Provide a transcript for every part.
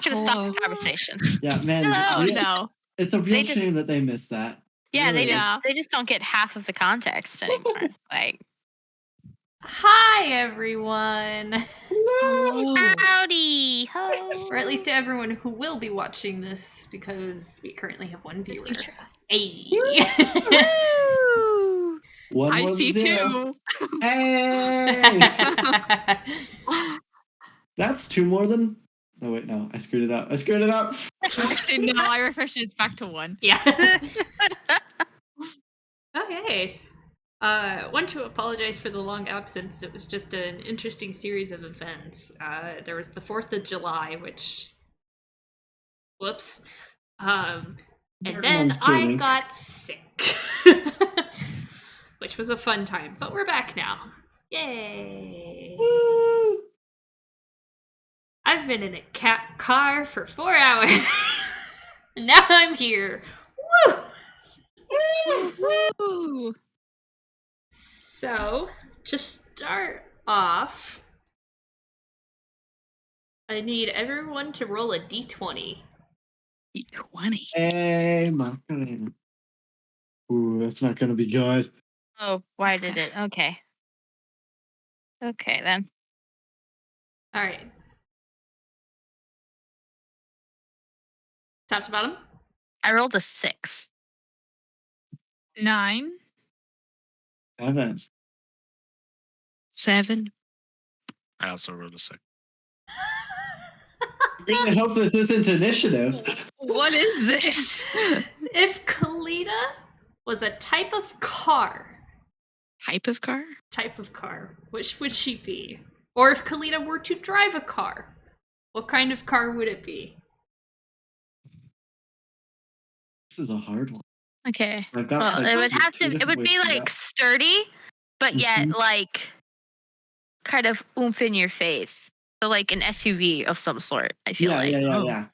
could have stopped the conversation. Yeah, man. Oh no. It's a real They just- shame that they missed that. Yeah, Really they is. just don't get half of the context anymore. Like, Hi, everyone. howdy ho. Or at least to everyone who will be watching this, because we currently have one viewer. Hey. One I more see than zero. two. Hey! That's two more than. Oh wait, no, I screwed it up. Actually, no, I refreshed it. It's back to 1. Yeah. Okay. Want to apologize for the long absence. It was just an interesting series of events. There was the 4th of July, which... Whoops. And then I got sick. Which was a fun time. But we're back now. Yay! Woo! I've been in a car for 4 hours. And now I'm here. Woo! Woo! So, to start off, I need everyone to roll a d20. D20. Hey, Macarena. Ooh, that's not gonna be good. Oh, why did it? Okay. Okay, then. All right. Top to bottom? I rolled a 6. 9. 7. 7. I also rolled a 6. I really hope this isn't initiative. What is this? If Kalita was a type of car, Type of car? which would she be? Or if Kalita were to drive a car, what kind of car would it be? This is a hard one. Okay. I've got, Well, like, it would have two to. It different would be ways to like go. sturdy, but yet Mhm. like kind of oomph in your face. So like an SUV of some sort. I feel Yeah, like.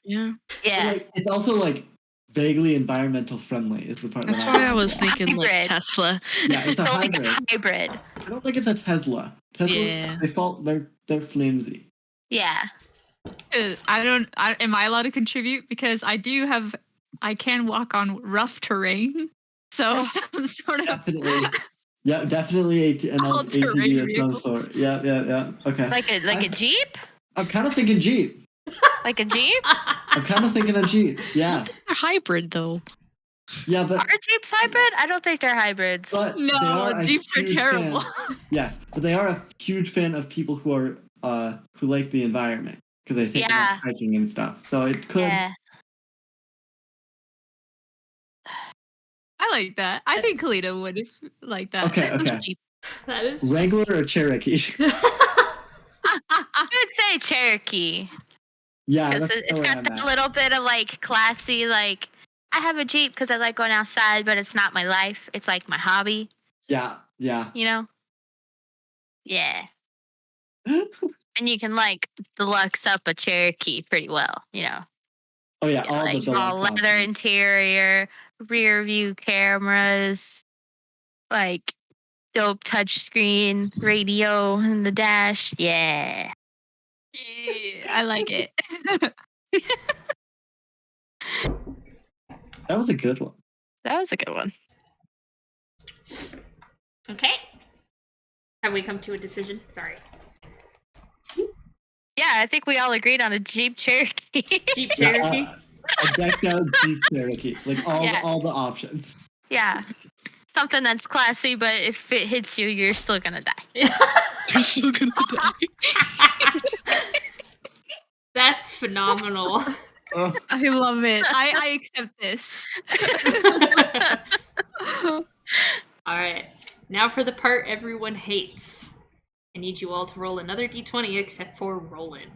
yeah. Yeah. But, like, it's also like vaguely environmental friendly is the part. That's that why I like was as well. thinking like Hybrid. Tesla. Yeah, it's a So like hybrid. a hybrid. I don't think it's a Tesla. Teslas, Yeah. they're flimsy. Yeah. Am I allowed to contribute? Because I can walk on rough terrain. So some sort of Definitely. Yeah, definitely an all-terrain ATV of some vehicle. sort. Yeah. Okay. Like a Jeep? I'm kind of thinking Jeep. Like a Jeep? I'm kind of thinking a Jeep. Yeah. They're hybrid though. Yeah, but Are Jeeps hybrid? I don't think they're hybrids. but they No, are a Jeeps are huge terrible. fan- Yes, but they are a huge fan of people who are who like the environment because they think Yeah. about hiking and stuff. So it could. Yeah. I like that. I think That's- Kalita would like that. Okay. That is... Wrangler or Cherokee? I would say Cherokee. Yeah, Because that's it's where got I'm that at. little bit of like classy, like I have a Jeep because I like going outside, but it's not my life. It's like my hobby, Yeah. you know? Yeah. And you can like deluxe up a Cherokee pretty well, you know? Oh yeah, Get, all the like deluxe all leather options. interior, rear view cameras, like dope touchscreen, radio in the dash. Yeah. Yeah, I like it. That was a good one. That was a good one. Okay. Have we come to a decision? Sorry. Yeah, I think we all agreed on a Jeep Cherokee. Jeep Cherokee? A decked out Jeep Cherokee, like all the options. Yeah. Something that's classy, but if it hits you, you're still gonna die. You're still gonna die. That's phenomenal. I love it. I accept this. All right. Now for the part everyone hates. I need you all to roll another d20 except for Roland.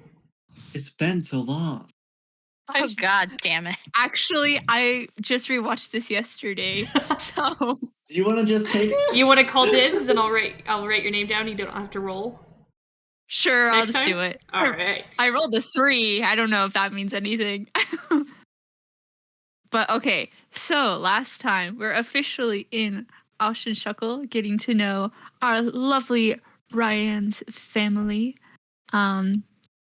It's been so long. Oh god damn it. Actually, I just rewatched this yesterday. So Do you want to just take? You want to call dibs and I'll write your name down. You don't have to roll. sure, I'll Next just time? do it. All right. I rolled a 3. I don't know if that means anything. But okay, so last time we're officially in Ocean Shuckle, getting to know our lovely Ryan's family.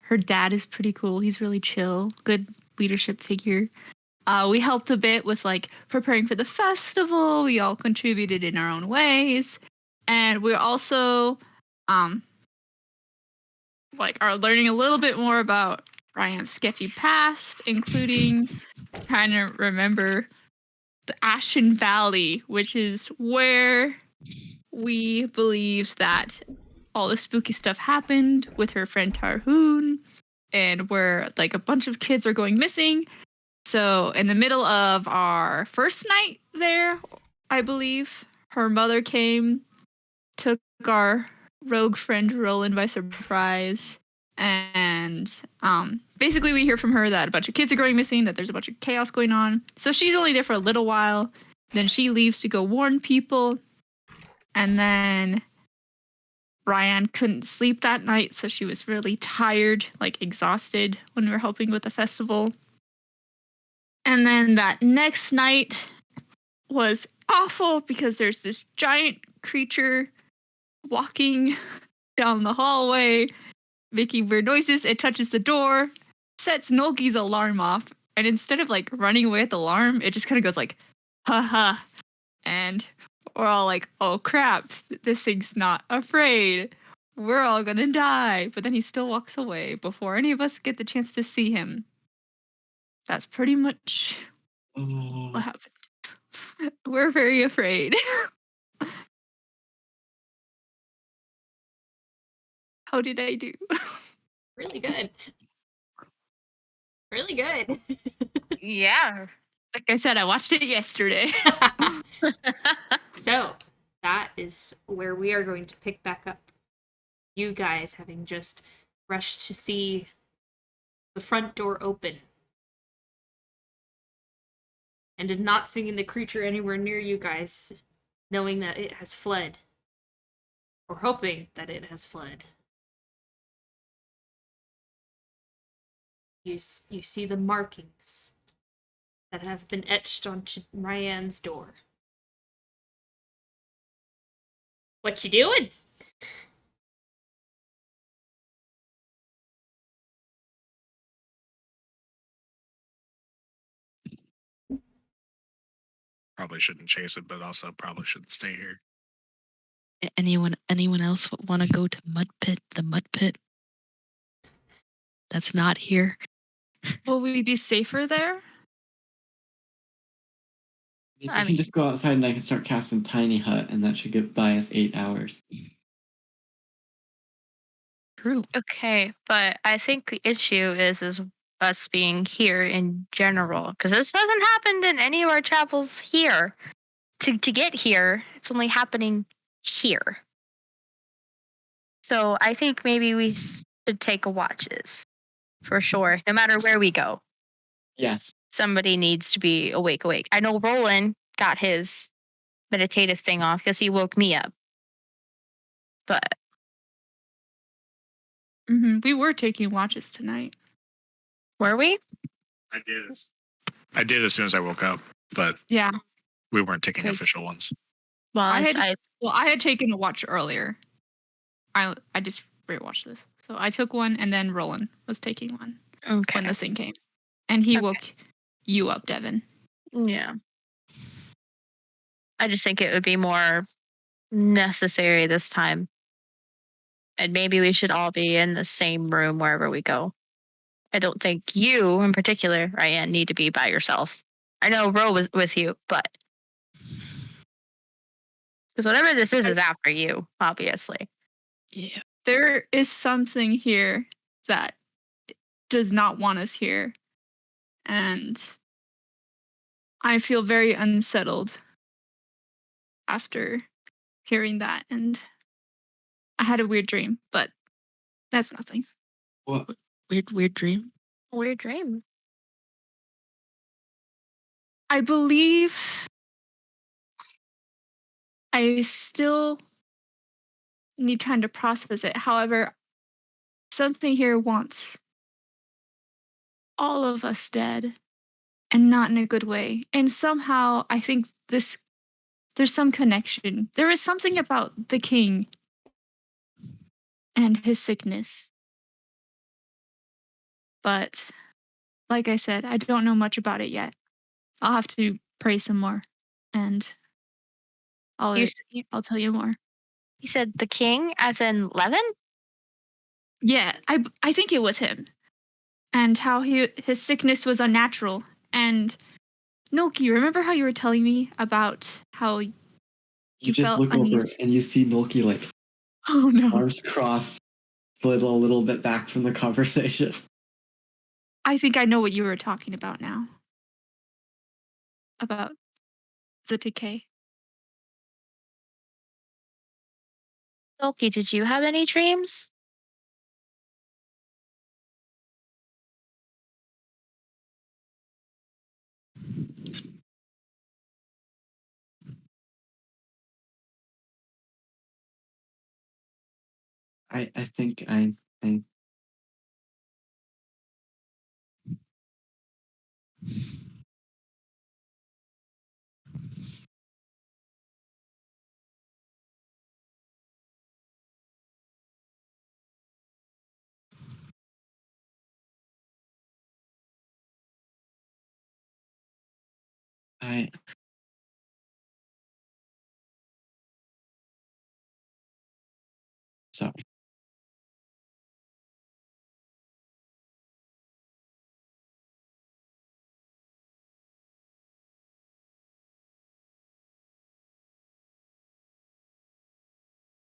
her dad is pretty cool. He's really chill, good leadership figure. We helped a bit with like preparing for the festival. We all contributed in our own ways, and we're also like are learning a little bit more about Ryan's sketchy past, including trying to remember the Ashen Valley, which is where we believe that all the spooky stuff happened with her friend Tarhoon, and where like a bunch of kids are going missing. So in the middle of our first night there, I believe, her mother came, took our rogue friend Roland by surprise. And basically we hear from her that a bunch of kids are going missing, that there's a bunch of chaos going on. So she's only there for a little while. Then she leaves to go warn people. And then Ryan couldn't sleep that night, so she was really tired, like exhausted when we were helping with the festival. And then that next night was awful because there's this giant creature walking down the hallway, making weird noises. It touches the door, sets Nolgi's alarm off, and instead of like running away at the alarm, it just kind of goes like, ha ha. And we're all like, oh crap, this thing's not afraid. We're all gonna die. But then he still walks away before any of us get the chance to see him. That's pretty much Oh, what happened. We're very afraid. How did I do? Really good. Really good. Yeah. Like I said, I watched it yesterday. So, that is where we are going to pick back up. You guys having just rushed to see the front door open and did not seeing the creature anywhere near you guys, knowing that it has fled. Or hoping that it has fled. You see the markings that have been etched onto Ryan's door. What you doing? Probably shouldn't chase it, but also probably shouldn't stay here. Anyone else want to go to the mud pit? That's not here. Will we be safer there? we I can mean, just go outside and I can start casting Tiny Hut, and that should get by us 8 hours. True. okay, but I think the issue is us being here in general, because this hasn't happened in any of our travels here. To get here, it's only happening here. So I think maybe we should take a watches for sure. No matter where we go, Yes. somebody needs to be awake. I know Roland got his meditative thing off because he woke me up. But We were taking watches tonight. were we? I did. I did as soon as I woke up, but Yeah, we weren't taking 'Cause- official ones. Well, I it's- had I had taken a watch earlier. I just rewatched this, so I took one, and then Roland was taking one okay. when the thing came, and he Okay. woke you up, Devin. Yeah. I just think it would be more necessary this time. And maybe we should all be in the same room wherever we go. I don't think you, in particular, Ryan, need to be by yourself. I know Ro was with you, but because whatever this is after you, obviously. Yeah. There is something here that does not want us here, and I feel very unsettled after hearing that, and I had a weird dream, but that's nothing. What? Weird dream. Weird dream. I believe I still need time to process it. However, something here wants all of us dead, and not in a good way. And somehow I think there's some connection. There is something about the king and his sickness But like I said, I don't know much about it yet. I'll have to pray some more, and You I'll s- you, I'll tell you more. you said the king, as in Levin? Yeah, I think it was him, and how his sickness was unnatural. And Nulki, remember how you were telling me about how You you just felt look over uneasy? and you see Nolki like Oh no! arms crossed, slid a little bit back from the conversation. I think I know what you were talking about now. About the decay. Loki, did you have any dreams? I think I I sorry.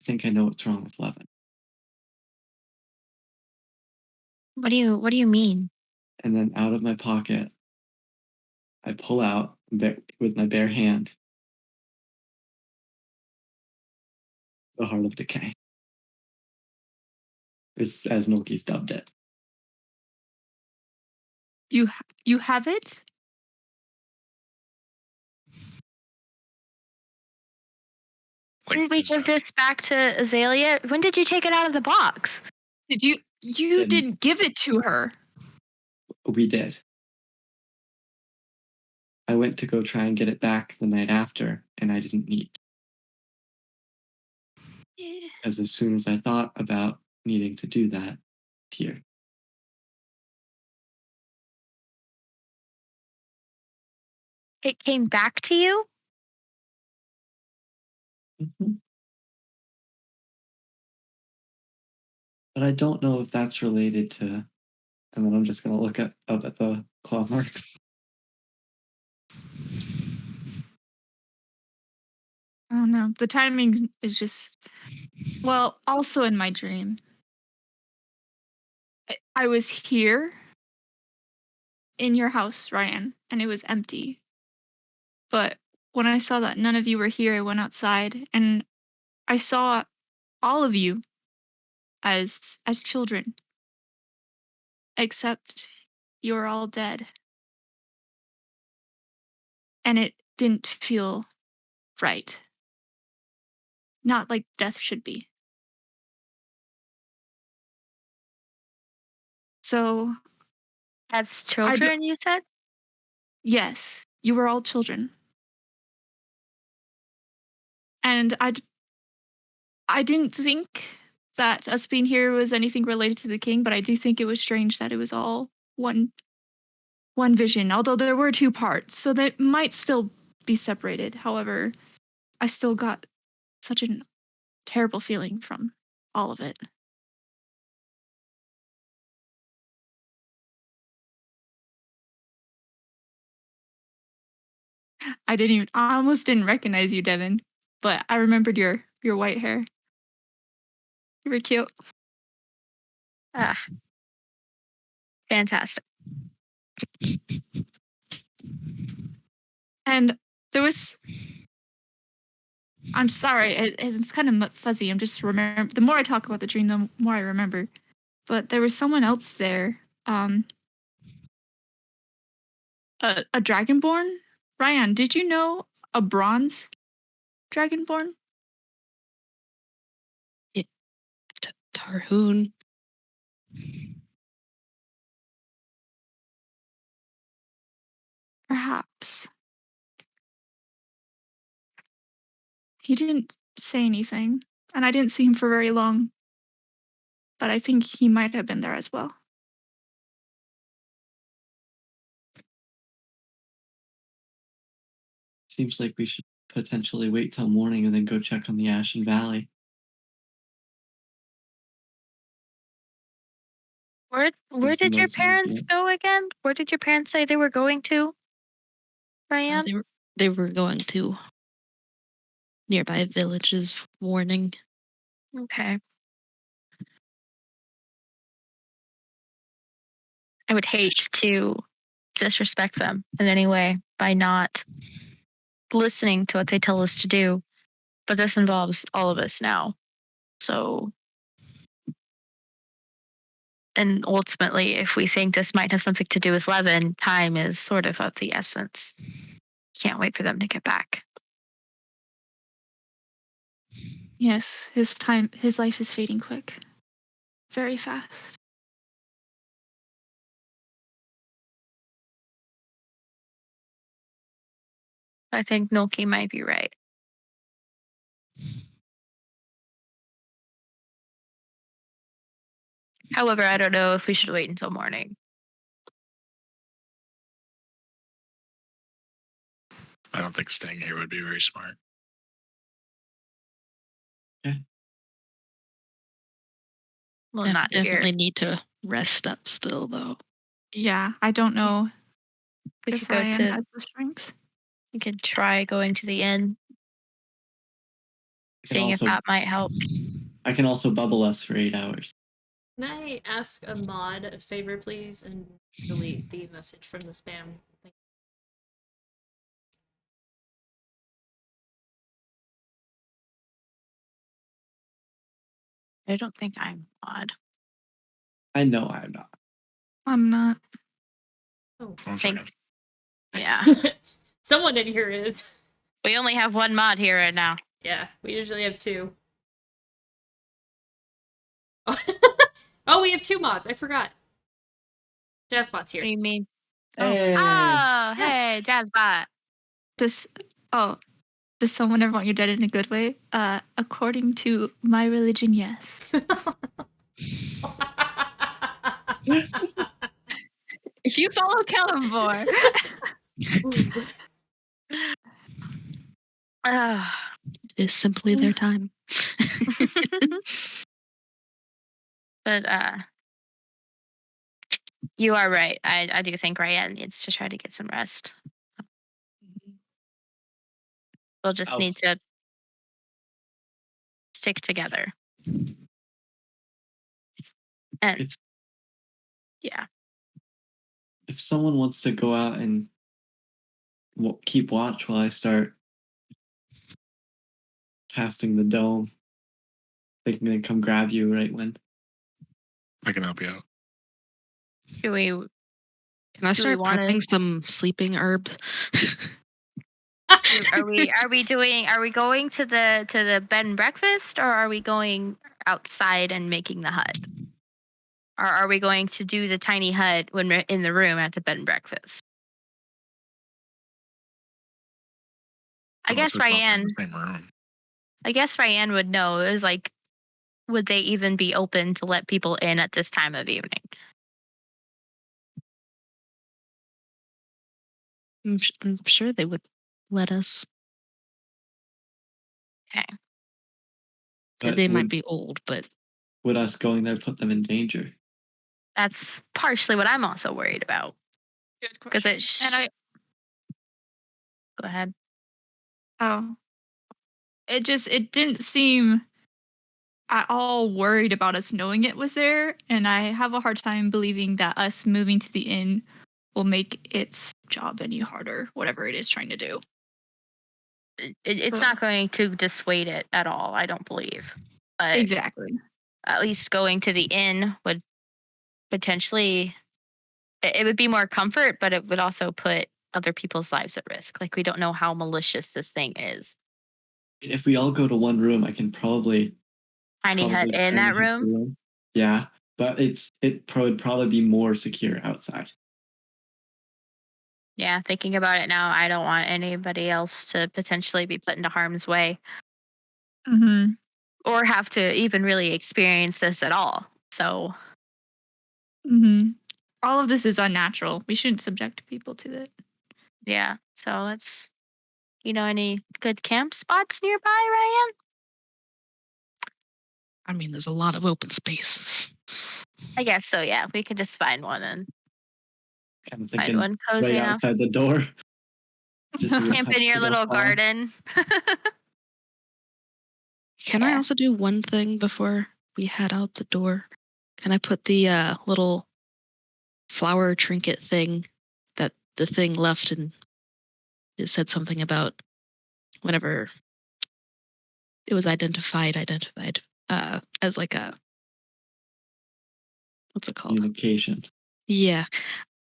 I think I know what's wrong with Levin. What do you mean? And then out of my pocket, I pull out with my bare hand the heart of decay, as Nolki's dubbed it. You have it? Like, Did we is give that- this back to Azalea? When did you take it out of the box? Did you? You Didn't. didn't give it to her. We did. I went to go try and get it back the night after, and I didn't need. Because as soon as I thought about needing to do that, here. It came back to you? Mhm. But I don't know if that's related to. And then I'm just gonna look up at the claw marks. I don't know. The timing is just. Well, also in my dream, I was here in your house, Ryan, and it was empty. But when I saw that none of you were here, I went outside and I saw all of you as children, except you were all dead. And it didn't feel right. Not like death should be. So, As I d- children, you said? yes, you were all children. And I didn't think that us being here was anything related to the king, but I do think it was strange that it was all one vision, although there were two parts, so they might still be separated. However, I still got such a terrible feeling from all of it. I almost didn't recognize you, Devin, but I remembered your white hair. You were cute. Ah, fantastic. And there was I'm sorry, it's kind of fuzzy. I'm just remember. The more I talk about the dream, the more I remember. But there was someone else there, a dragonborn. Ryan, did you know a bronze dragonborn? Yeah, Tarhoon. Perhaps he didn't say anything, and I didn't see him for very long. But I think he might have been there as well. seems like we should potentially wait till morning and then go check on the Ashen Valley. Where Gives the did your most an parents idea. go again? Where did your parents say they were going to, Ryan? They were going to nearby villages warning. Okay. I would hate to disrespect them in any way by not listening to what they tell us to do, but this involves all of us now. So, and ultimately, if we think this might have something to do with Levin, time is sort of the essence. Can't wait for them to get back. Yes, his life is fading quick. Very fast. I think Nolki might be right. However, I don't know if we should wait until morning. I don't think staying here would be very smart. Well, And not definitely here. need to rest up still, though. Yeah, I don't know We if could go Ryan to. has the strength. We could try going to the inn, I can seeing if also that might help. I can also bubble us for 8 hours. Can I ask a mod a favor, please, and delete the message from the spam? I don't think I'm odd. I know I'm not. I'm not. Oh, One Think, second. yeah. someone in here is. We only have one mod here right now. Yeah, we usually have 2. Oh, we have 2 mods. I forgot. Jazzbot's What here. do you mean? Hey, Oh, hey, Jazzbot. Does oh, does someone ever want you dead in a good way? According to my religion, yes. If you follow Califor. Ooh. It is simply their time. But you are right. I do think Ryan needs to try to get some rest. We'll just I'll need to stick together. And If yeah, if someone wants to go out and keep watch while I start casting the dome, they can then come grab you right when. I can help you out. do we Can I Do we start wanna- prepping some sleeping herb? are we going to the bed and breakfast, or are we going outside and making the hut? Or are we going to do the tiny hut when we're in the room at the bed and breakfast? I Unless guess we're both in Ryan the same room. would know. Is like, would they even be open to let people in at this time of evening? I'm sure they would let us. Okay. But They might be old, but would us going there put them in danger? That's partially what I'm also worried about. Good 'Cause it question. And I Go ahead. oh, it didn't seem at all worried about us knowing it was there, and I have a hard time believing that us moving to the inn will make its job any harder, whatever it is trying to do. It's Ugh. not going to dissuade it at all, I don't believe. But Exactly. at least going to the inn would potentially it would be more comfort, but it would also put other people's lives at risk. Like, we don't know how malicious this thing is. If we all go to one room, I can probably Tiny hut in tiny that hut the room. room. Yeah, but would probably be more secure outside. Yeah, thinking about it now, I don't want anybody else to potentially be put into harm's way Mm-hmm. or have to even really experience this at all. So, Mm-hmm. All of this is unnatural. We shouldn't subject people to it. yeah. So let's You know any good camp spots nearby, Ryan? I mean, there's a lot of open spaces. I guess so, yeah. We could just find one and Kind of find thinking one cozy right enough. outside the door. Just so we don't Camp have in to your go little far. garden. Can I Yeah. also do one thing before we head out the door? Can I put the little flower trinket thing that the thing left, and it said something about whenever it was identified as like a, what's it called? Communication. Yeah.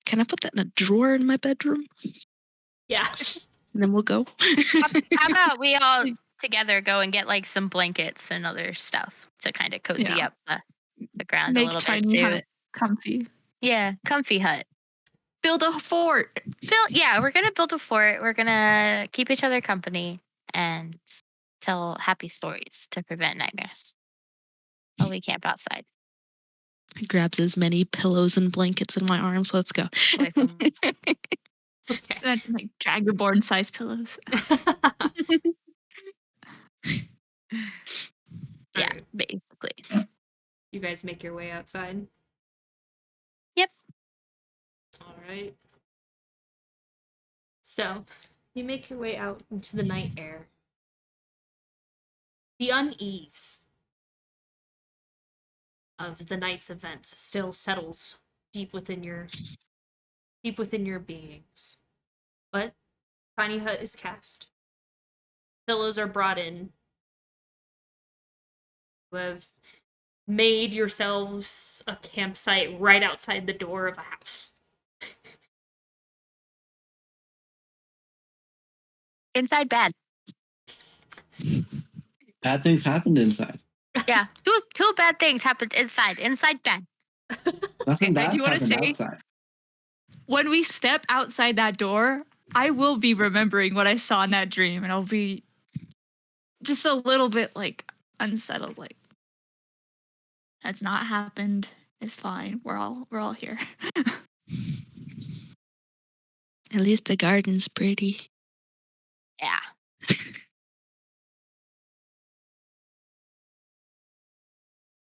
Can I put that in a drawer in my bedroom? Yeah. And then we'll go. How about we all together go and get like some blankets and other stuff to kind of cozy Yeah. up the ground a Make little bit tiny too. hut comfy. Yeah, comfy hut. Build a fort. We're gonna build a fort. We're gonna keep each other company and tell happy stories to prevent nightmares while we camp outside. He grabs as many pillows and blankets in my arms. Let's go. Away from Okay. So imagine like dragonborn size pillows. yeah, Alright. basically. You guys make your way outside. Yep. All right. So, you make your way out into the night air. The unease of the night's events still settles deep within your beings. But tiny hut is cast. Pillows are brought in. You have made yourselves a campsite right outside the door of a house. Inside bad. Bad things happened inside. Yeah. Two bad things happened inside. Inside bad. Nothing Okay, I do bad's wanna happened say- outside. When we step outside that door, I will be remembering what I saw in that dream, and I'll be just a little bit like unsettled. Like that's not happened. It's fine. We're all here. At least the garden's pretty. Yeah.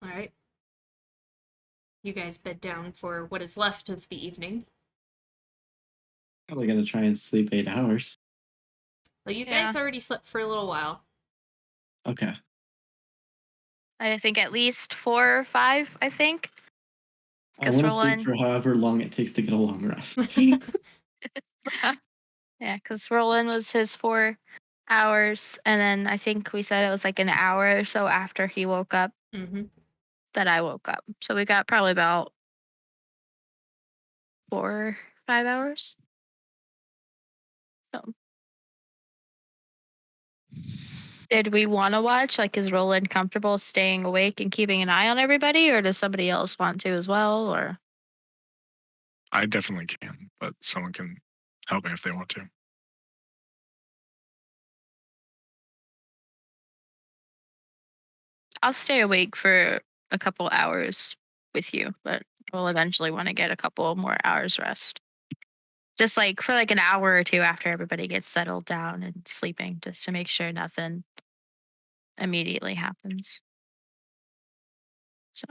All right. You guys bed down for what is left of the evening. Probably gonna try and sleep 8 hours. Well, you Yeah. guys already slept for a little while. Okay. I think at least 4 or 5, I think. I 'Cause want to we're sleep on- for however long it takes to get a long rest. Yeah, because Roland was his 4 hours, and then I think we said it was like an hour or so after he woke up Mm-hmm. that I woke up. So we got probably about 4, 5 hours. So did we want to watch? Like, is Roland comfortable staying awake and keeping an eye on everybody, or does somebody else want to as well? Or I definitely can, but someone can help me if they want to. I'll stay awake for a couple hours with you, but we'll eventually want to get a couple more hours rest. Just like for like an hour or two after everybody gets settled down and sleeping, just to make sure nothing immediately happens. So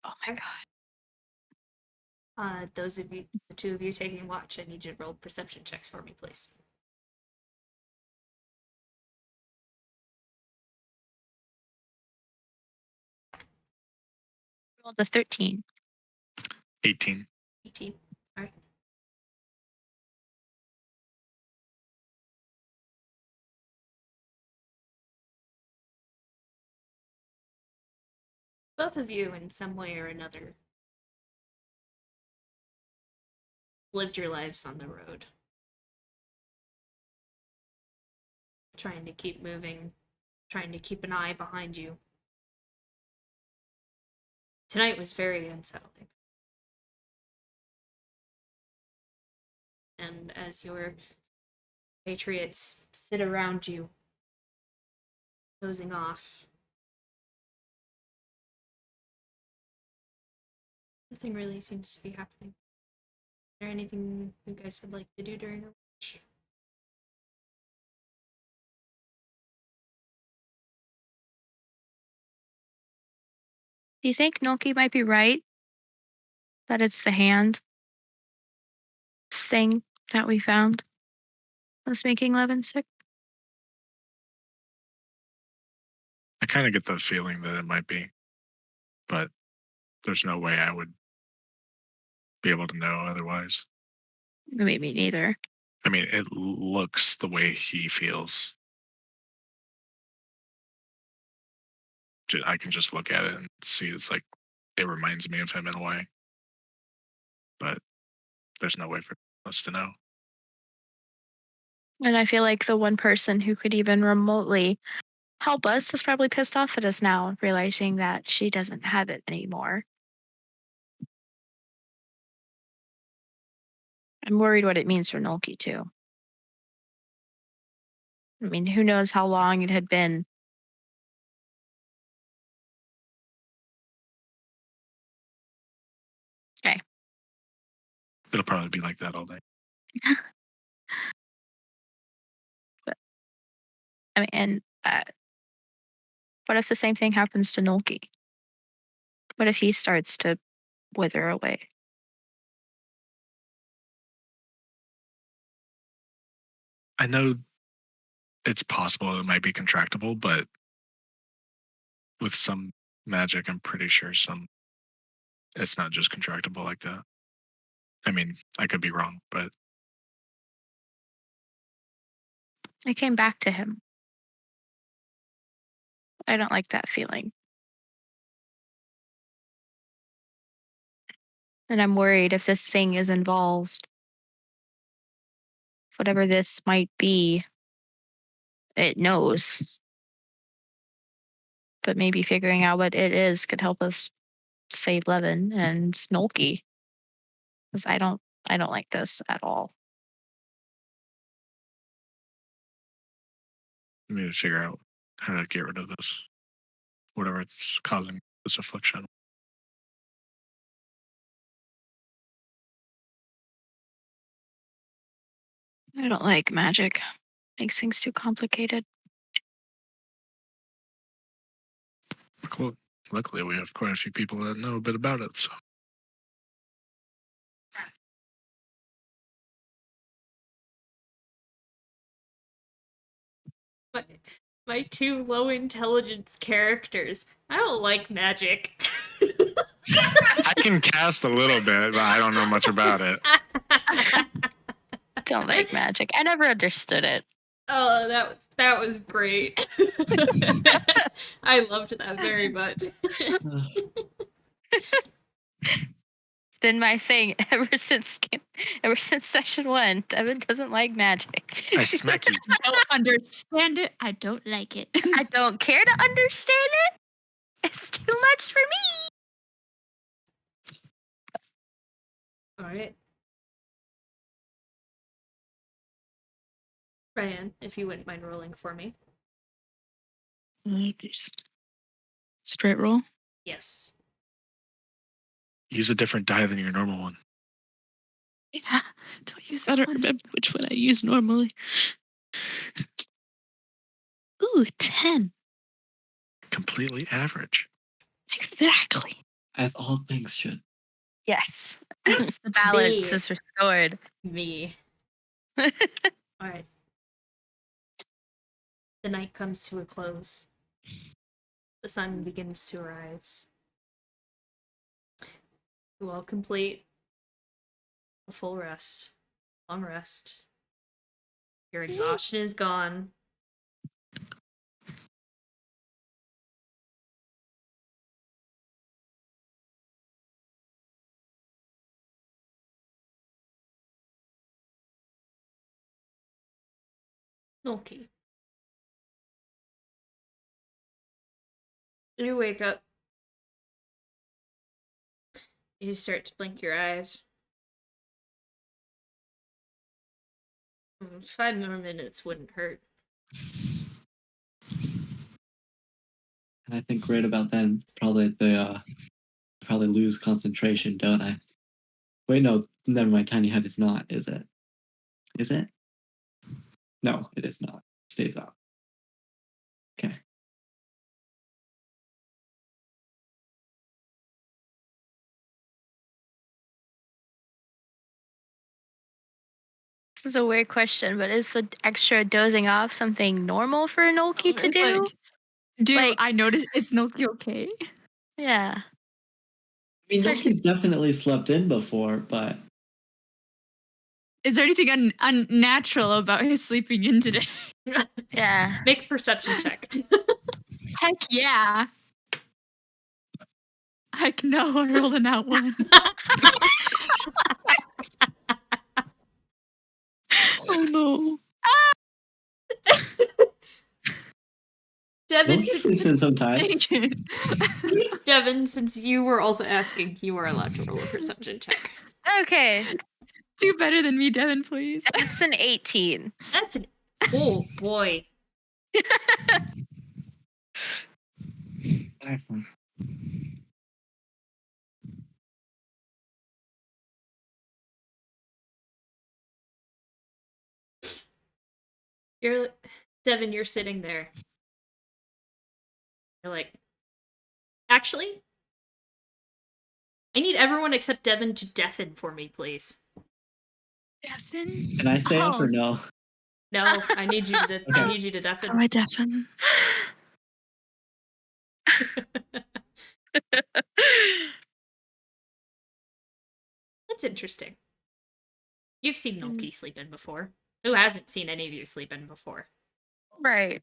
oh my god. Those of you, the two of you taking watch, I need you to roll perception checks for me, please. Rolled a 13. 18. 18. All right. Both of you, in some way or another, lived your lives on the road. Trying to keep moving, trying to keep an eye behind you. Tonight was very unsettling. And as your patriots sit around you, dozing off, nothing really seems to be happening. there anything you guys would like to do during your watch? Do you think Noki might be right? That it's the hand thing that we found that's making Levin sick? I kind of get the feeling that it might be, but there's no way I would be able to know otherwise. Maybe neither. I mean, it looks the way he feels. I can just look at it and see it's like it reminds me of him in a way, but there's no way for us to know. And I feel like the one person who could even remotely help us is probably pissed off at us now, realizing that she doesn't have it anymore. I'm worried what it means for Nolki too. I mean, who knows how long it had been. Okay. It'll probably be like that all day. But I mean, and what if the same thing happens to Nolki? What if he starts to wither away? I know it's possible it might be contractable, but with some magic, I'm pretty sure it's not just contractable like that. I mean, I could be wrong, but I came back to him. I don't like that feeling. And I'm worried if this thing is involved, whatever this might be, it knows. But maybe figuring out what it is could help us save Levin and Snolky. Because I don't like this at all. we need to figure out how to get rid of this, whatever it's causing this affliction. I don't like magic. Makes things too complicated. Cool. Luckily, we have quite a few people that know a bit about it. So My, my two low intelligence characters. I don't like magic. I can cast a little bit, but I don't know much about it. Don't like magic. I never understood it. Oh, that was great. I loved that very much. It's been my thing ever since session 1. Devin doesn't like magic. I smack you. I don't understand it. I don't like it. I don't care to understand it. It's too much for me. All right. Ryan, if you wouldn't mind rolling for me. Just straight roll. Yes. Use a different die than your normal one. Yeah. Don't use I that don't one. remember which one I use normally. Ooh, 10. Completely average. Exactly. As all things should. Yes. the balance Me. is restored. Me. All right. The night comes to a close. The sun begins to rise. You all complete a full rest. Long rest. Your exhaustion is gone. Okay. You wake up. You start to blink your eyes. 5 more minutes wouldn't hurt. And I think right about then, probably lose concentration, don't I? Wait, no, never mind. Tiny Hut is not, is it? Is it? No, it is not. Stays up. Okay. This is a weird question, but is the extra dozing off something normal for an Olkey to It's do? do Like- I notice is Noki okay? Yeah. I mean, Especially Noki's definitely slept in before, but Is there anything unnatural about his sleeping in today? Yeah. Make a perception check. Heck yeah. Heck no, I rolled an out one. Oh no. Devin, Noki sleeps in sometimes. Dang it. Devin, since you were also asking, you are allowed to roll a perception check. Okay. Do better than me, Devin, please. That's an 18. That's an oh boy. You're Devin, you're sitting there. You're like, actually, I need everyone except Devin to deafen for me, please. Devin? Can I stay up or Oh. no? No, I need you to I Okay. need you to How do deafen. I deafen? That's interesting. You've seen Mm. Nolki sleep in before. Who hasn't seen any of you sleep in before? Right.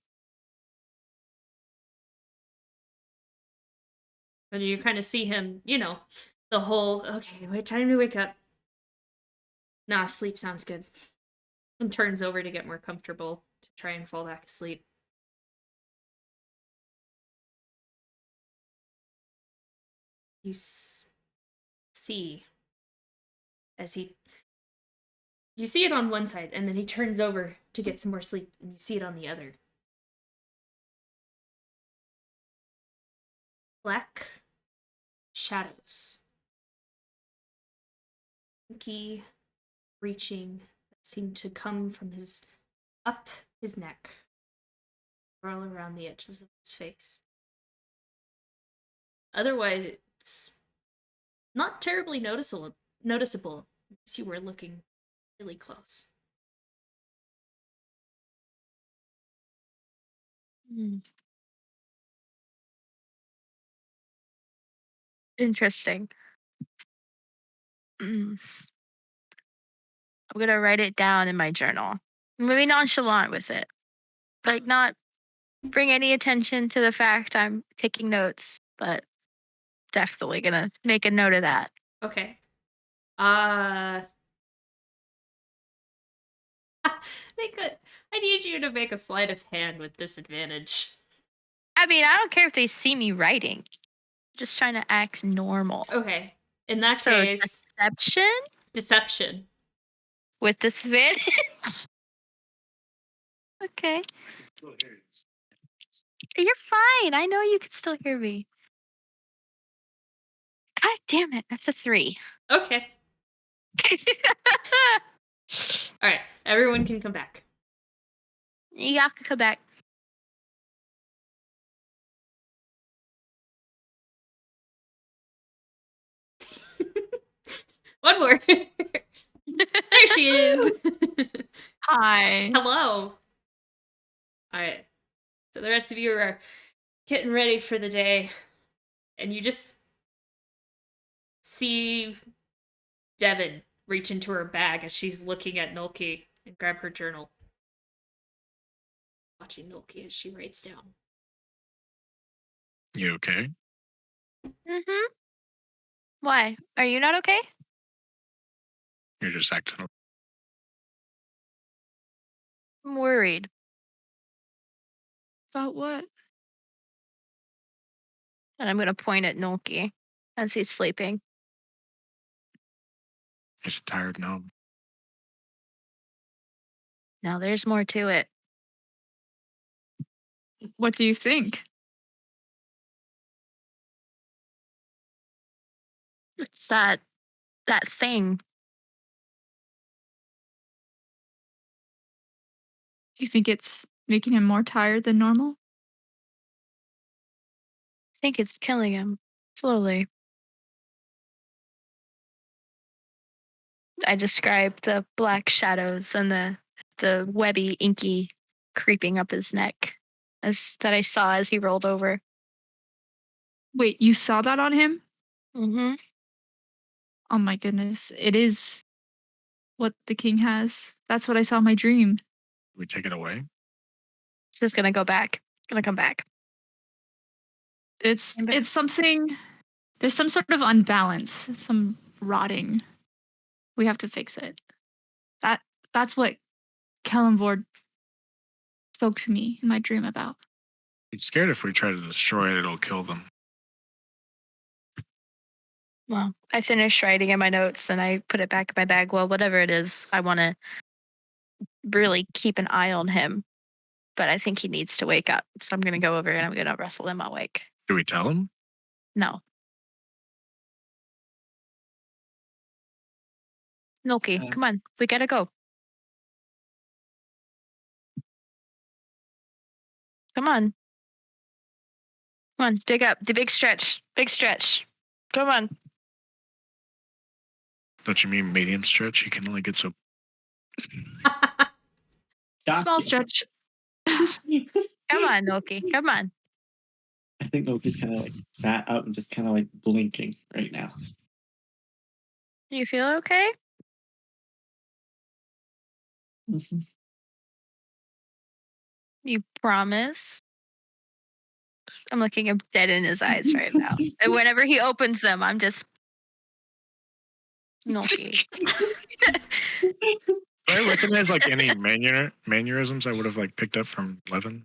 But you kind of see him, the whole, okay, wait, time to wake up. Nah, sleep sounds good. And turns over to get more comfortable to try and fall back asleep. You see as you see it on one side, and then he turns over to get some more sleep, and you see it on the other. Black shadows. Inky reaching that seemed to come from up his neck, all around the edges of his face. Otherwise, it's not terribly noticeable as you were looking really close. Mm. Interesting. Mm. I'm going to write it down in my journal. I'm going to be nonchalant with it. Like, not bring any attention to the fact I'm taking notes, but definitely going to make a note of that. Okay. I need you to make a sleight of hand with disadvantage. I mean, I don't care if they see me writing. Just trying to act normal. Okay. In that So, case, deception deception. with disadvantage. Okay. You're fine. I know you can still hear me. God damn it. That's a 3. Okay. All right. Everyone can come back. You have to come back. One more. There she is. Hi. Hello. All right. So the rest of you are getting ready for the day, and you just see Devin reach into her bag as she's looking at Nolki and grab her journal. Watching Nolki as she writes down. You okay? Mm-hmm. Why? Are you not okay? You're just acting. I'm worried. About what? And I'm going to point at Nolki as he's sleeping. He's tired now. Now there's more to it. What do you think? It's that That thing. Do you think it's making him more tired than normal? I think it's killing him slowly. I described the black shadows and the webby, inky creeping up his neck as that I saw as he rolled over. Wait, you saw that on him? Mm-hmm. Oh my goodness. It is what the king has. That's what I saw in my dream. We take it away. It's just gonna go back. Gonna come back. It's Come back. it's something there's some sort of unbalance, some rotting. We have to fix it. That that's what Kellenvord spoke to me in my dream about. He's scared if we try to destroy it, it'll kill them. Well, I finished writing in my notes and I put it back in my bag. Well, whatever it is, I want to really keep an eye on him, but I think he needs to wake up. So I'm gonna go over and I'm gonna wrestle him awake. Do we tell him? No, Noki, Uh, come on, we gotta go. Come on, come on, dig up, the big stretch, big stretch. Come on, Don't you mean medium stretch? He can only get so. Small Shocking. stretch. come on, Noki, come on. I think Loki's kind of like sat up and just kind of like blinking right now. You feel okay? Mhm. You promise? I'm looking him dead in his eyes right now. And whenever he opens them, I'm just Noki. Do I recognize like any mannerisms I would have like picked up from Levin?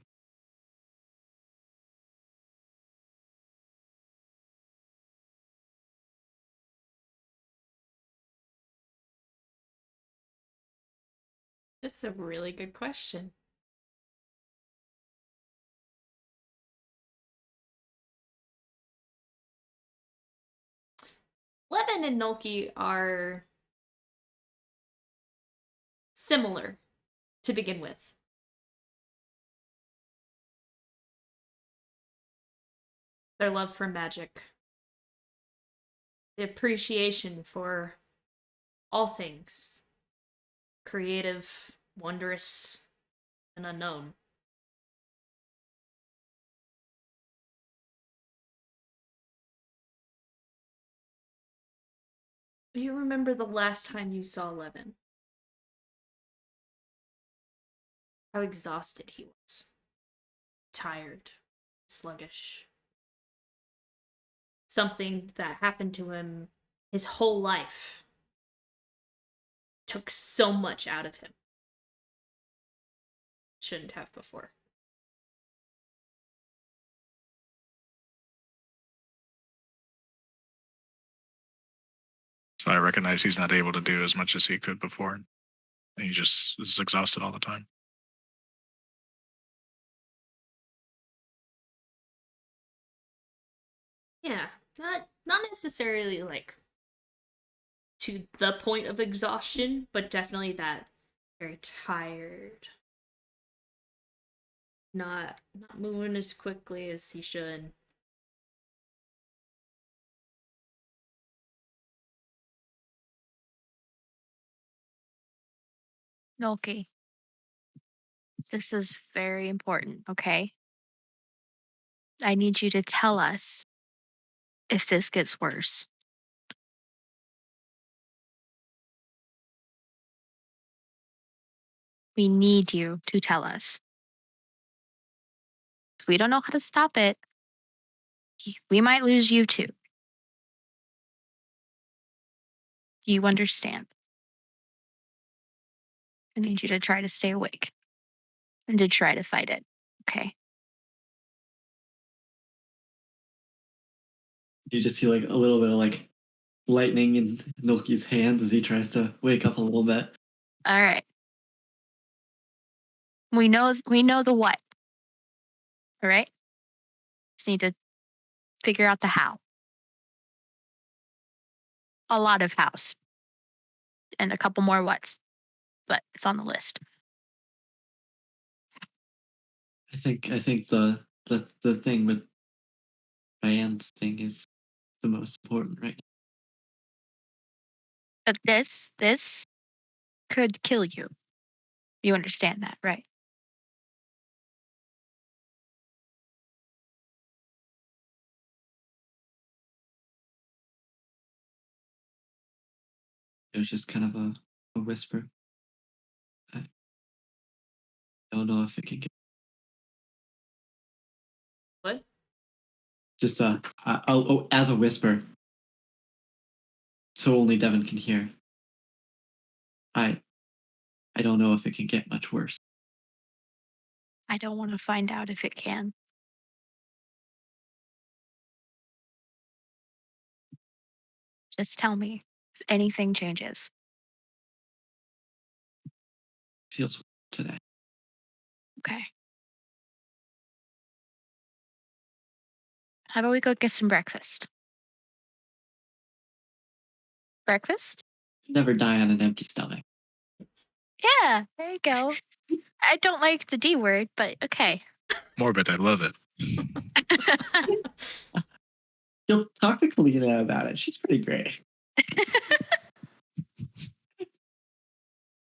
That's a really good question. Levin and Nulki are similar to begin with. Their love for magic, the appreciation for all things creative, wondrous, and unknown. Do you remember the last time you saw Levin? How exhausted he was. Tired, sluggish. Something that happened to him his whole life took so much out of him. Shouldn't have before. So I recognize he's not able to do as much as he could before. And he just is exhausted all the time. Yeah, not necessarily like to the point of exhaustion, but definitely that very tired. Not moving as quickly as he should. Noki, this is very important, okay? I need you to tell us if this gets worse. We need you to tell us. If we don't know how to stop it, we might lose you too. Do you understand? I need you to try to stay awake and to try to fight it. Okay. You just see like a little bit of like lightning in Milky's hands as he tries to wake up a little bit. All right. We know the what. All right. Just need to figure out the how. a lot of house and a couple more what's, but it's on the list. I think the thing with Diane's thing is the most important right But this could kill you. You understand that, right? now. It was just kind of a whisper. I don't know if it can get What? just as a whisper, so only Devin can hear. I I don't know if it can get much worse. I don't want to find out if it can. Just tell me if anything changes. Feels today. Okay. How about we go get some breakfast? Breakfast? Never die on an empty stomach. Yeah, there you go. I don't like the D word, but okay. Morbid, I love it. You'll talk to Kalina about it. She's pretty great.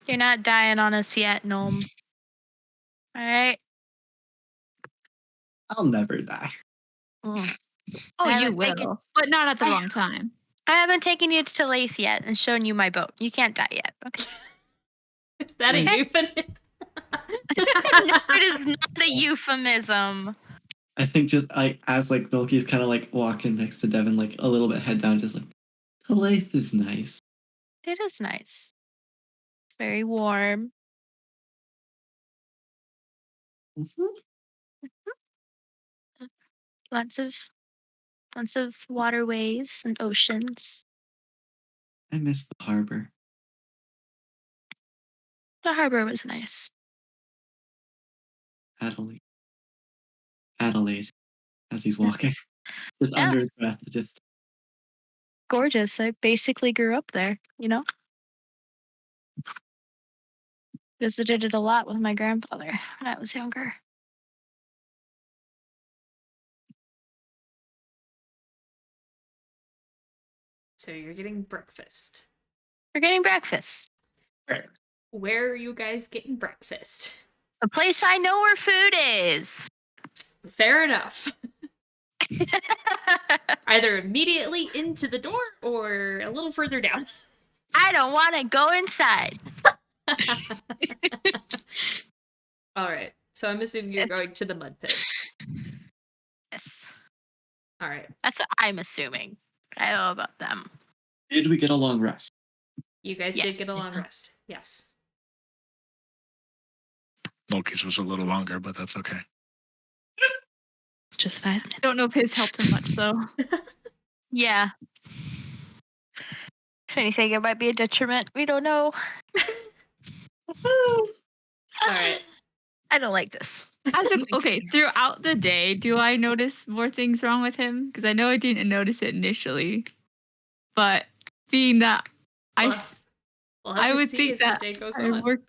You're not dying on us yet, Gnome. All right. I'll never die. Mm. Oh, I you haven't taken- will, but not at the I- wrong time. I haven't taken you to Lathe yet and shown you my boat. You can't die yet. Okay. Is that a Okay. euphemism? No, it is not a euphemism. I think just like as like Milky's kind of like walking next to Devin, like a little bit head down, just like the life is nice. It is nice. It's very warm. Mhm. Lots of waterways and oceans. I miss the harbor. The harbor was nice. Adelaide. Adelaide. As he's walking, just Yeah. under his breath, just Gorgeous. I basically grew up there, you know? Visited it a lot with my grandfather when I was younger. So you're getting breakfast. We're getting breakfast. Where are you guys getting breakfast? A place I know where food is. Fair enough. Either immediately into the door or a little further down. I don't want to go inside. All right. So I'm assuming you're It's- going to the mud pit. Yes. All right. That's what I'm assuming. I don't know about them. did we get a long rest? You guys Yes. did get a long rest. Yes. Loki's was a little longer, but that's okay. Just 5 I minutes. don't know if his helped him much though. Yeah. If anything, it might be a detriment. We don't know. All right. I don't like this. Okay, throughout the day, do I notice more things wrong with him? Because I know I didn't notice it initially, but being that We'll have I to would see think as the that day goes I on. work.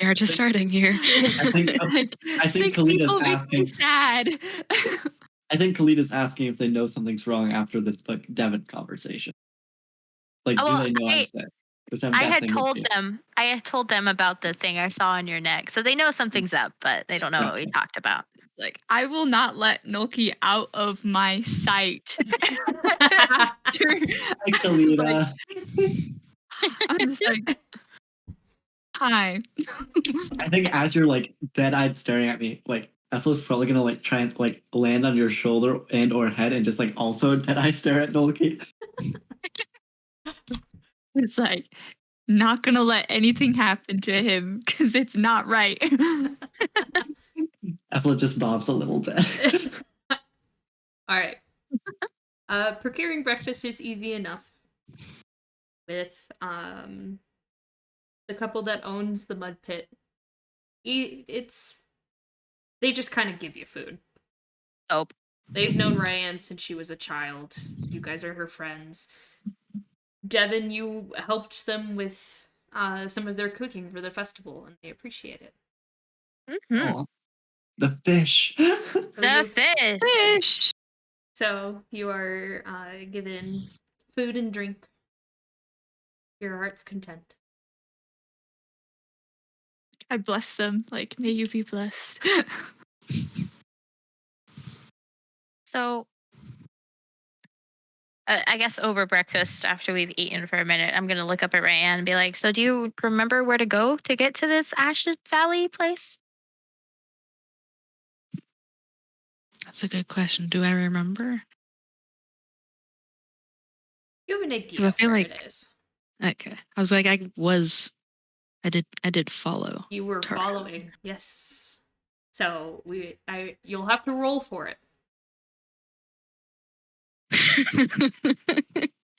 We are just starting here. I think Like, I think sick Khalid is people makes me asking. sad. I think Khalid is asking if they know something's wrong after the like Devin conversation. Like, do Well, they know I'm sick? Which I'm I had guessing. told they do. them. I had told them about the thing I saw on your neck, so they know something's up, but they don't know what we talked about. Like, I will not let Noki out of my sight after. Hi, Khalid. Like, I'm just like, hi. I think as you're like dead-eyed staring at me, like Ethel's probably gonna like try and like land on your shoulder and or head and just like also dead-eye stare at Nolki. It's like, not gonna let anything happen to him because it's not right. Ethel just bobs a little bit. All right. Procuring breakfast is easy enough with the couple that owns the mud pit. It's they just kind of give you food. Oh, They've known Ryan since she was a child. You guys are her friends. Devin, you helped them with some of their cooking for the festival, and they appreciate it. Hmm. Oh, the fish. The fish. Fish. So you are given food and drink. Your heart's content. I bless them. Like, may you be blessed. So, I guess over breakfast, after we've eaten for a minute, I'm gonna look up at Rayanne and be like, "So, do you remember where to go to get to this Ashen Valley place?" That's a good question. Do I remember? You have an Because I idea of feel where like it is. okay. I was like, I did follow You were Tara. following, yes. So you'll have to roll for it.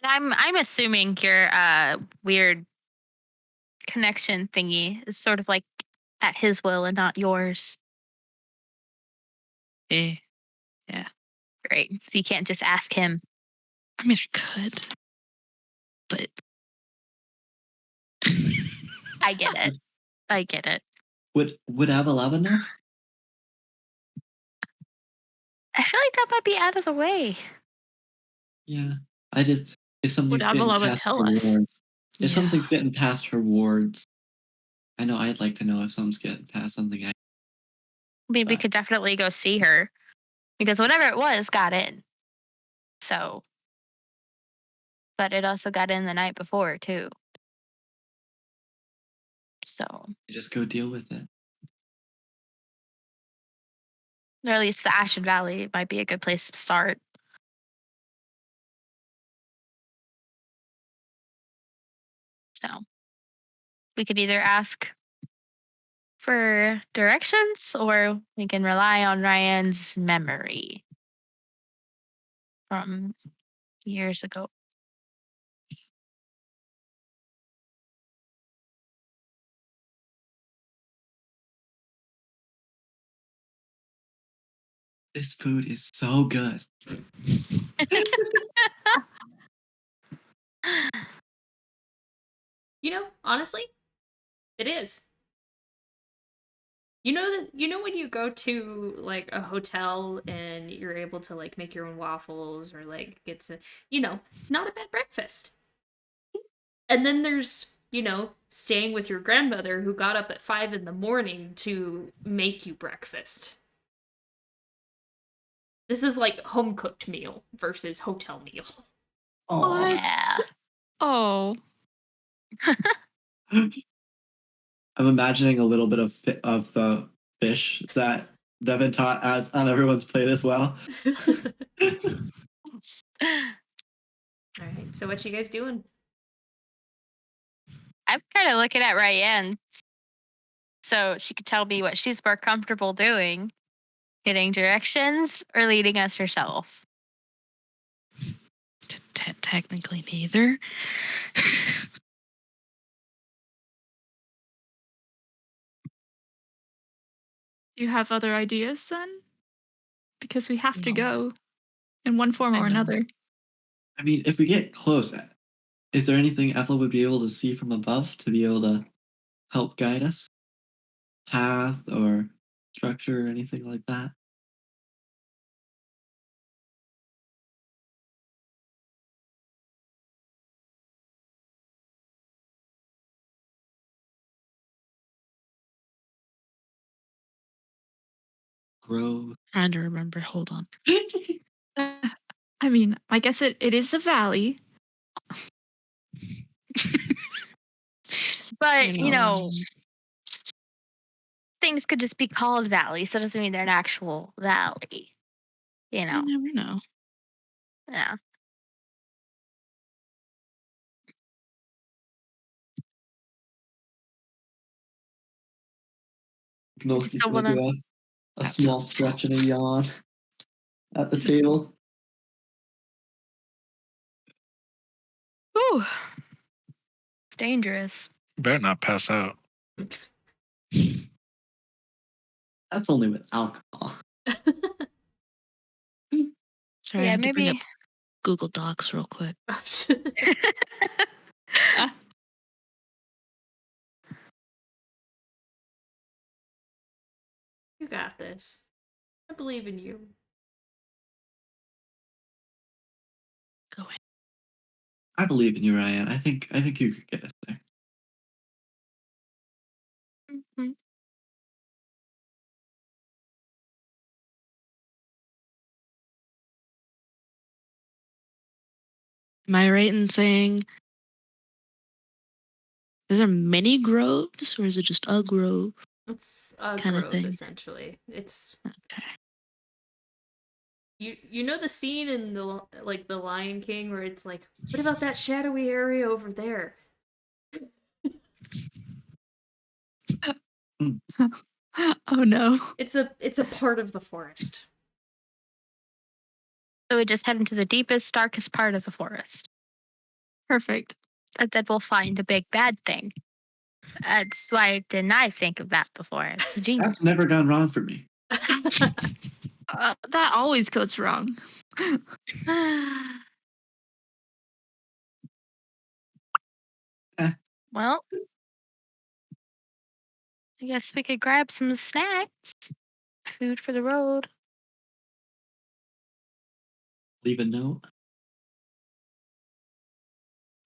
And I'm assuming your weird connection thingy is sort of like at his will and not yours. Eh, Great. So you can't just ask him. I mean, I could, but I get it. I get it. Would Avalava know? I feel like that might be out of the way. Yeah. I just if Would something's getting Avalava past tell her us? wards. If yeah. something's getting past her wards, I know I'd like to know if something's getting past something. I mean, we But- could definitely go see her because whatever it was got in. So, but it also got in the night before too. So, just go deal with it. or at least the Ashen Valley might be a good place to start. So, we could either ask for directions or we can rely on Ryan's memory from years ago. This food is so good. Honestly, it is. You know when you go to like a hotel and you're able to like make your own waffles or like get to, not a bad breakfast. And then there's, staying with your grandmother who got up at 5 in the morning to make you breakfast. This is like home cooked meal versus hotel meal. Oh, Yeah. Oh, I'm imagining a little bit of the fish that Devin taught as on everyone's plate as well. All right, so what you guys doing? I'm kind of looking at Ryan so she could tell me what she's more comfortable doing, getting directions or leading us herself. Technically neither. do you have other ideas then? Because we have to No. go in one form I or know. another. I mean, if we get close, is there anything Ethel would be able to see from above to be able to help guide us? Path or structure or anything like that? Grow. Trying to remember. Hold on. I mean, I guess it is a valley. But, You know, things could just be called valleys. So it doesn't mean they're an actual valley. You you know, never know. yeah. Nosky's still gonna do wanna- a small stretch and a yawn at the table. Ooh, it's dangerous. You better not pass out. That's only with alcohol. Sorry, I Yeah, had to bring up maybe. Google Docs real quick. Ah, You got this. I believe in you. Go ahead. I believe in you, Ryan. I think you could get us there. Mhm. Am I right in saying, is there many groves or is it just a grove It's a kind of grove, thing? essentially. It's Okay. you know the scene in the Lion King where it's like, what about that shadowy area over there? Hmm. oh no. It's a part of the forest. So we just head into the deepest, darkest part of the forest. Perfect. And then we'll find a big bad thing. That's why didn't I think of that before? It's genius. That's never gone wrong for me. That always goes wrong. Eh, Well, I guess we could grab some snacks. Food for the road. leave a note.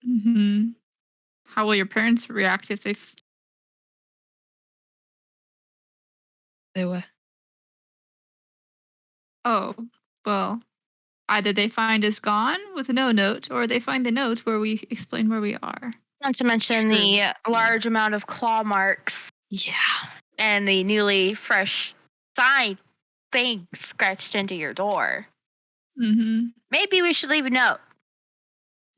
hmm How will your parents react if they? They were. Oh, well, either they find us gone with no note, or they find the note where we explain where we are. Not to mention True. the large amount of claw marks Yeah. and the newly fresh sign thing scratched into your door. Mm-hmm. Maybe we should leave a note.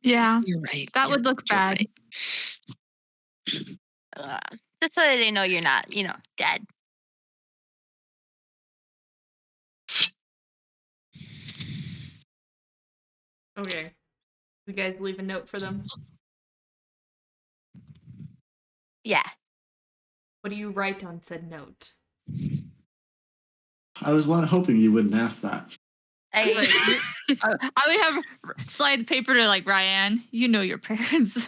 Yeah, You're right. that would look you're bad. right. Uh, just so that they know you're not, dead. Okay. You guys leave a note for them? Yeah. What do you write on said note? I was hoping you wouldn't ask that. Like, I would have slide the paper to like Ryan. You know your parents.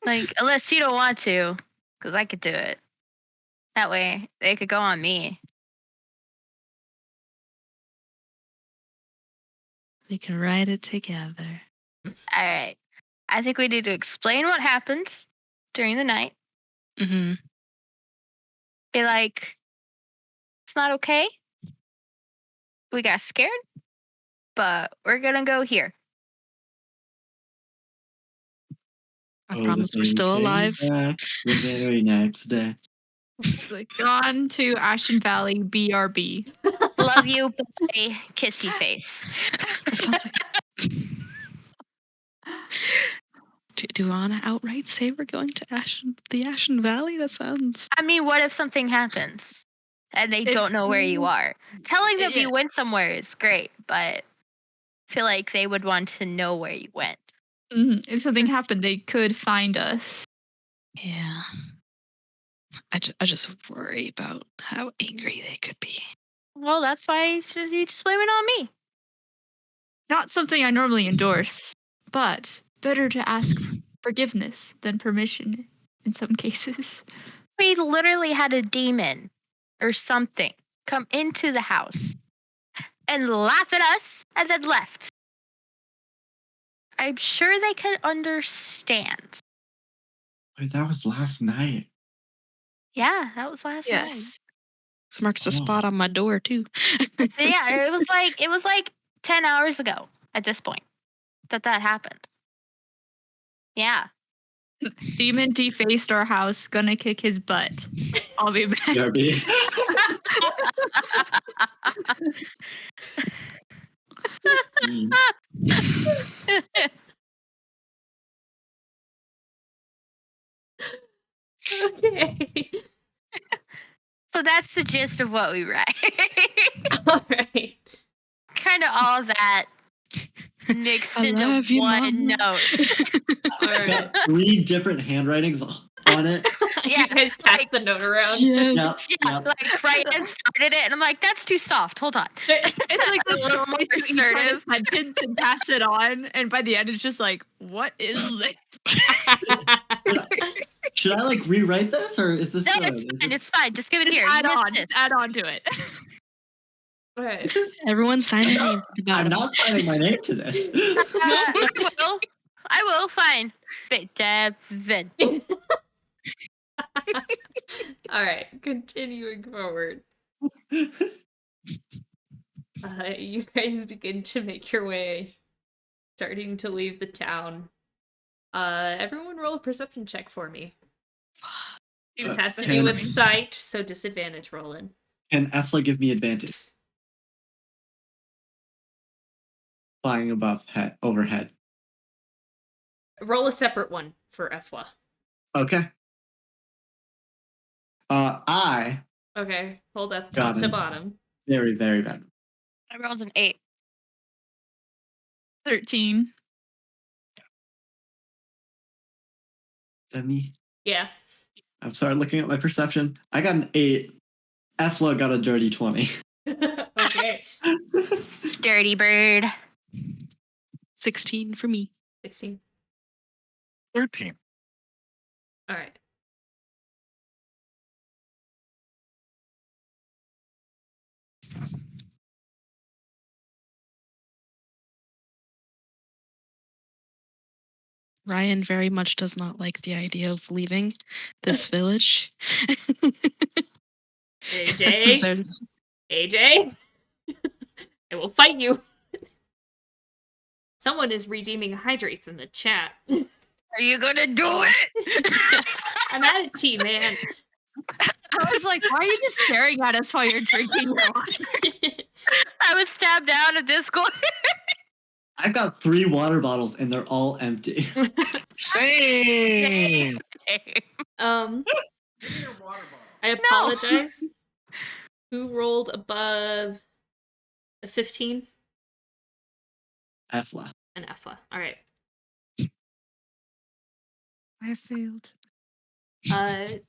Like, unless you don't want to, because I could do it. That way, they could go on me. We can write it together. All right. I think we need to explain what happened during the night. Mm-hmm. Be like, it's not okay. We got scared, but we're going to go here. I Oh, the promise we're thing still came alive. back the very next day. It's like gone to Ashen Valley BRB. Love you, bye, kissy face. That sounds like. Do you want to outright say we're going to the Ashen Valley? That sounds. I mean, what if something happens and they If don't know where you are? Telling them yeah, you went somewhere is great, but I feel like they would want to know where you went. if something happened, they could find us. Yeah. I just worry about how angry they could be. Well, that's why you just blame it on me. Not something I normally endorse, but better to ask forgiveness than permission in some cases. We literally had a demon or something come into the house and laugh at us and then left. I'm sure they could understand. Wait, that was last night. Yeah, that was last night. Yes. This marks a Oh. spot on my door too. Yeah, it was like 10 hours ago at this point that happened. Yeah. Demon defaced our house, gonna kick his butt. I'll be back. BRB. Mm. Okay. So that's the gist of what we write. All right. Kind of all of that mixed I into love you, one Mama. note. All It's right. got 3 different handwritings on it. Yeah, You guys pass like- the note around. Yes. Yeah, like Ryan started it, and I'm like, that's too soft. Hold on. It's like A little more each one assertive. sentence and pass it on, and by the end, it's just like, what is this? Should I like rewrite this, or is this No, good? it's Is fine. this- It's fine. Just give it Just here. add You on. missed Just this. add on to it. Alright. this is- Everyone sign their I'm names at the I'm bottom. not signing my name to this. I will. Fine. Devin. Alright, continuing forward. You guys begin to make your way, starting to leave the town. Everyone roll a perception check for me. This has to do Can- with sight, so disadvantage rolling. Can Efla give me advantage? Flying above overhead. Roll a separate one for Efla. Okay. I Okay, hold up Got top to it. bottom. very, very bad. I rolled an 8. 13. Demi. Yeah. I'm sorry, looking at my perception. I got an 8. Efla got a dirty 20. Okay. Dirty bird. 16 for me. 16. 13. Alright. Ryan very much does not like the idea of leaving this village. AJ? Deserves- AJ? I will fight you. Someone is redeeming hydrates in the chat. Are you gonna do it? I'm at a tea, man. I was like, why are you just staring at us while you're drinking your wine? I was stabbed out of Discord. I've got 3 water bottles and they're all empty. Same. Give me your water bottle. I apologize. Who rolled above a 15? Efla. An Efla. Alright. I failed. You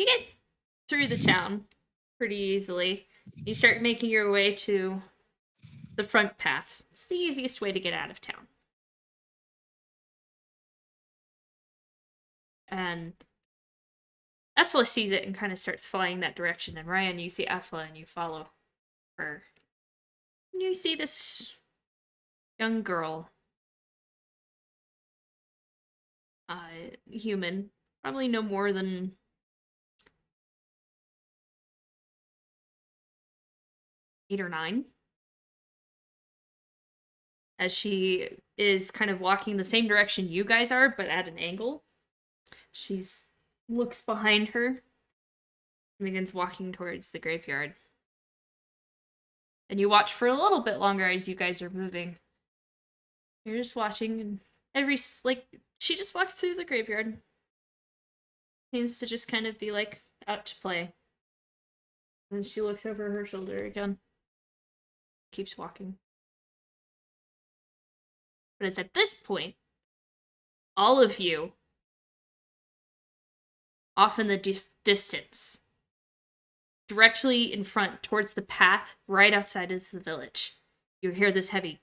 get through the town pretty easily. You start making your way to the front path. It's the easiest way to get out of town. And Efla sees it and kind of starts flying that direction. And Ryan, you see Efla and you follow her. And you see this young girl. Human. Probably no more than 8 or 9. As she is kind of walking the same direction you guys are, but at an angle. She's looks behind her and begins walking towards the graveyard. And you watch for a little bit longer as you guys are moving. You're just watching, and she just walks through the graveyard. Seems to just kind of be like out to play. And she looks over her shoulder again. Keeps walking. But it's at this point, all of you, off in the distance, directly in front, towards the path, right outside of the village, you hear this heavy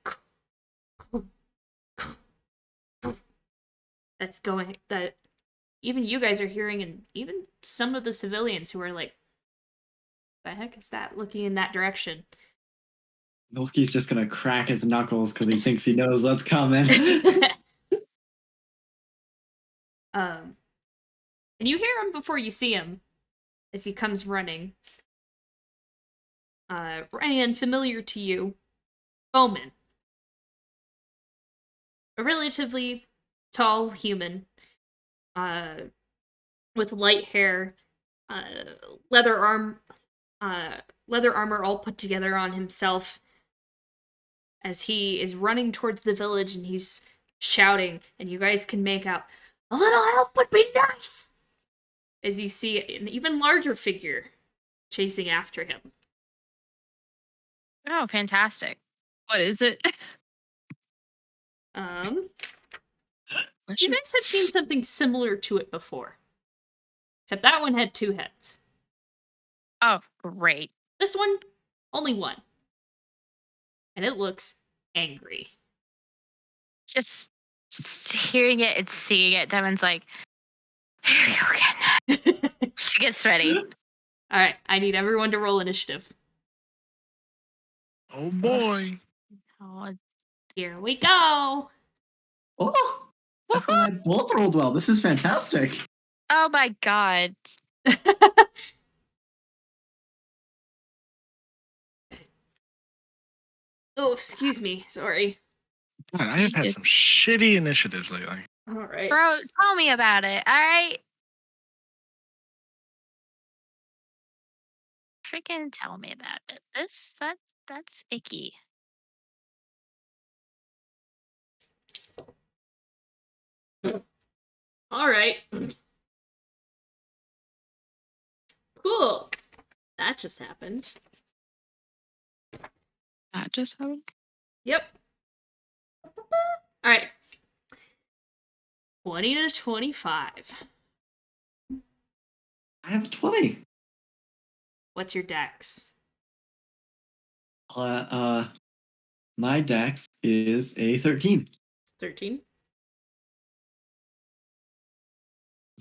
that's going, that even you guys are hearing, and even some of the civilians who are like, the heck is that, looking in that direction. Milky's just gonna crack his knuckles because he thinks he knows what's coming. And you hear him before you see him as he comes running. Ryan, familiar to you, Bowman. A relatively tall human, with light hair, leather armor all put together on himself, as he is running towards the village and he's shouting, and you guys can make out, "A little help would be nice!" As you see an even larger figure chasing after him. Oh, fantastic. What is it? You guys have seen something similar to it before. Except that one had 2 heads. Oh, great. This one, only 1. And it looks angry. Just hearing it and seeing it, Devin's like, here we go again. She gets ready. Alright, I need everyone to roll initiative. Oh boy. Oh, Here we go! Oh, Ethel and I both rolled well. This is fantastic. oh my god. Oh, excuse me. Sorry. God, I have had some shitty initiatives lately. Alright. Bro, tell me about it, alright? Freaking tell me about it. That's icky. Alright. Cool. That just happened. That just happened. Yep. Alright. 20 to 25. I have 20. What's your dex? My dex is a 13. 13.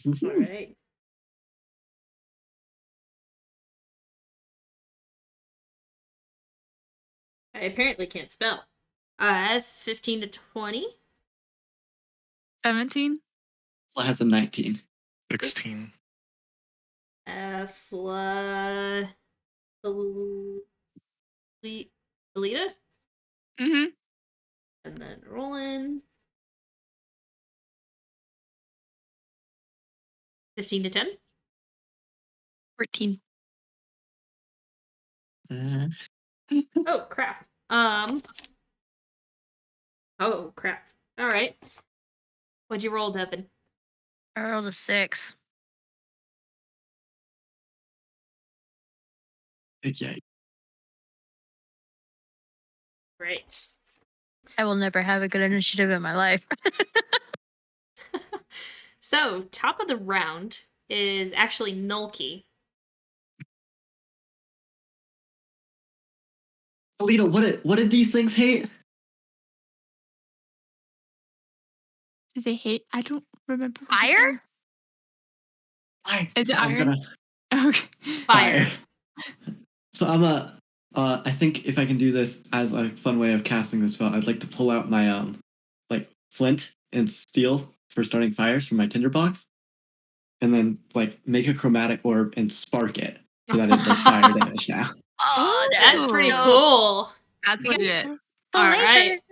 Mhm. Alright. I apparently can't spell. 15 to 20. 17. It has a 19. 16. Fla... Alita? Mm-hmm. And then Roland. 15 to 10. 14. Uh, Oh, crap. Oh, crap. Alright. What'd you roll, Devin? I rolled a 6. okay. Great. I will never have a good initiative in my life. So, top of the round is actually Nulky. Alita, what did these things hate? Do they hate? I don't remember. what it Fire? does. Fire. Is it So I'm iron? gonna Okay. Fire. So I think if I can do this as a fun way of casting this spell, I'd like to pull out my like flint and steel for starting fires from my tinderbox, and then like make a chromatic orb and spark it so that it does fire damage now. Oh, That's pretty dope. cool. That's You get legit. Alright.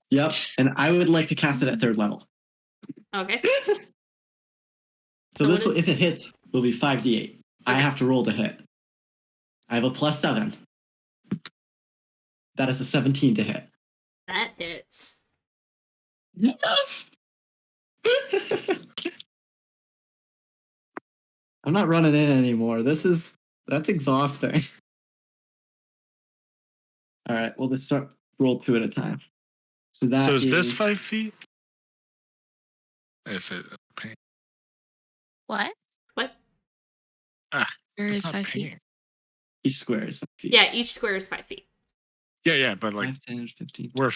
Yep, and I would like to cast it at 3rd level. Okay. So So this what will, is- if it hits, will be 5d8. I Okay. have to roll to hit. I have a +7. That is a 17 to hit. That hits. Yes. I'm not running in anymore. That's exhausting. All right, we'll just start roll 2 at a time. So that So is this 5 feet? If it ping. What? What? Where It's is not 5 feet? pinging. each square is 5 feet. Yeah, each square is 5 feet. Yeah, but like 5, 10, 15. why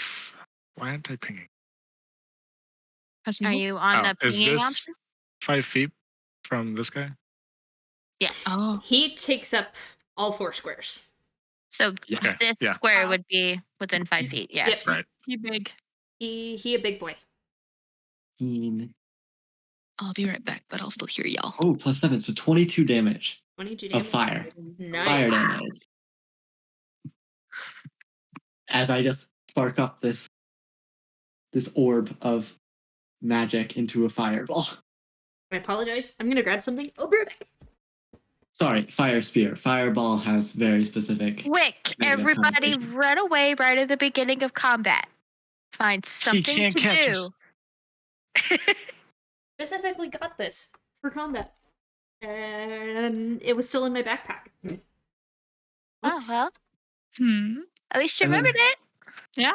aren't I pinging? Pressing Are hold? you on the Is pinging this option? 5 feet from this guy? Yes. Oh, He takes up all 4 squares. So Yeah. this Yeah. square Wow. would be within 5 feet. Yes. Right. You big. He a big boy. 15. I'll be right back, but I'll still hear y'all. Oh, +7, so 22 damage 22 of damage. fire. Nice. Fire damage. As I just spark up this orb of magic into a fireball. I apologize. I'm gonna grab something. I'll be right back. Sorry, fire spear. Fireball has very specific. Quick, Negative everybody connotation. run away right at the beginning of combat. Find something can't to catch do. Specifically got this for combat. And it was still in my backpack. Oh, Oops. well, Hmm. at least you And then- remembered it. Yeah.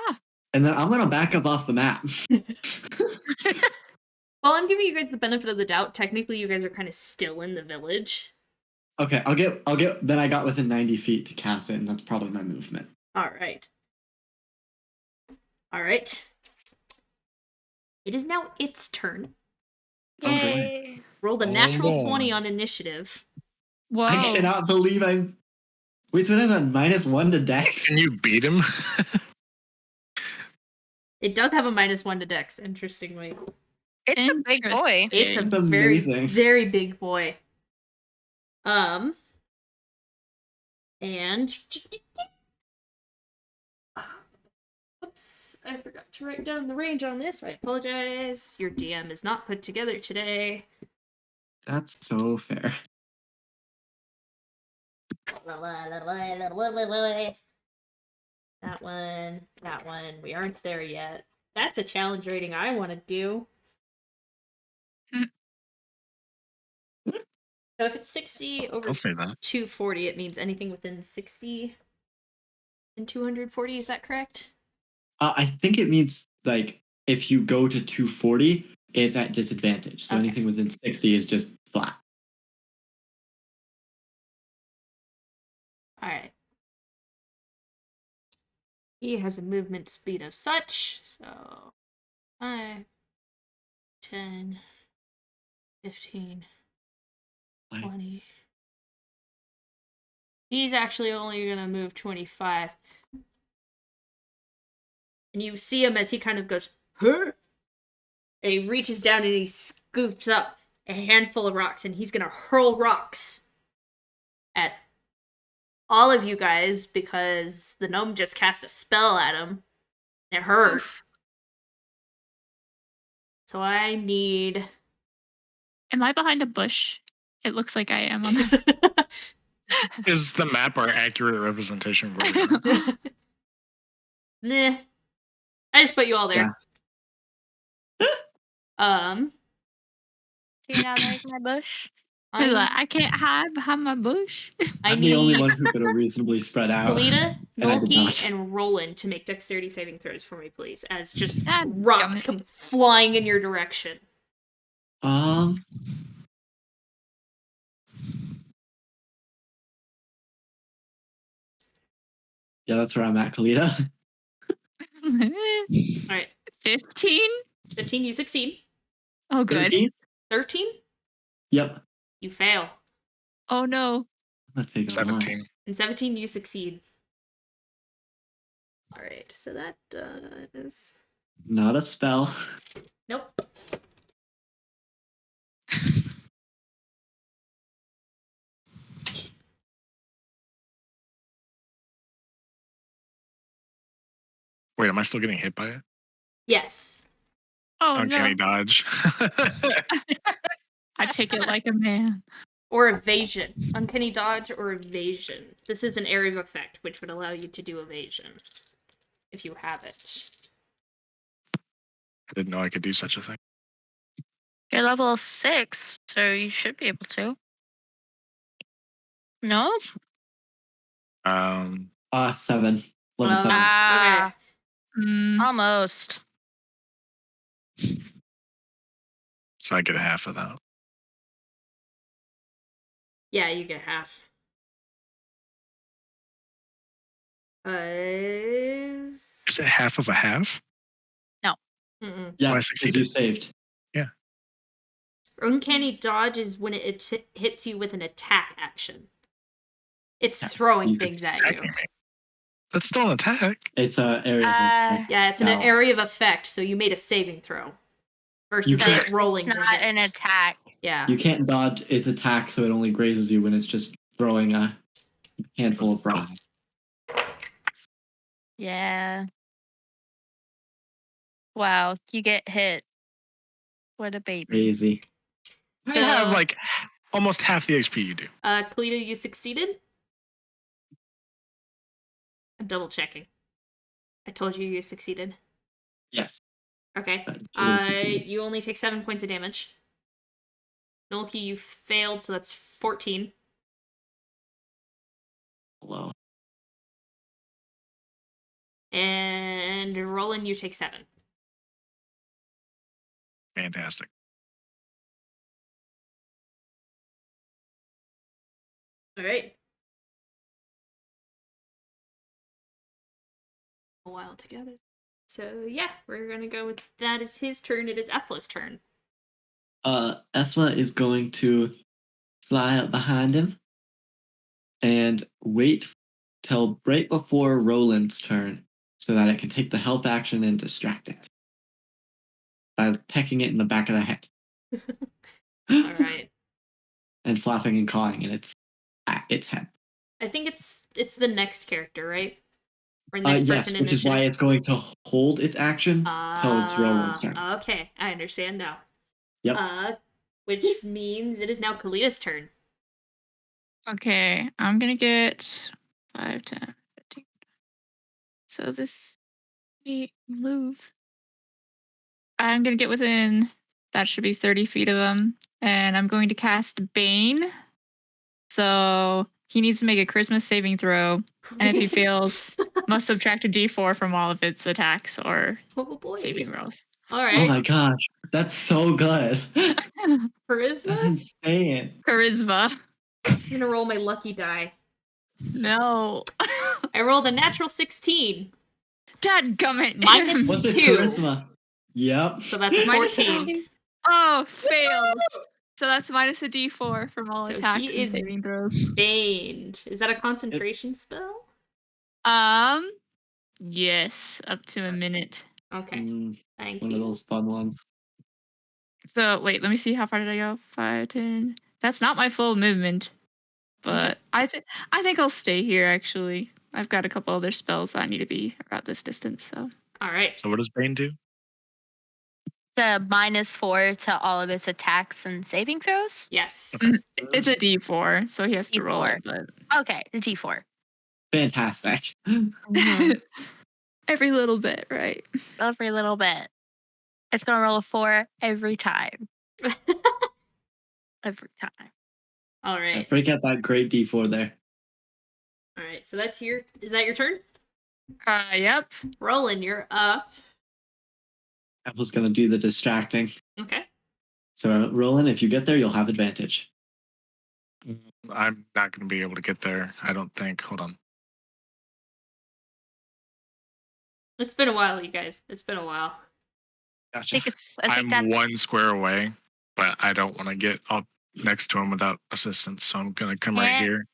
And then I'm gonna back up off the map. Well, I'm giving you guys the benefit of the doubt. Technically, you guys are kind of still in the village. Okay, I'll get. Then I got within 90 feet to cast it, and that's probably my movement. All right. All right. It is now its turn. Oh, great. Yay. Rolled a Oh, natural boy. 20 on initiative. Whoa. I cannot believe I'm. Wait, so it has a -1 to Dex. Can you beat him? It does have a -1 to Dex, interestingly. It's a big boy. It's a That's very, amazing. very big boy. And oops, I forgot to write down the range on this. I apologize. Your DM is not put together today. That's so fair. That one. We aren't there yet. That's a challenge rating I want to do. So if it's 60 over I'll say that. 240, it means anything within 60 and 240. Is that correct? I think it means like if you go to 240, it's at disadvantage. So Okay. anything within 60 is just flat. All right. He has a movement speed of such, so 5, 10, 15, Like, 20. He's actually only going to move 25. And you see him as he kind of goes, huh? And he reaches down and he scoops up a handful of rocks, and he's going to hurl rocks at all of you guys because the gnome just cast a spell at him. It hurt. So I need. Am I behind a bush? It looks like I am on the. Is the map our accurate representation of where we are? Nah. I just put you all there. Do you know there's my bush? He's like, I I can't hide behind my bush. I'm the only need one who could have reasonably spread out. Kalita, And I did Nolki, not. and Roland to make dexterity saving throws for me, please, as just God rocks damn it. come flying in your direction. Um, yeah, that's where I'm at, Kalita. All right, 15? 15, you succeed. Oh, good. 13? 13, Yep. you fail. Oh, no. Let's take a lot. 17. And 17, you succeed. All right, so that does. Not a spell. Nope. Wait, am I still getting hit by it? Yes. Oh, Uncanny no. dodge. I take it like a man. Or evasion. Uncanny dodge or evasion. This is an area of effect, which would allow you to do evasion. If you have it. I didn't know I could do such a thing. You're level 6, so you should be able to. No? 7. Level 7. Ah, Okay. almost. So I get half of that. Yeah, you get half. Is it half of a half? Mm-mm. Yeah, I because succeeded. you saved. Yeah. Uncanny dodge is when it hits you with an attack action. It's Yeah, throwing you- things at Attacking you. me. That's still an attack. It's a area of effect. Yeah, it's an Now, area of effect, so you made a saving throw. Versus You can't- it rolling It's to not hit. an attack. Yeah. You can't dodge its attack, so it only grazes you when it's just throwing a handful of rocks. Yeah. Wow, you get hit. What a baby. Crazy. I have So- like almost half the XP you do. Kalita, you succeeded? I'm double checking. I told you succeeded. Yes. Okay. That truly succeeded. You only take 7 points of damage. Nolki, you failed, so that's 14. Hello. And Roland, you take 7. Fantastic. All right. A while together. So yeah, we're gonna go with that is his turn. It is Efla's turn. Efla is going to fly up behind him and wait till right before Roland's turn so that it can take the help action and distract it by pecking it in the back of the head. All right. And flapping and cawing in its head. I think it's the next character, right? Or next Yes, person which is why initiative. it's going to hold its action till it's Roland's turn. Okay, I understand now. Yep. Which means it is now Kalida's turn. Okay, I'm gonna get 5, 10, 15. So this move. I'm gonna get within. That should be 30 feet of him, and I'm going to cast Bane. So he needs to make a Charisma saving throw, and if he fails, must subtract a D4 from all of its attacks or Oh boy. saving rolls. All Oh right. my gosh, that's so good. Charisma? That's insane. Charisma. I'm gonna roll my lucky die. No. I rolled a natural 16. Dadgummit. Minus What's its 2. charisma? Yep. So that's a Minus 14. Oh, fails. So that's minus a D4 from all So attacks he and is saving throws. baned. Is that a concentration spell? Yes, up to a minute. Okay. Thank One of you. those fun ones. So wait, let me see how far did I go? 5, 10. That's not my full movement, but I think I'll stay here. Actually, I've got a couple other spells that I need to be around this distance. So All right. So what does Bane do? It's a -4 to all of his attacks and saving throws. Yes. it's a D4, so he has to roll D4. it. But Okay, the D4. Fantastic. Mhm. every little bit, right? Every little bit. It's gonna roll a 4 every time. Every time. All right. Break out that great D4 there. All right. So that's is that your turn? Yep. Roland, you're up. Apple's gonna do the distracting. Okay. So Roland, if you get there, you'll have advantage. I'm not going to be able to get there. I don't think. Hold on. It's been a while, you guys. It's been a while. Gotcha. I I'm think that's 1 square away, but I don't want to get up next to him without assistance. So I'm going to come right Yeah. here.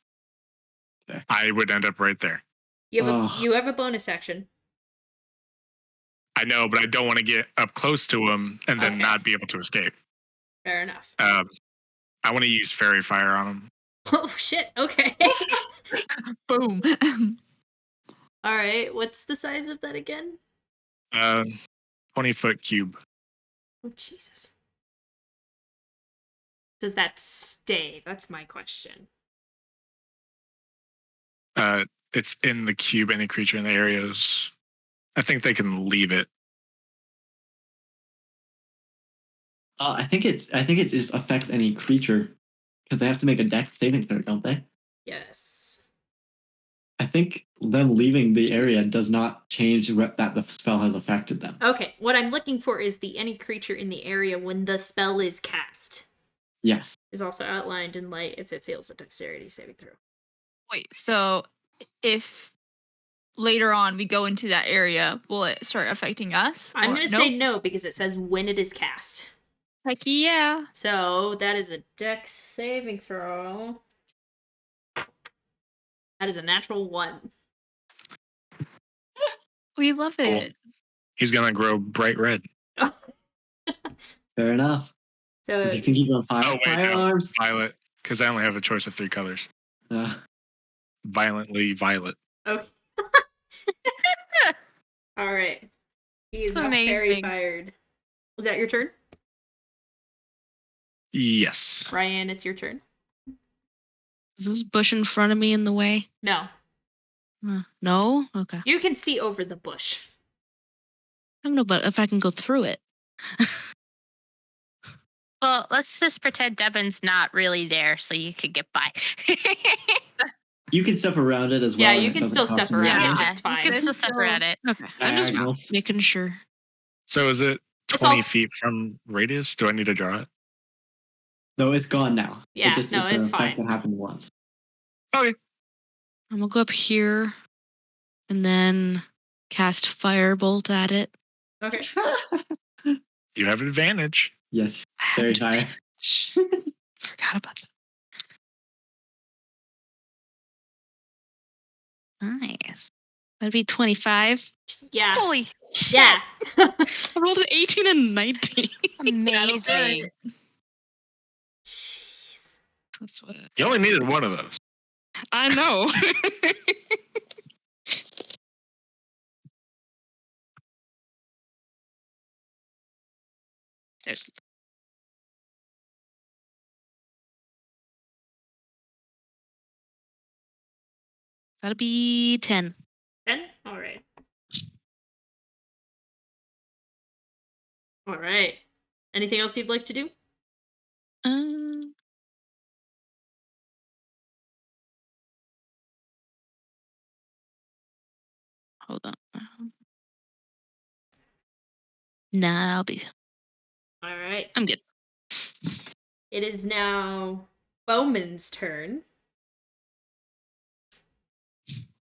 Okay. I would end up right there. You have a bonus action. I know, but I don't want to get up close to him and then Okay. not be able to escape. Fair enough. I want to use fairy fire on him. Oh shit. Okay. Boom. All right. What's the size of that again? 20-foot cube. Oh Jesus. Does that stay? That's my question. It's in the cube. Any creature in the areas. I think they can leave it. I think it just affects any creature because they have to make a dex saving throw, don't they? Yes. I think them leaving the area does not change that the spell has affected them. Okay. What I'm looking for is the any creature in the area when the spell is cast Yes. is also outlined in light if it fails a dexterity saving throw. Wait, so if later on we go into that area, will it start affecting us? I'm or going to say no because it says when it is cast. Heck yeah. So that is a dex saving throw. That is a natural 1. We love it. He's going to grow bright red. Fair enough. So Does he think he's on fire? Oh, wait, no. Firearms? Violet, because I only have a choice of 3 colors. Violently violet. okay. All right. He is That's now fairy amazing. fired. Was that your turn? Yes. Ryan, it's your turn. Is this bush in front of me in the way? No. No? Okay. You can see over the bush. I don't know, but if I can go through it. Well, let's just pretend Devin's not really there so you could get by. You can step around it as well. Yeah, and you it can doesn't still cost step you around any it damage. just fine. You can still step around it. Okay. I'm just Diagonals. making sure. So is it It's 20 all- feet from radius? Do I need to draw it? No, it's gone now. Yeah, It's no, an it's effect fine. that happened once. Okay. I'm gonna go up here and then cast firebolt at it. Okay. You have advantage. Yes, I have very high. advantage. Forgot about that. Nice. That'd be 25. Yeah. Holy shit. Yeah. I rolled an 18 and a 19. Amazing. Jeez. That's what You only needed one of those. I know. There's that'll be 10. 10? All right. All right. Anything else you'd like to do? Um, hold on. Nah, All right. I'm good. It is now Bowman's turn.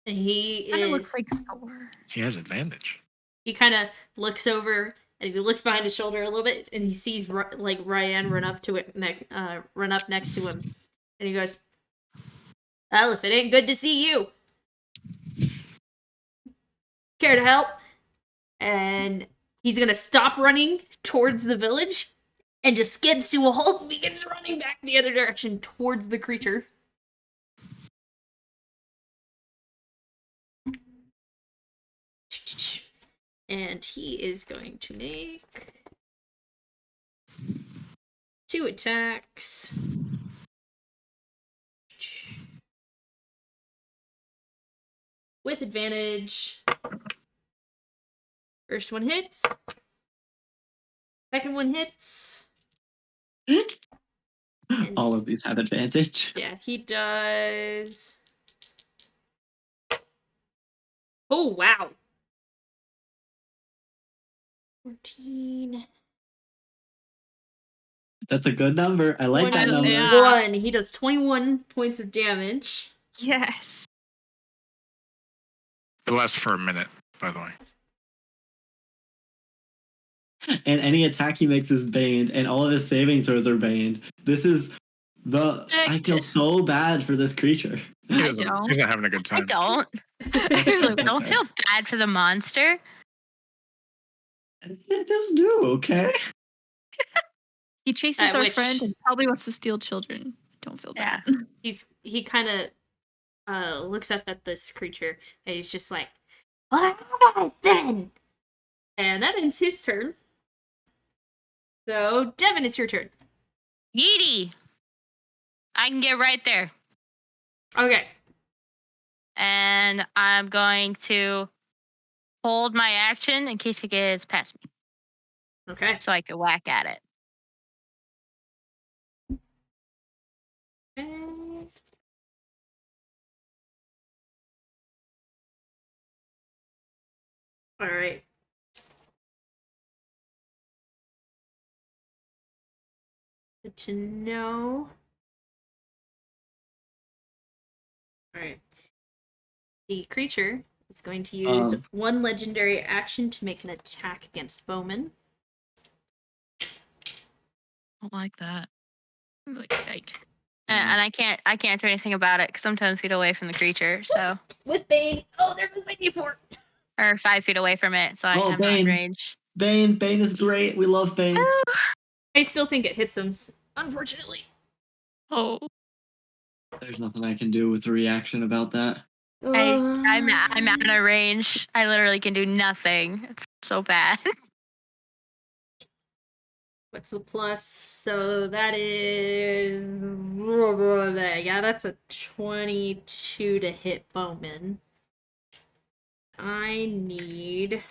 And he Kind of is looks like Thor. He has advantage. he kind of looks over and he looks behind his shoulder a little bit and he sees like Ryan run up to it run up next to him. And he goes, "Well, if it ain't good to see you. Care to help?" And he's going to stop running towards the village and just skids to a halt and begins running back the other direction towards the creature. And he is going to make 2 attacks. With advantage. First one hits. Second one hits. And All of these have advantage. yeah, he does. Oh, wow. 14. That's a good number. I like that number. 21. He does 21 points of damage. Yes. It lasts for a minute, by the way. And any attack he makes is banned, and all of his saving throws are banned. This is I feel so bad for this creature. He's don't. not having a good I time. don't. Don't feel bad for the monster. Yeah, just do, okay? He chases our which- friend and probably wants to steal children. Don't feel Yeah. bad. He kind of looks up at this creature and he's just like, "All right, then." And that ends his turn. So, Devin, it's your turn. Yeety. I can get right there. Okay. And I'm going to hold my action in case it gets past me. Okay. So I can whack at it. All right. Good to know. All right. The creature is going to use one legendary action to make an attack against Bowman. I don't like that. And I can't do anything about it because I'm 10 feet away from the creature. So With Bane. Oh, there goes my D4. or 5 feet away from it. So I'm not in Bane. range. Bane is great. We love Bane. I still think it hits him, unfortunately. Oh. There's nothing I can do with the reaction about that. I'm out of range. I literally can do nothing. It's so bad. What's the plus? So that is... Yeah, that's a 22 to hit Bowman. I need...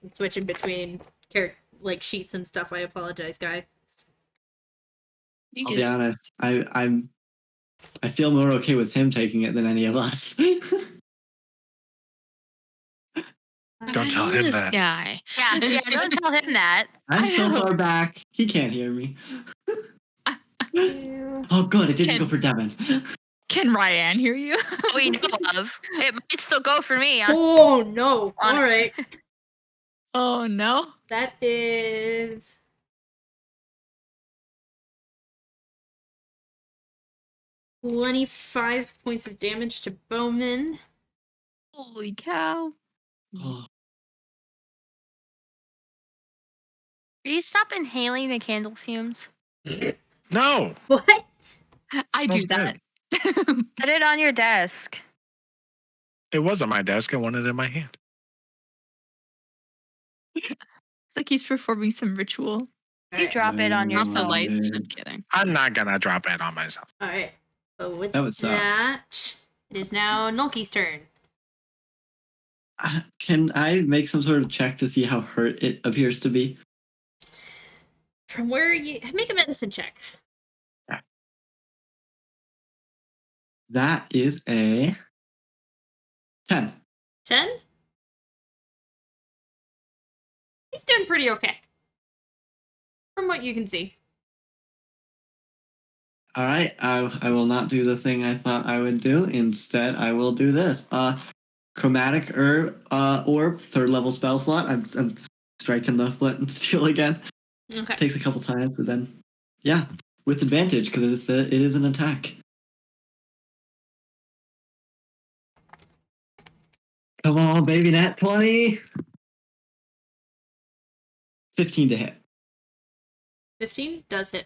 I'm switching between sheets and stuff. I apologize, guys. I'll be honest. I feel more okay with him taking it than any of us. Don't tell him this that. guy. yeah, don't tell him that. I'm so know. far back. He can't hear me. Oh, good. It didn't go for Devin. Can Ryan hear you? we know of. It might still go for me. Oh no! On- All right, Oh no. that is 25 points of damage to Bowman. Holy cow. Oh, Will you stop inhaling the candle fumes? No, What? I do smells that. Put it on your desk. it was on my desk. I wanted it in my hand. It's like he's performing some ritual. You drop it on Also yourself. lights. man. I'm kidding. I'm not gonna drop it on myself. All right. So with That would suck. that, it is now Nulky's turn. Can I make some sort of check to see how hurt it appears to be? From where you make a medicine check. That is a 10. 10. He's doing pretty okay, from what you can see. All right, I will not do the thing I thought I would do. Instead, I will do this. Chromatic orb, 3rd level spell slot. I'm striking the flint and steel again. Okay. Takes a couple times, but then, yeah, with advantage because it is an attack. Come on, baby, nat 20. 15 to hit. 15 does hit.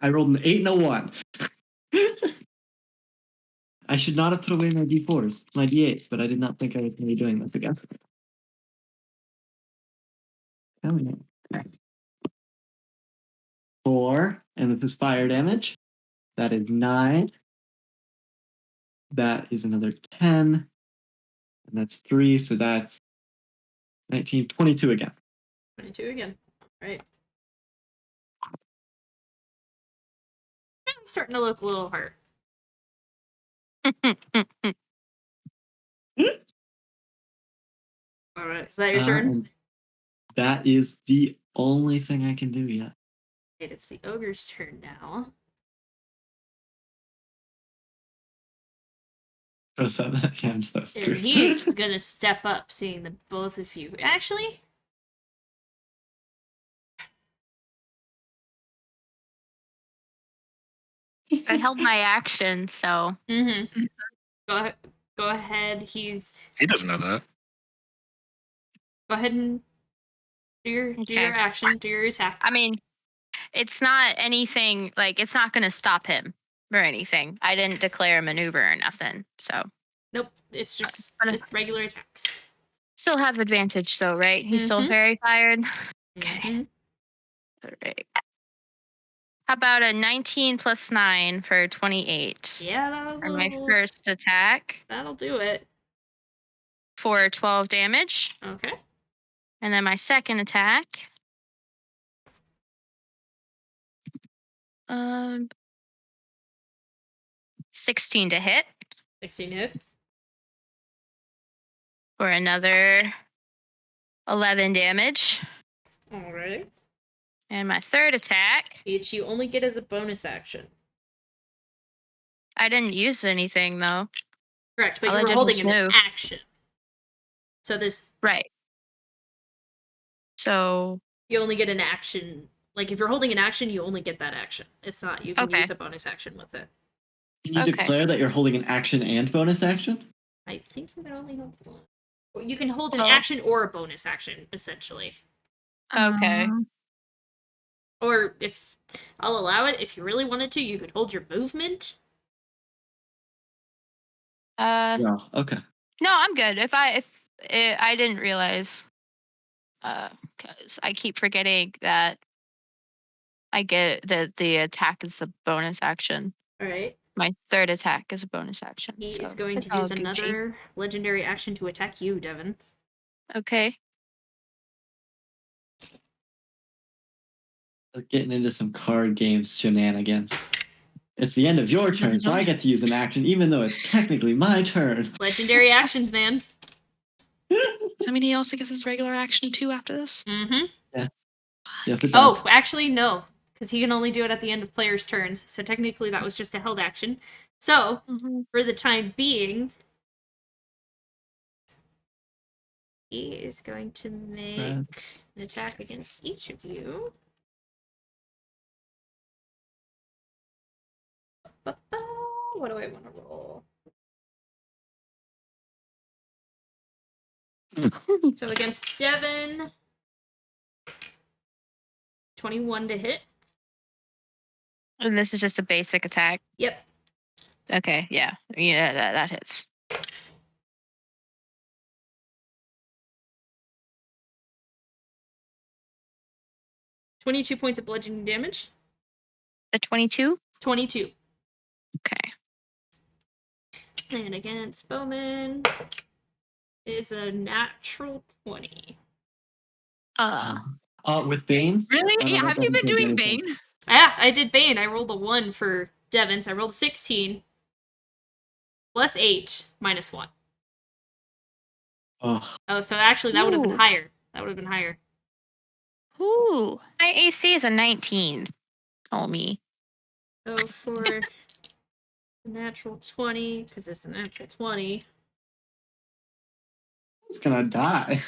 I rolled an 8 and a 1. I should not have put away my d4s, my d8s, but I did not think I was going to be doing this again. Oh, yeah. Okay. 4, and this is fire damage. That is 9. That is another 10. And that's 3, so that's 19, 22 again. 22 again. All right. It's starting to look a little hurt. All right. Is that your turn? And that is the only thing I can do yet. Right, it's the ogre's turn now. Oh, so that, yeah, I'm so And screwed. he's gonna step up, seeing the both of you. Actually, I held my action, so mm-hmm. Go ahead. He doesn't know that. go ahead and do your Okay. action, do your attacks. I mean, it's not anything like it's not going to stop him or anything. I didn't declare a maneuver or nothing, so nope. It's just But- it's regular attacks. still have advantage though, right? He's still Mhm. very fired. Okay. Mhm. All right. How about a 19 plus 9 for 28? Yeah, For my first attack that'll do it. for 12 damage. Okay. And then my second attack. 16 to hit 16 hits. for another 11 damage. All right. And my third attack, Which you only get as a bonus action. I didn't use anything though. Correct, but All I you were did holding was an move. action. So this Right. So, you only get an action. Like if you're holding an action, you only get that action. It's not you can Okay. use a bonus action with it. Can you Okay. declare that you're holding an action and bonus action? I think you can only hold one. Well, you can hold an Well- action or a bonus action, essentially. okay. Or if I'll allow it, if you really wanted to, you could hold your movement. No. Okay. No, I'm good. If I didn't realize, because I keep forgetting that I get that the attack is the bonus action. All right. My third attack is a bonus action. He so is going it's to all use Gucci. another legendary action to attack you, Devin. Okay. We're getting into some card games shenanigans. It's the end of your turn, so I get to use an action, even though it's technically my turn. Legendary actions, man. Does that mean he also gets his regular action too after this? Mm-hmm. Yes, it does. Oh, actually, no. because he can only do it at the end of players' turns. So technically, that was just a held action. So for the time being, he is going to make an attack against each of you. What do I want to roll? So against Devin, 21 to hit. And this is just a basic attack. Yep. Okay, yeah. Yeah, that hits. $22 points of bludgeoning damage. A 22? 22. Okay. And against Bowman is a natural 20. With Bane? Really? I don't Yeah, know have if you I been can do doing anything. Bane? Yeah, I did Bane. I rolled a 1 for Devin, so I rolled a 16. Plus 8, minus 1. Oh, Oh, so actually that would have been Ooh. higher. That would have been higher. Ooh. My AC is a 19. Oh, me. So for the natural 20, because it's a natural 20. it's gonna die.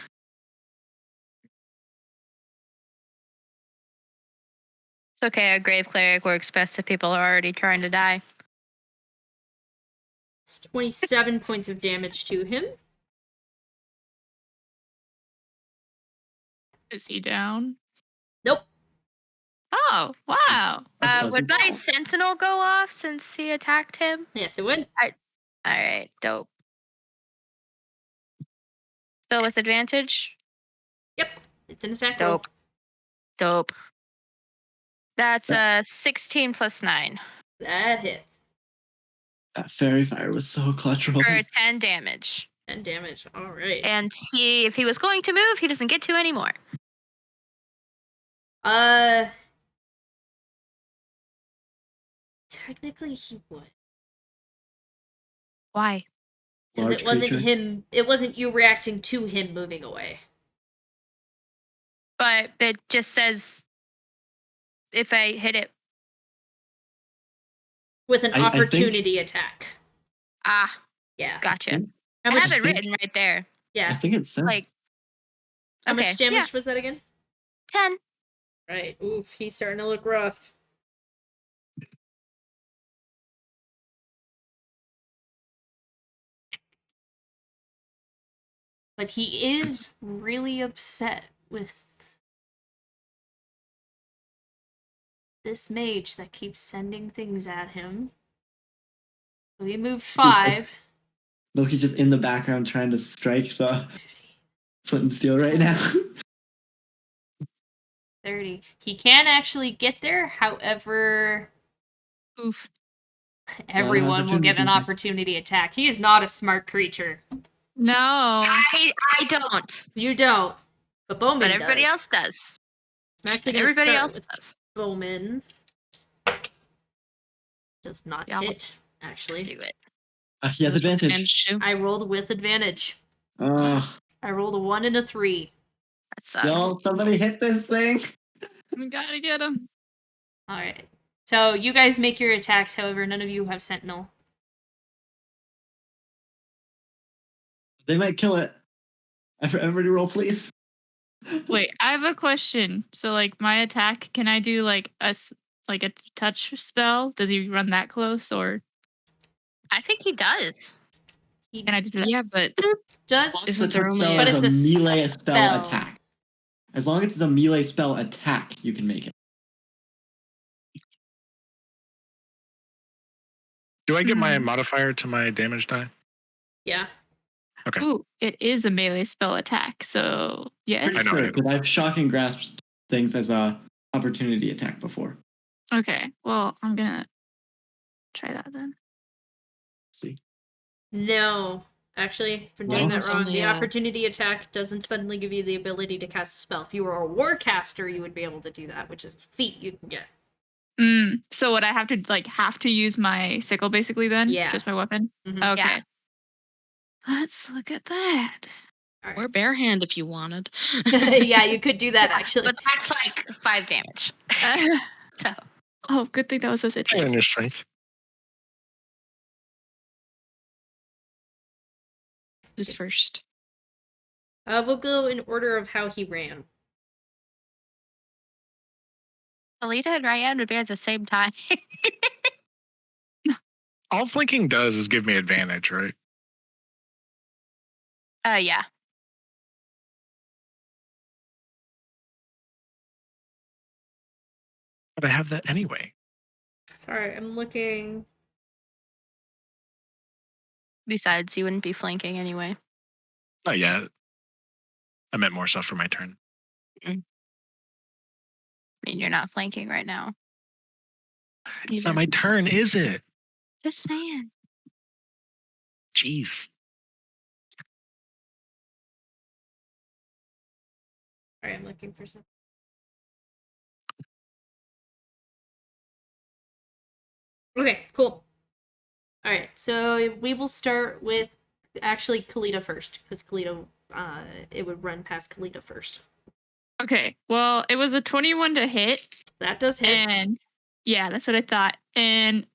It's okay. A grave cleric works best if people are already trying to die. It's 27 points of damage to him. Is he down? Nope. Oh, wow. Would my sentinel go off since he attacked him? Yes, it would. All right, dope. Still with advantage? Yep. It's an attack roll. Dope. That's 16 plus 9 That hits. That fairy fire was so clutch roll. for 10 damage. 10 damage. All right. And if he was going to move, he doesn't get to anymore. Technically he would. Why? Because Large it wasn't creature. him, it wasn't you reacting to him moving away. But it just says if I hit it. With an I think- opportunity attack. Ah, Yeah. gotcha. How I much, have it think- written right there. I yeah. think it's Like, How okay, much damage was that again? 10. Right. Oof, he's starting to look rough. But he is really upset with this mage that keeps sending things at him. So he moved 5. Loki's just in the background trying to strike the flint and steel right now. 30. He can actually get there, however, Oof. everyone will get an opportunity. opportunity attack. He is not a smart creature. No. I don't. You don't. But Bowman But everybody does. else does. I'm actually But gonna everybody start else with does. Bowman. Does not Yeah, I'll hit, actually. Do it. He has advantage. Managed to. I rolled with advantage. Oh, I rolled a 1 and a 3. That sucks. yo, somebody hit this thing. We gotta get him. Alright. So you guys make your attacks, however, none of you have Sentinel. They might kill it. Everybody roll, please. Wait, I have a question. So, like, my attack, can I do like a touch spell? Does he run that close, or I think he does. He can I just do that? Yeah, but does, Isn't there only But a- it's a a melee spell spell. attack? As long as it's a melee spell attack, you can make it. Do I get my Hmm. modifier to my damage die? yeah. Okay. Ooh, it is a melee spell attack. So yes. Pretty I know, sure, I know. because I've shocking grasp things as a opportunity attack before. Okay. Well, I'm gonna try that then. See, No. Actually, if I'm No? doing that It's wrong, only the a- opportunity attack doesn't suddenly give you the ability to cast a spell. If you were a warcaster, you would be able to do that, which is a feat you can get. So would I have to use my sickle basically then? Yeah. Just my weapon? Mhm. Okay. Yeah. Let's look at that. Alright. or bare hand if you wanted. Yeah, you could do that, actually. But that's like 5 damage. So Oh, good thing that was with And advantage. your strength. Who's first? We'll go in order of how he ran. Alita and Ryan would be at the same time. All flanking does is give me advantage, right? Yeah. But I have that anyway. Sorry, I'm looking. Besides, you wouldn't be flanking anyway. Not yet. I meant more stuff for my turn. I mean, you're not flanking right now. It's Either. not my turn, is it? Just saying. Jeez. Sorry, I'm looking for something. Okay, cool. All right, so we will start with actually Kalita first, because Kalita, it would run past Kalita first. Okay, well, it was a 21 to hit. That does hit. And yeah, that's what I thought. And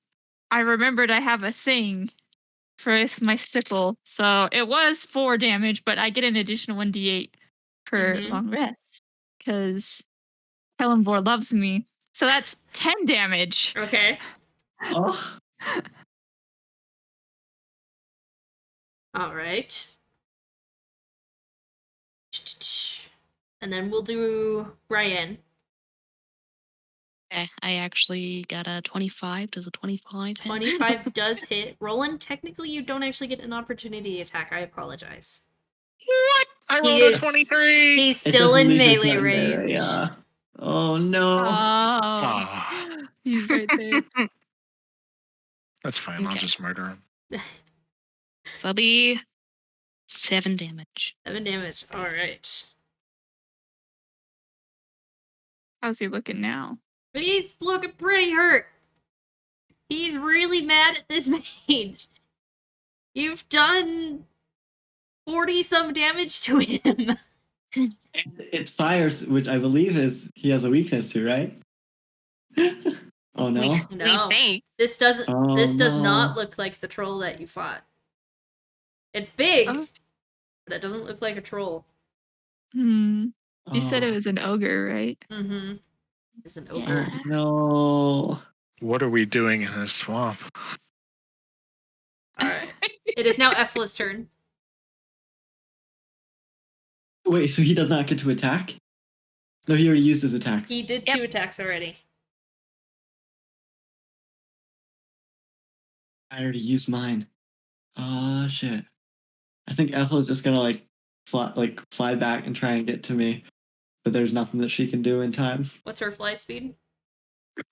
I remembered I have a thing for my sickle. So it was 4 damage, but I get an additional 1d8 per Mhm. long rest. Because Hellenvor loves me. So that's 10 damage. Okay. Oh, All right. And then we'll do Ryan. Okay, I actually got a 25. Does a 25 hit? 25 does hit. Roland, technically you don't actually get an opportunity attack. I apologize. What? I He rolled a is- 23. He's it still doesn't in leave his melee gun there, range. yeah. Oh no. Ah. He's right there. That's fine. I'll Okay. just murder him. So that'll be 7 damage. 7 damage. All right. How's he looking now? He's looking pretty hurt. He's really mad at this mage. You've done 40 some damage to him. And it's fires, which I believe is he has a weakness to, right? Oh no. No. We think. This doesn't Oh, this does no. not look like the troll that you fought. It's big, Oh. but it doesn't look like a troll. You said it Oh, was an ogre, right? Mm-hmm. It's an Yeah. ogre. oh no. What are we doing in this swamp? Alright. It is now Efla's turn. Wait, so he does not get to attack? No, he already used his attacks. He did Yep. 2 attacks already. I already used mine. Oh shit. I think Ethel's just gonna fly back and try and get to me, but there's nothing that she can do in time. What's her fly speed?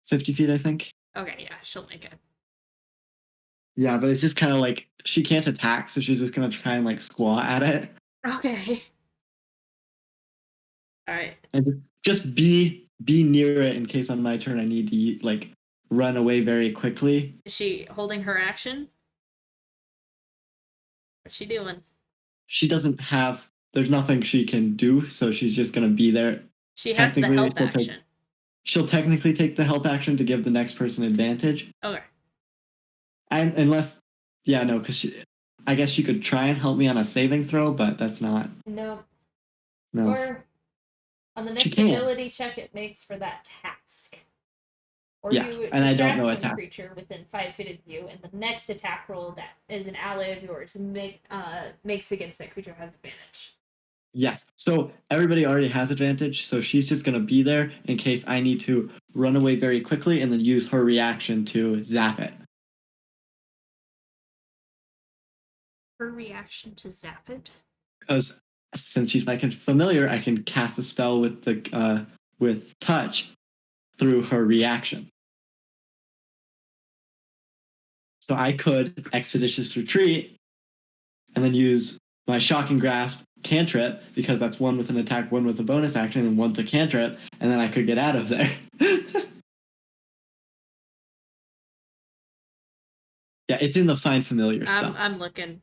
50 feet, I think. Okay, yeah, she'll make it. Yeah, but it's just kind of like she can't attack, so she's just gonna try and like squat at it Okay. Alright. and just be near it in case on my turn I need to like run away very quickly. Is she holding her action? What's she doing? She doesn't have. There's nothing she can do, so she's just gonna be there. She has the Technically, help action. She'll technically take the help action to give the next person advantage. Okay. And unless, yeah, no, because I guess she could try and help me on a saving throw, but that's not. No. No. Or on the She next can. ability check it makes for that task. Or Yeah, you and I don't distract know one attack. creature within 5 feet of you, and the next attack roll that is an ally of yours makes against that creature has advantage. Yes. So everybody already has advantage, so she's just gonna be there in case I need to run away very quickly and then use her reaction to zap it. Her reaction to zap it? Because since she's my familiar, I can cast a spell with the with touch through her reaction. So I could expeditious retreat and then use my shocking grasp cantrip, because that's one with an attack, one with a bonus action, and one's a cantrip, and then I could get out of there. Yeah, it's in the find familiar spell. I'm looking.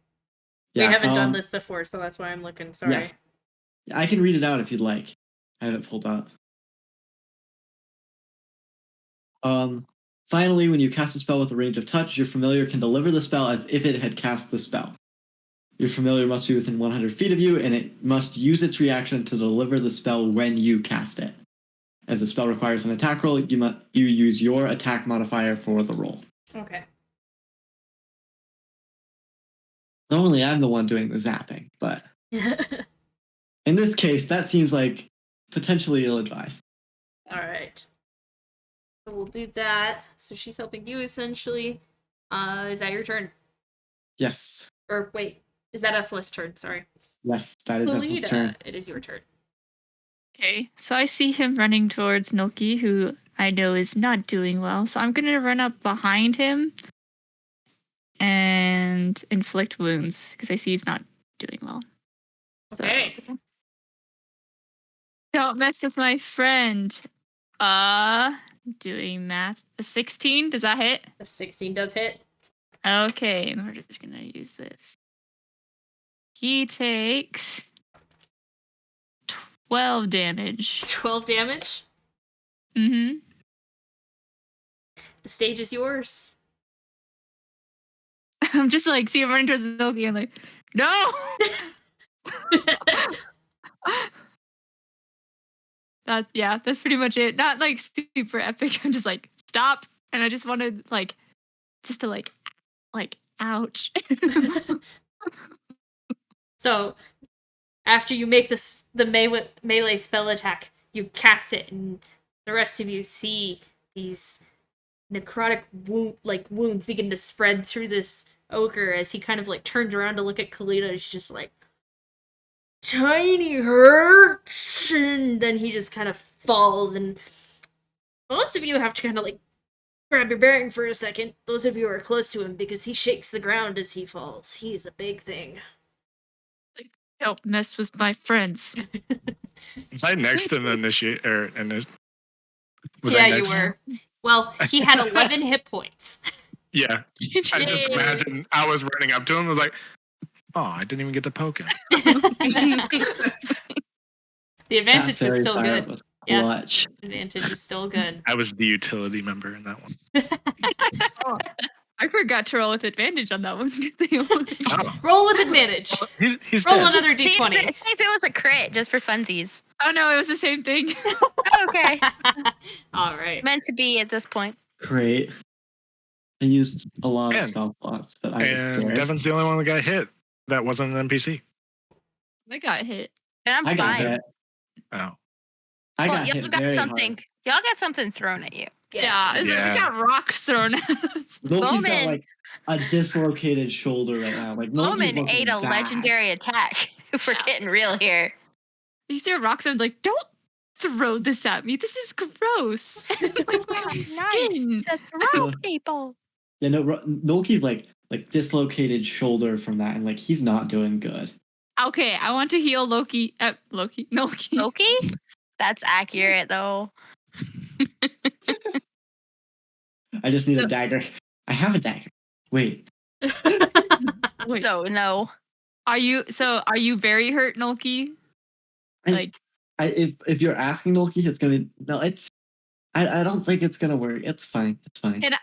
Yeah, we haven't done this before, so that's why I'm looking. Sorry. Yes. I can read it out if you'd like. I have it pulled up. Finally, when you cast a spell with a range of touch, your familiar can deliver the spell as if it had cast the spell. Your familiar must be within 100 feet of you, and it must use its reaction to deliver the spell when you cast it. If the spell requires an attack roll, you use your attack modifier for the roll. Okay. Normally, I'm the one doing the zapping, but in this case, that seems like potentially ill-advised. All right. So we'll do that. So she's helping you essentially. Is that your turn? Yes. Or wait, is that Ethel's turn? Sorry. Yes, that is Ethel's Lolita, turn. it is your turn. Okay, so I see him running towards Milky, who I know is not doing well. So I'm gonna run up behind him and inflict wounds because I see he's not doing well. Okay. So, don't mess with my friend. Doing math. A 16, does that hit? A 16 does hit. Okay, and we're just gonna use this. He takes 12 damage. 12 damage. Mm-hmm. The stage is yours. I'm just like, see him running towards Milky and like, no! That's pretty much it. Not like super epic. I'm just like, stop. And I just wanted just to ouch. So, after you make the melee spell attack, you cast it, and the rest of you see these necrotic wounds begin to spread through this ogre as he kind of like turns around to look at Kalita. He's just like, tiny hurts, and then he just kind of falls, and most of you have to kind of like grab your bearing for a second. Those of you who are close to him, because he shakes the ground as he falls. He is a big thing. Don't mess with my friends. Was I next to the initiate or was Yeah, I you next? were. Well, he had 11 hit points. Yeah. I just Yay. imagine I was running up to him and was like, oh, I didn't even get to poke him. The advantage was Fairy still fire good. was Yeah. clutch. Advantage is still good. I was the utility member in that one. I forgot to roll with advantage on that one. Oh, Roll with advantage. he's Roll dead. another See if, d20. see if it was a crit just for funsies. Oh no, it was the same thing. Okay. All right. Meant to be at this point. Great. I used a lot of Man. spell slots, but I was And scared. Devin's the only one that got hit. That wasn't an NPC. I got hit. And I'm I got fine. hit. Oh. I Well, got y'all hit got very something. hard. Y'all got something thrown at you. Yeah, we Yeah. got rocks thrown at us. Loki's got Bowman- like a dislocated shoulder right now. Like Loki's Bowman looking ate a bad. legendary attack. If we're Yeah. getting real here. You throw rocks, I'm like, don't throw this at me. This is gross. It's my own skin. To throw Uh, people. Yeah, no, Loki's like dislocated shoulder from that, and like he's not doing good. Okay, I want to heal Loki. Loki. Loki? That's accurate though. I just need a dagger. I have a dagger. Wait, Wait, So no. are you very hurt, Loki? I- Like, if you're asking Loki, it's gonna no. It's I don't think it's gonna work. It's fine. It's fine. can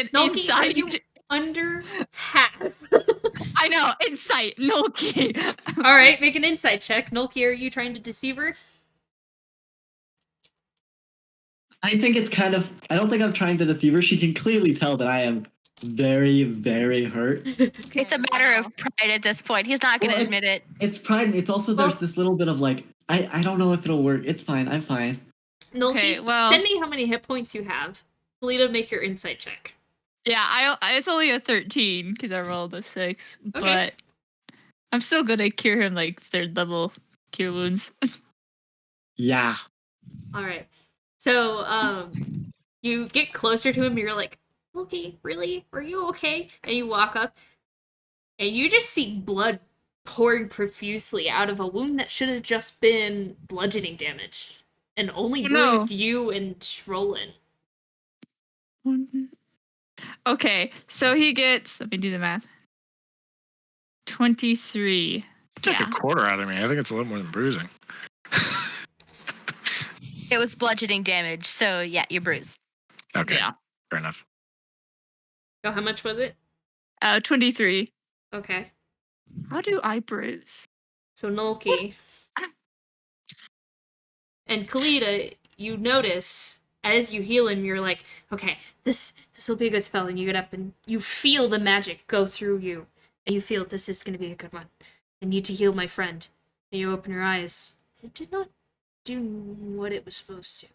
Nolki, are insight? you under half? I know insight, Loki. All right, make an insight check. Nolki, are you trying to deceive her? I think it's kind of. I don't think I'm trying to deceive her. She can clearly tell that I am very, very hurt. It's a matter of pride at this point. He's not gonna Well, admit it. It's pride, and it's also there's Well- this little bit of like I don't know if it'll work. It's fine. I'm fine. Nolki, Okay, well- send me how many hit points you have. Kalita, make your insight check. Yeah, it's only a 13 because I rolled a 6, Okay. but I'm still gonna cure him like 3rd level cure wounds. Yeah. All right. So, you get closer to him. You're like, Nolki, really? Are you okay? And you walk up, and you just see blood pouring profusely out of a wound that should have just been bludgeoning damage, and only Oh, no. bruised you and Roland. Okay, so he gets. Let me do the math. 23. Took Yeah. a quarter out of me. I think it's a little more than bruising. It was bludgeoning damage, so yeah, you're bruised. Okay, Yeah. fair enough. Oh, how much was it? 23. Okay. How do I bruise? So Nulki and Kalita, you notice as you heal him, you're like, okay, this will be a good spell, and you get up and you feel the magic go through you, and you feel this is going to be a good one. I need to heal my friend. And you open your eyes. It did not do what it was supposed to.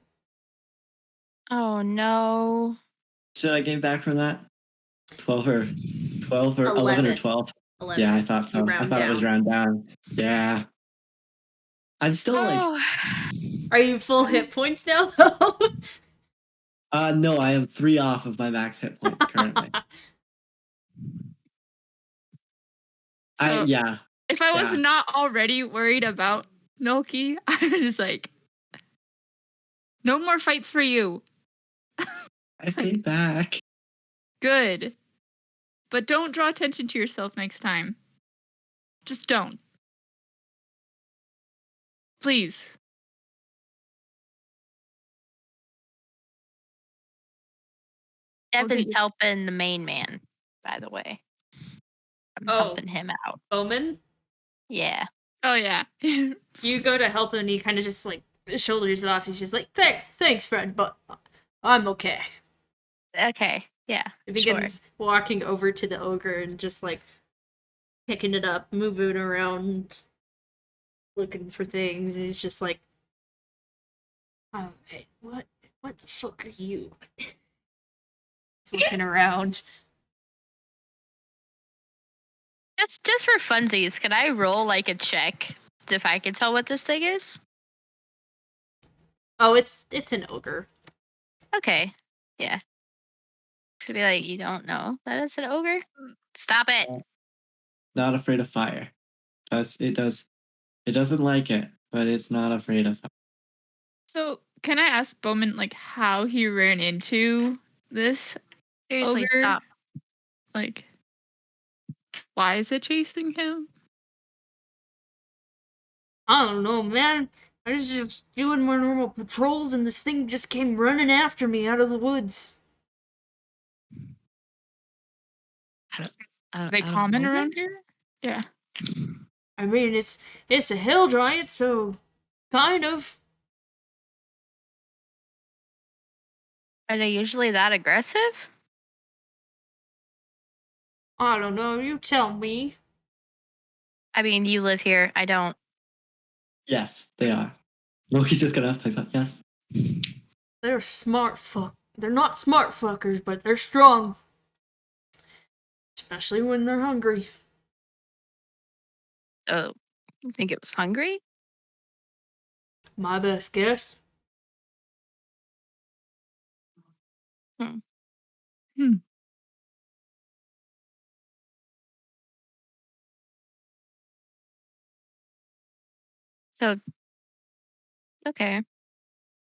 Oh no. Should I gain back from that? 12 or 11 or 11. 12? 11. Yeah, I thought You so. I round thought it was down. round down. Yeah. I'm still like, Oh. Are you full hit points now, though? no, I am 3 off of my max hit points currently. So Yeah. if I was Yeah. not already worried about Milky, I was just like, no more fights for you. I stayed back. Good. But don't draw attention to yourself next time. Just don't. Please. I'll get Devin's you. helping the main man, by the way. I'm Oh. helping him out. Bowman? Yeah. Oh, yeah. You go to help him, and he kind of just, like, shoulders it off. He's just like, thanks, friend, but I'm okay. Okay. Yeah. He Sure. begins walking over to the ogre and just, like, picking it up, moving around, looking for things, and he's just like, oh, hey, what the fuck are you? He's looking around. Just for funsies, can I roll like a check if I can tell what this thing is? Oh, it's an ogre. Okay. Yeah. To be like, you don't know that it's an ogre? Stop it. Not afraid of fire. It doesn't like it, but it's not afraid of fire. So, can I ask Bowman, like, how he ran into this Seriously, ogre? stop. Like, why is it chasing him? I don't know, man. I was just doing my normal patrols, and this thing just came running after me out of the woods. Are they Out of common nowhere? around here? Yeah. I mean, it's a hill giant, so kind of. Are they usually that aggressive? I don't know. You tell me. I mean, you live here. I don't. Yes, they are. Loki's just gonna pipe up. Yes. They're smart fuck. They're not smart fuckers, but they're strong. Especially when they're hungry. Oh, you think it was hungry? My best guess. Hmm. So, okay.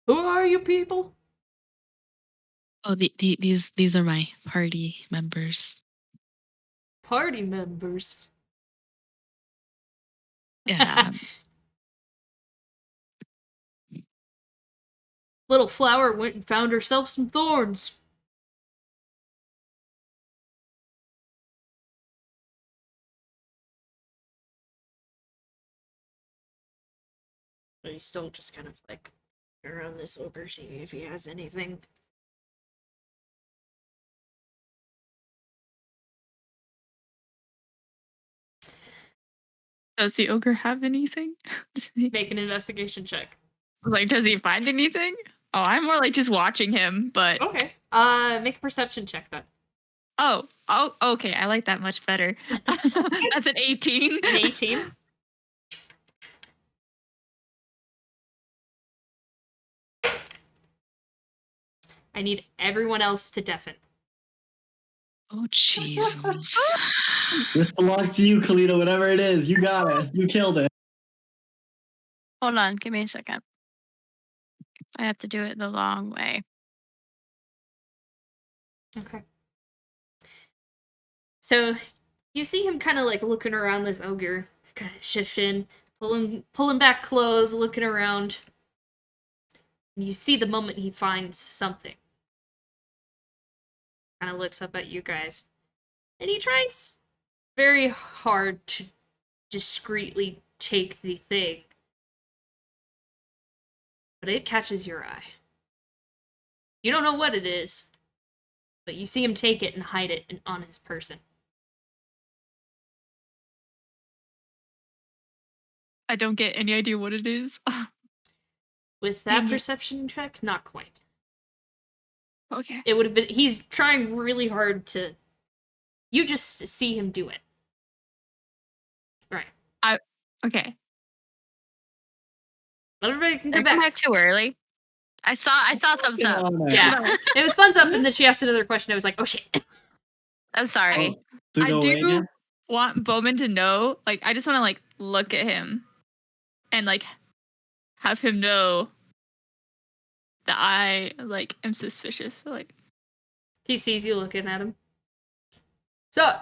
Who are you people? Oh, these are my party members. Party members. Yeah. Little flower went and found herself some thorns. But he's still just kind of like around this ogre, seeing if he has anything. Does the ogre have anything? Make an investigation check. Like, does he find anything? Oh, I'm more like just watching him, but Okay. Make a perception check then. oh, okay, I like that much better. That's an 18. An 18. I need everyone else to deafen. Oh Jesus. This belongs to you, Kalita. Whatever it is, you got it. You killed it. Hold on. Give me a second. I have to do it the long way. Okay. So you see him kind of like looking around this ogre, kind of shifting, pulling back clothes, looking around. And you see the moment he finds something. kind of looks up at you guys. And he tries very hard to discreetly take the thing. But it catches your eye. You don't know what it is, but you see him take it and hide it on his person. I don't get any idea what it is. With that Dang it. perception check, not quite. Okay. It would have been. He's trying really hard to. You just see him do it. Right. Okay. Everybody can Did I come come back. back too early? I saw thumbs up. Yeah. It was thumbs up, and then she asked another question. I was like, oh shit. I'm sorry. Oh, to I go away do again? want Bowman to know, like, I just want to, like, look at him and, like, have him know that I, like, am suspicious. So, like, He sees you looking at him. So,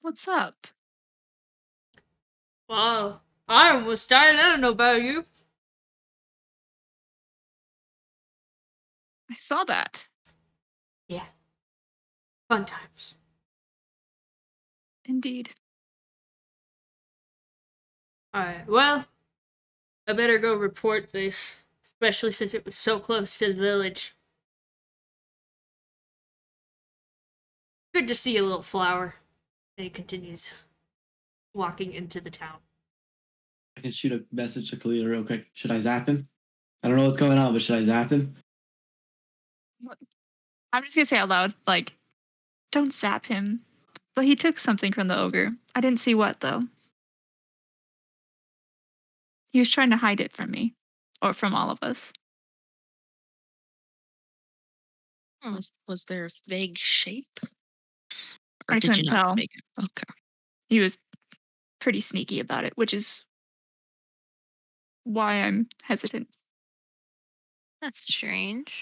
what's up? well, I almost died. I don't know about you. I saw that. Yeah. Fun times. Indeed. Alright, well, I better go report this, especially since it was so close to the village. Good to see you, little flower. And he continues walking into the town. I can shoot a message to Khalida real quick. Should I zap him? I don't know what's going on, but should I zap him? I'm just gonna say out loud, like, don't zap him. But he took something from the ogre. I didn't see what, though. He was trying to hide it from me. Or from all of us. Was there a vague shape? I Or did you couldn't not tell. make it? Okay. He was pretty sneaky about it, which is why I'm hesitant. That's strange.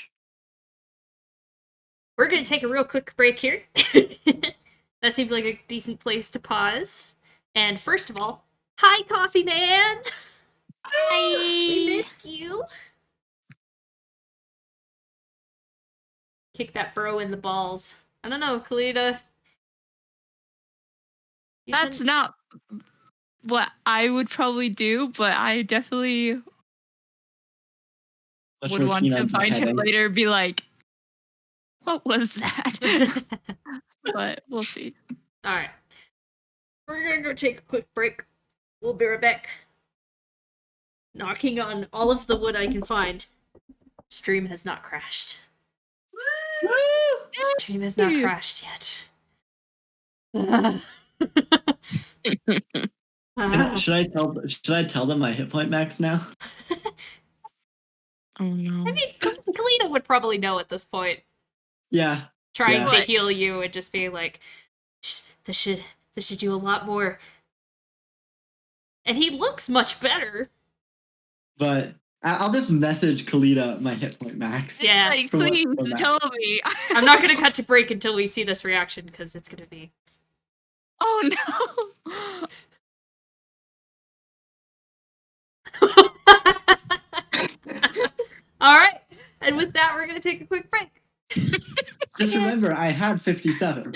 We're gonna take a real quick break here. That seems like a decent place to pause. And first of all, hi, Coffee Man! We Hi. missed you! Kick that bro in the balls. I don't know, Kalita. That's not what I would probably do, but I definitely Much would more want keen to on find him beheading. later and be like, what was that? But we'll see. Alright. We're gonna go take a quick break. We'll be right back. Knocking on all of the wood I can find. Stream has not crashed. Stream has not crashed yet. And should I tell them my hit point max now? Oh no. I mean, Kalina would probably know at this point. Yeah. Trying to What? heal you and just being like, this should do a lot more. And he looks much better. But I'll just message Khalida my hit point max. Yeah. Like, From what- please from that. tell me. I'm not gonna cut to break until we see this reaction because it's gonna be. Oh no. All right, and with that, we're gonna take a quick break. Just remember, I had 57.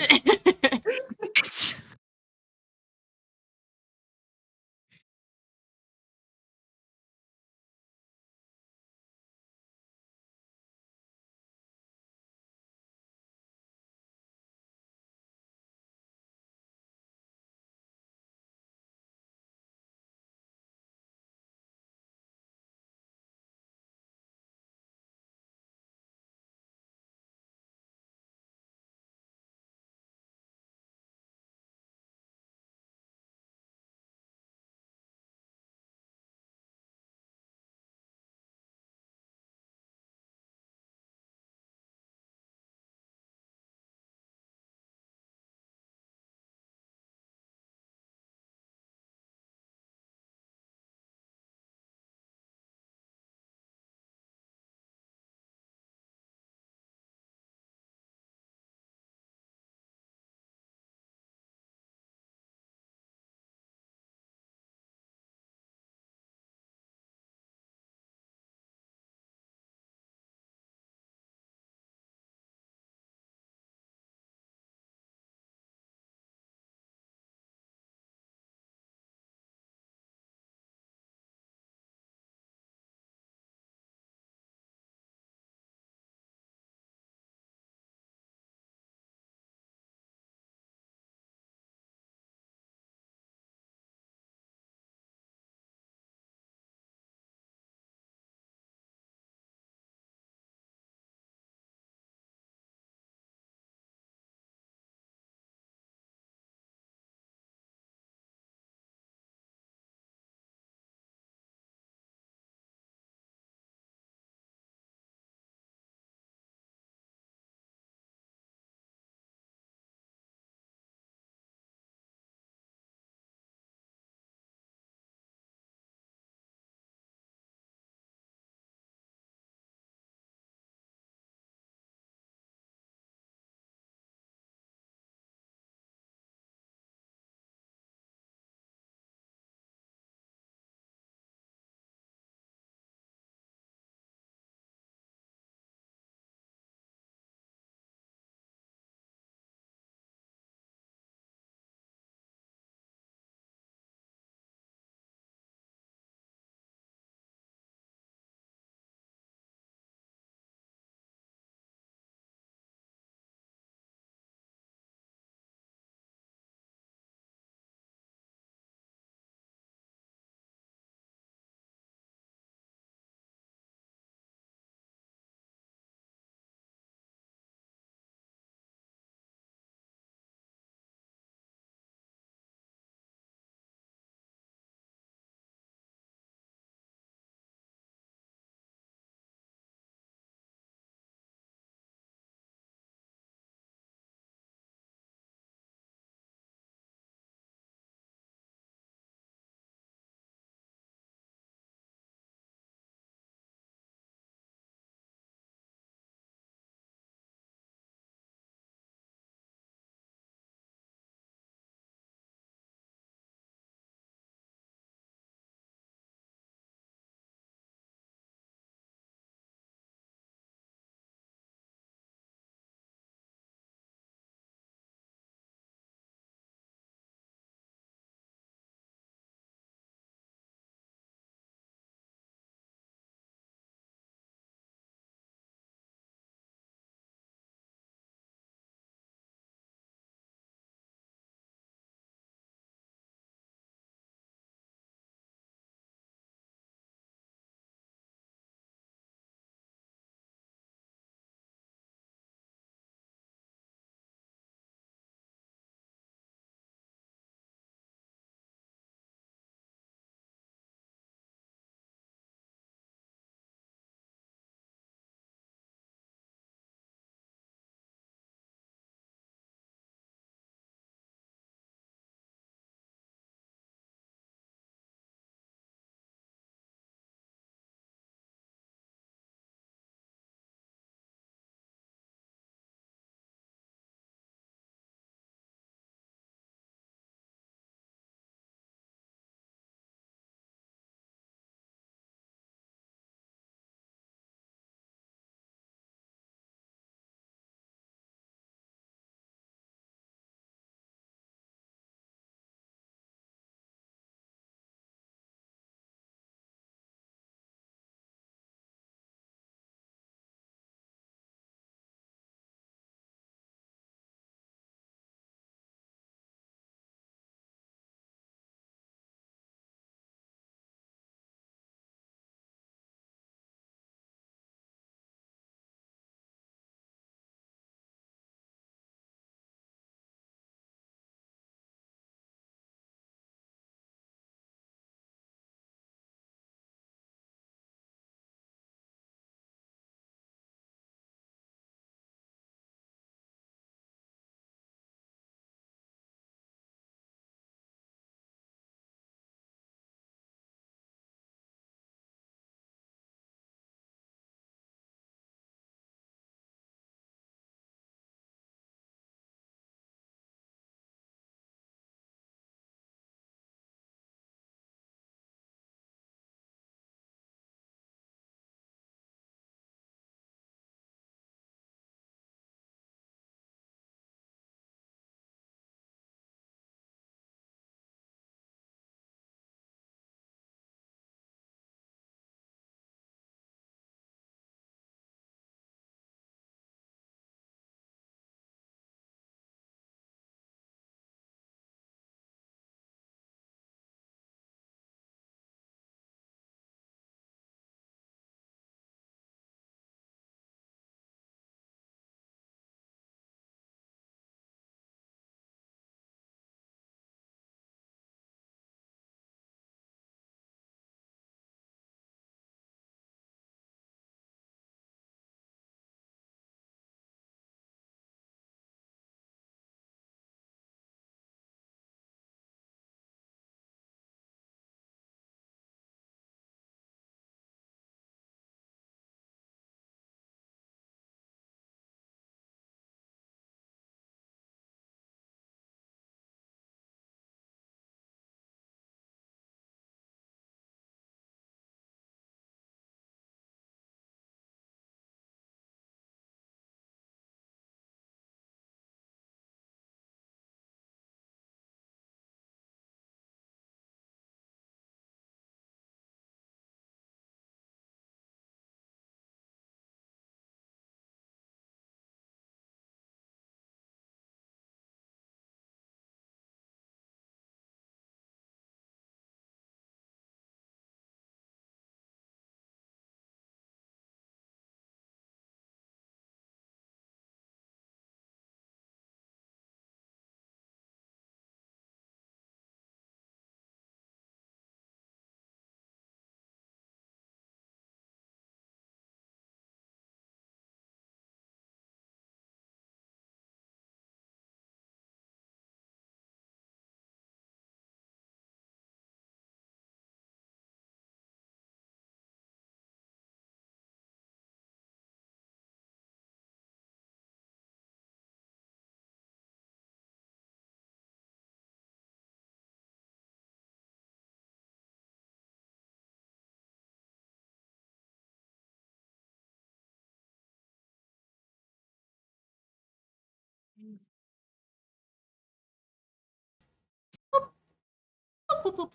whoop.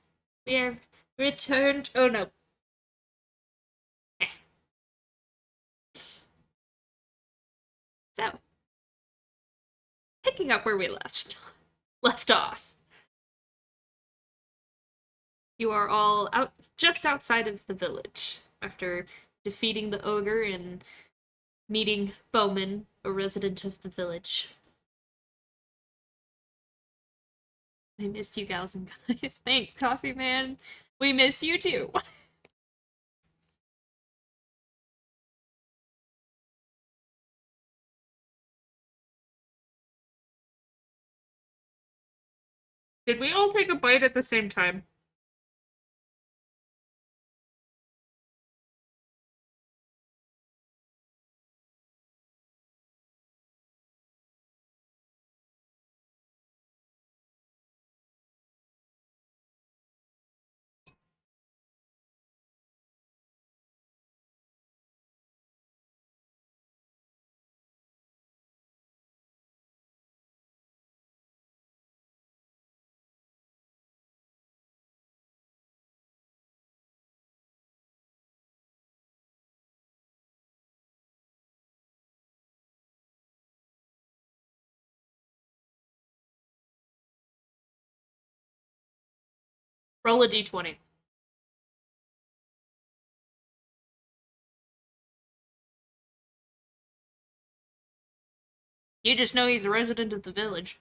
We have returned. Oh no. So, picking up where we left off. You are all out just outside of the village after defeating the ogre and meeting Bowman, a resident of the village. I missed you gals and guys. Thanks, Coffee Man. We miss you too. Did we all take a bite at the same time? Roll a d20. You just know he's a resident of the village.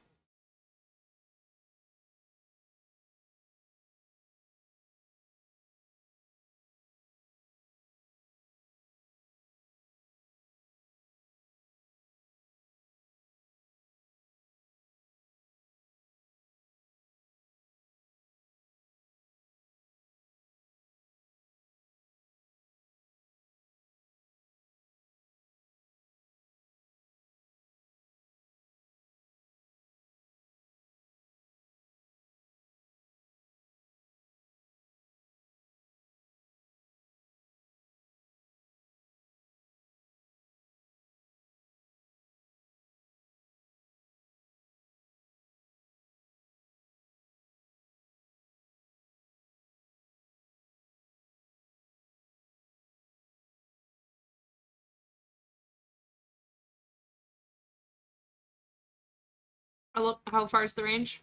How far is the range?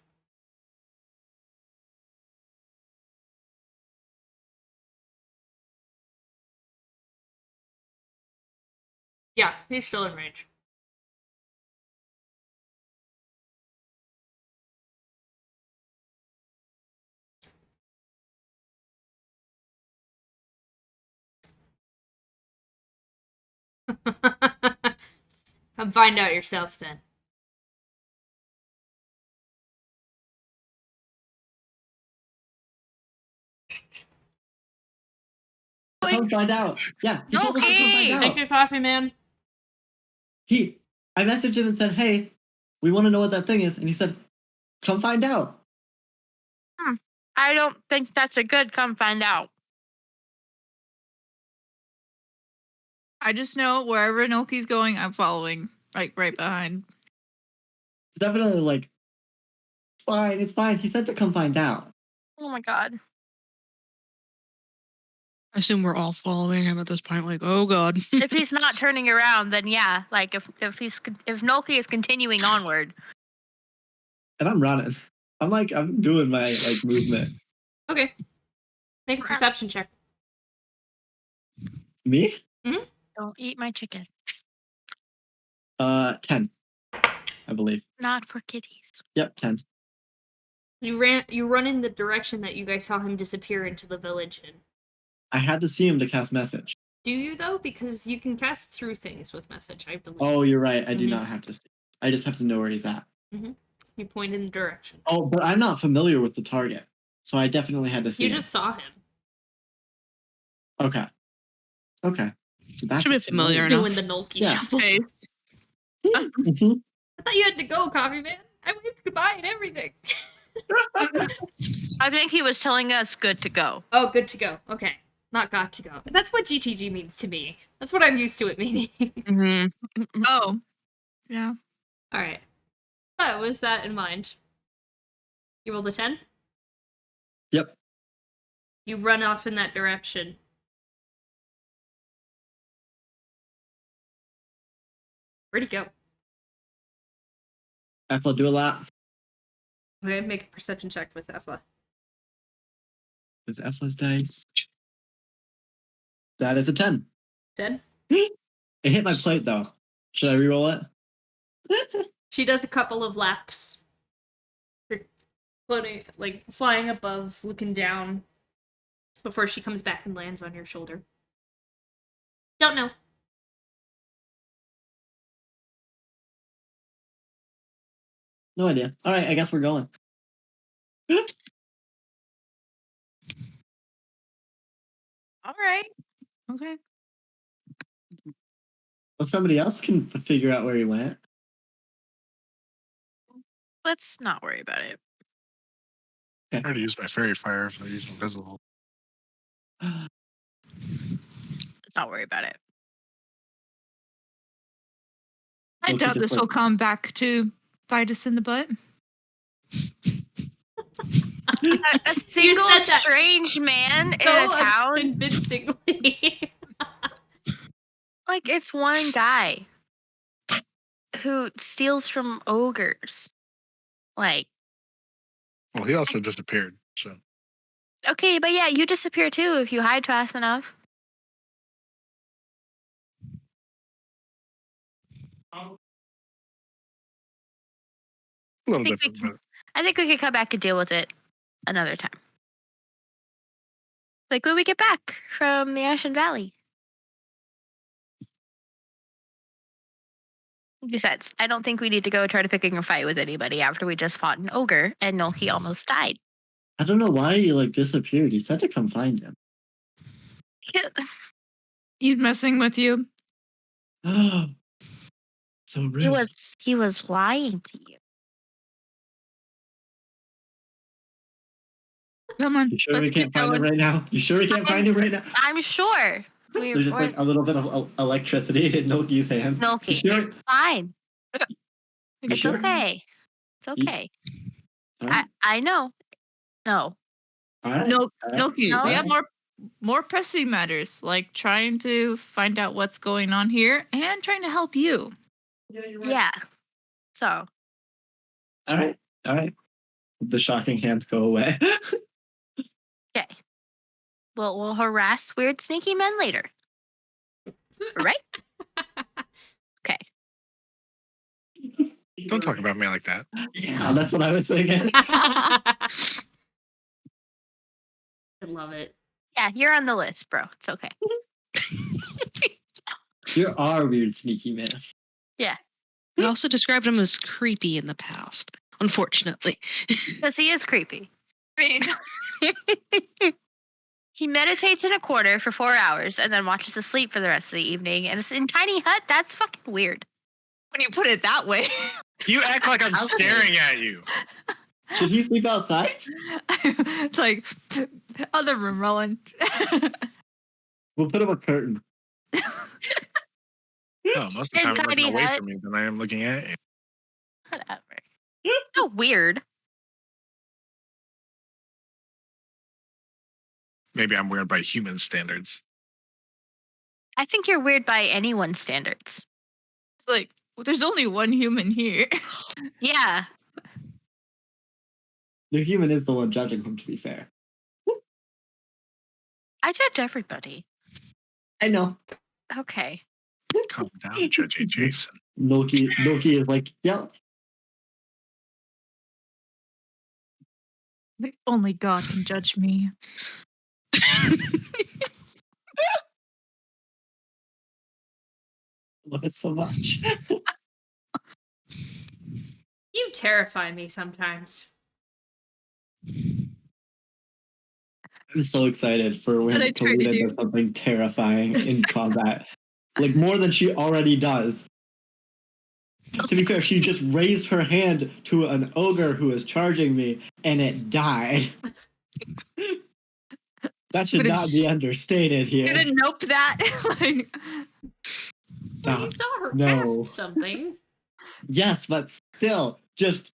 Yeah, he's still in range. Come find out yourself then. Come find out. Yeah, he told us to come find Okay. Thank out. you, Coffee Man. I messaged him and said, "Hey, we want to know what that thing is," and he said, "Come find out." I don't think that's a good come find out. I just know wherever Nolki's going, I'm following, like right behind. It's definitely like, fine. It's fine. He said to come find out. Oh my god. I assume we're all following him at this point. Like, oh god. If he's not turning around, then yeah. Like if Nolki is continuing onward. And I'm running. I'm doing my like movement. Okay. Make a perception check. Me? Don't eat my chicken. 10, I believe. Not for kitties. Yep, 10. You run in the direction that you guys saw him disappear into the village in. I had to see him to cast message. Do you though? Because you can cast through things with message, I believe. Oh, you're right. I do Mhm. not have to see. I just have to know where he's at. You point in the direction. Oh, but I'm not familiar with the target, so I definitely had to see You him. just saw him Okay. So that's Should be familiar enough. doing the Nolki Yeah. shuffle. Face. Mhm. I thought you had to go, Coffee Man. I waved goodbye and everything. I think he was telling us good to go. Oh, good to go. Okay. Not got to go. That's what GTG means to me. That's what I'm used to it meaning. Mm-hmm. Oh, yeah. Alright. But with that in mind, you rolled a 10? Yep. You run off in that direction. Where'd he go? Ethel, do a lap. Okay, make a perception check with Efla. With Ethel's dice. That is a 10. 10? It hit my plate, though. Should I reroll it? She does a couple of laps. Floating, like, flying above, looking down, before she comes back and lands on your shoulder. Don't know. No idea. All right, I guess we're going. All right. Okay. Well, somebody else can figure out where he went. Let's not worry about it. I already used my fairy fire if I use invisible. Let's not worry about it. I Okay, doubt just this will come back to bite us in the butt. A single said that strange man in So a town? convincingly. Like, it's one guy who steals from ogres. Like, Well, he also disappeared. So okay, but yeah, you disappear too if you hide fast enough. a little I think we different, can- but I think we could come back and deal with it another time. Like when we get back from the Ashen Valley. Besides, I don't think we need to go try to picking a fight with anybody after we just fought an ogre and Noki almost died. I don't know why he disappeared. He said to come find him. He's messing with you. So rude. He was lying to you. Come on, You sure let's we keep can't find him going. right now? You sure we can't find him right now? I'm sure. There's just like a little bit of electricity in Noki's hands. Noki, You sure? it's fine. You It's sure? okay. It's okay. All right. I know. No. All right. No, All right. Noki, No? we have more pressing matters, like trying to find out what's going on here and trying to help you. Yeah, you're right. Yeah. So All right. All right. The shocking hands go away. okay. Well, we'll harass weird sneaky men later. Right? Okay. don't talk about me like that. Yeah, that's what I was thinking. I love it. Yeah, you're on the list, bro. It's okay. You are weird, sneaky man. Yeah. I also described him as creepy in the past, unfortunately. Because he is creepy. I mean, He meditates in a corner for 4 hours and then watches us sleep for the rest of the evening. And it's in tiny hut. That's fucking weird. when you put it that way. You act like I'm Okay. staring at you. Should he sleep outside? It's like other room, Roland. We'll put him a curtain. Oh, most of the In time I'm looking tiny away hut. from you than I am looking at you. Whatever. So weird. Maybe I'm weird by human standards. I think you're weird by anyone's standards. It's like, well, there's only one human here. Yeah. The human is the one judging him, to be fair. I judge everybody. I know. Okay. Calm down, Judge Jason. Loki is like, yeah. Like, only God can judge me. Love it so much. You terrify me sometimes. I'm so excited for when What I try to Kalina do. does something terrifying in combat. Like more than she already does. To be fair, she just raised her hand to an ogre who was charging me, and it died. That should But not be understated here. Gonna nope that. Like, Well, Ah, you saw her no. cast something. Yes, but still, just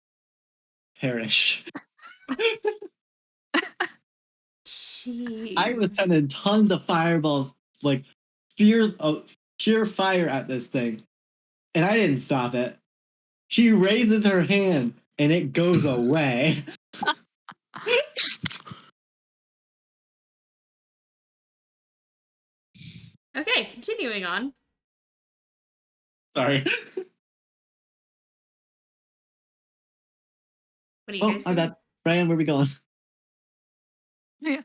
perish. I Jeez. was sending tons of fireballs, like pure fire at this thing, and I didn't stop it. She raises her hand, and it goes away. Okay, continuing on. Sorry. What are you Oh, guys my doing? bad. Brian, where we going? Yeah.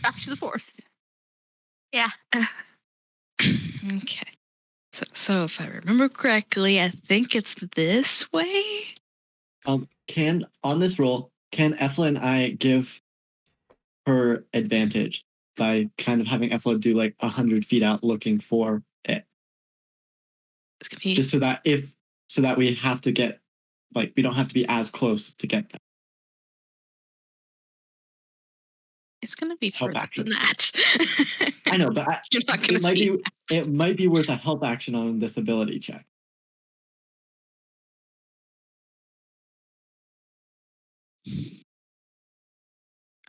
Back to the forest. Yeah. Okay. So if I remember correctly, I think it's this way. Can on this roll, can Efla and I give her advantage by kind of having Efla do like 100 feet out looking for it, It's gonna be just so that we have to get like we don't have to be as close to get that it's gonna be help further action. than that. I know, but You're not gonna see. it might be worth a help action on this ability check.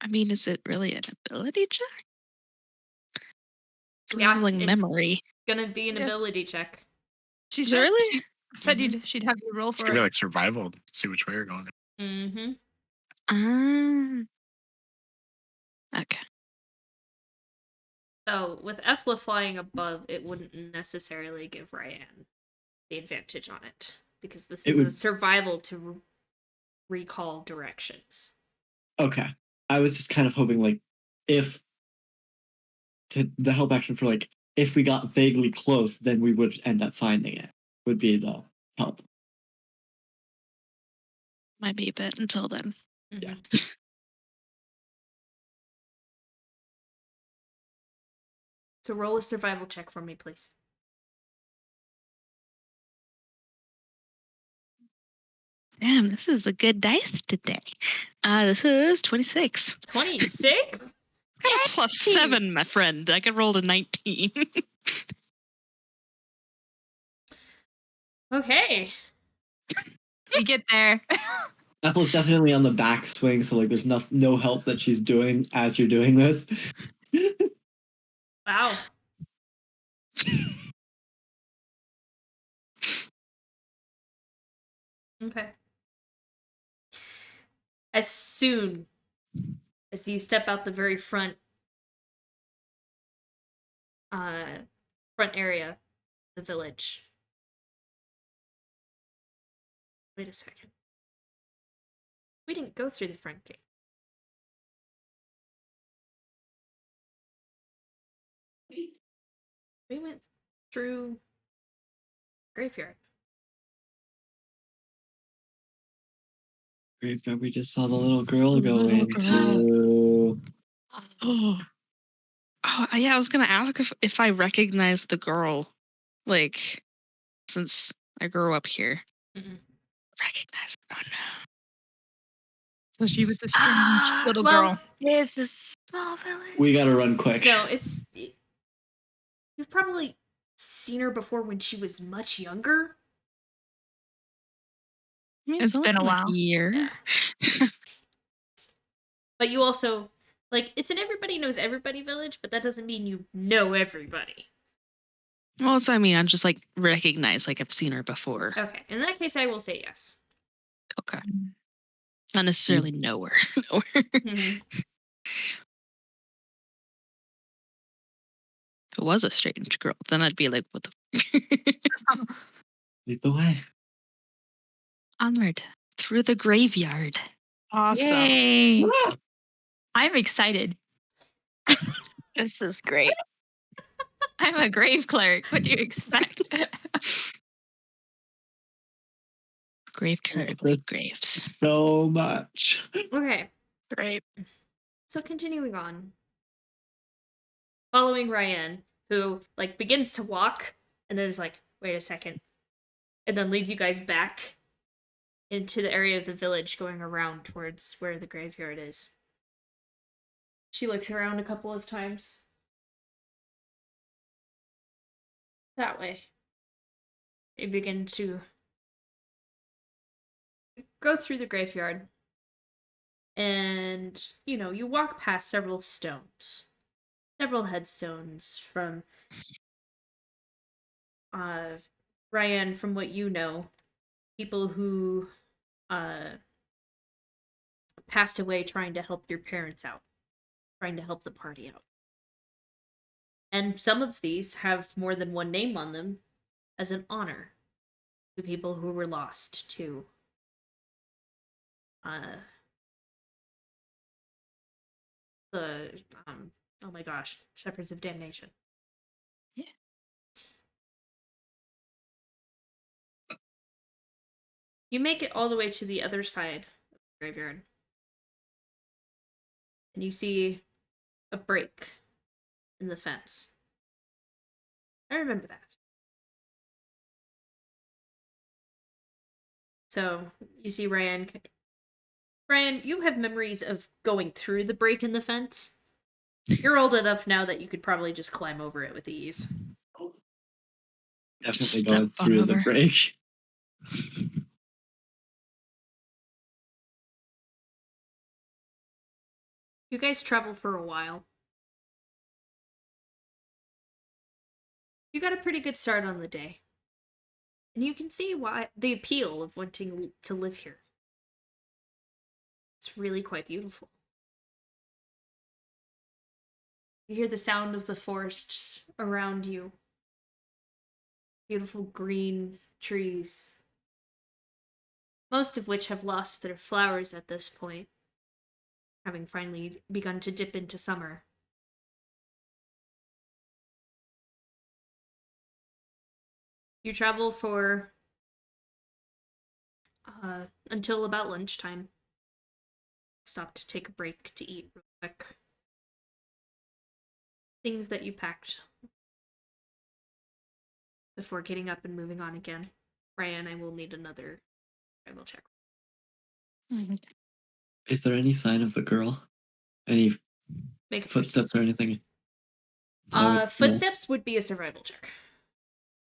I mean, is it really an ability check? Yeah, Drizzling it's memory. gonna be an Yes. ability check. She Is it said really? she said Mhm. she'd have you roll It's for gonna be it. like survival. See which way you're going. Mm-hmm. Okay. So with Efla flying above, it wouldn't necessarily give Ryan the advantage on it because this It is a would survival to recall directions. okay. I was just kind of hoping like if the help action for like if we got vaguely close, then we would end up finding it. Would be the help. Might be a bit until then. Yeah. Mhm. So roll a survival check for me, please. Damn, this is a good dice today. This is 26. 26? Got a +7, my friend. I could roll a 19. Okay. We get there. Ethel's definitely on the backswing, so like there's no help that she's doing as you're doing this. Wow. Okay. As soon as you step out the very front area of the village. Wait a second. We didn't go through the front gate. We went through graveyard. Graveyard we just saw the little girl The go little into. Oh, yeah, I was gonna ask if I recognize the girl, like, since I grew up here. Mm-mm. Recognize her. Oh no. So she was a strange little Well, girl. It's a small village. We gotta run quick. no, you've probably seen her before when she was much younger. I mean, It's only been a like while. year. Yeah. But you also like it's an everybody knows everybody village, but that doesn't mean you know everybody. Well, so I mean, I just like recognize, like I've seen her before. Okay, in that case, I will say yes. Okay. Not necessarily know her. Know her. Mm-hmm. If it was a strange girl, then I'd be like, what the Lead the way. Onward. Through the graveyard. Awesome. Yay. I'm excited. This is great. I'm a grave cleric. What do you expect? Grave killer to bleed graves. So much. Okay, Great. so continuing on. Following Ryan, who like begins to walk and then is like, wait a second. And then leads you guys back into the area of the village going around towards where the graveyard is. She looks around a couple of times. That way. They begin to go through the graveyard. And, you walk past several stones, several headstones from uh Ryan, from what you know, people who uh passed away trying to help your parents out, trying to help the party out. And some of these have more than one name on them as an honor to people who were lost to uh the oh my gosh, Shepherds of Damnation. Yeah. You make it all the way to the other side of the graveyard. And you see a break in the fence. I remember that. So you see Ryan. Ryan, you have memories of going through the break in the fence. You're old enough now that you could probably just climb over it with ease. Definitely Step going on through the over. break. You guys travel for a while. You got a pretty good start on the day. And you can see why the appeal of wanting to live here. It's really quite beautiful. You hear the sound of the forests around you. Beautiful green trees. Most of which have lost their flowers at this point, having finally begun to dip into summer. You travel for until about lunchtime. Stop to take a break to eat real quick. Things that you packed before getting up and moving on again. Ryan, I will need another survival check. Mhm. Is there any sign of a girl? Any Make a footsteps or anything? No. Footsteps would be a survival check.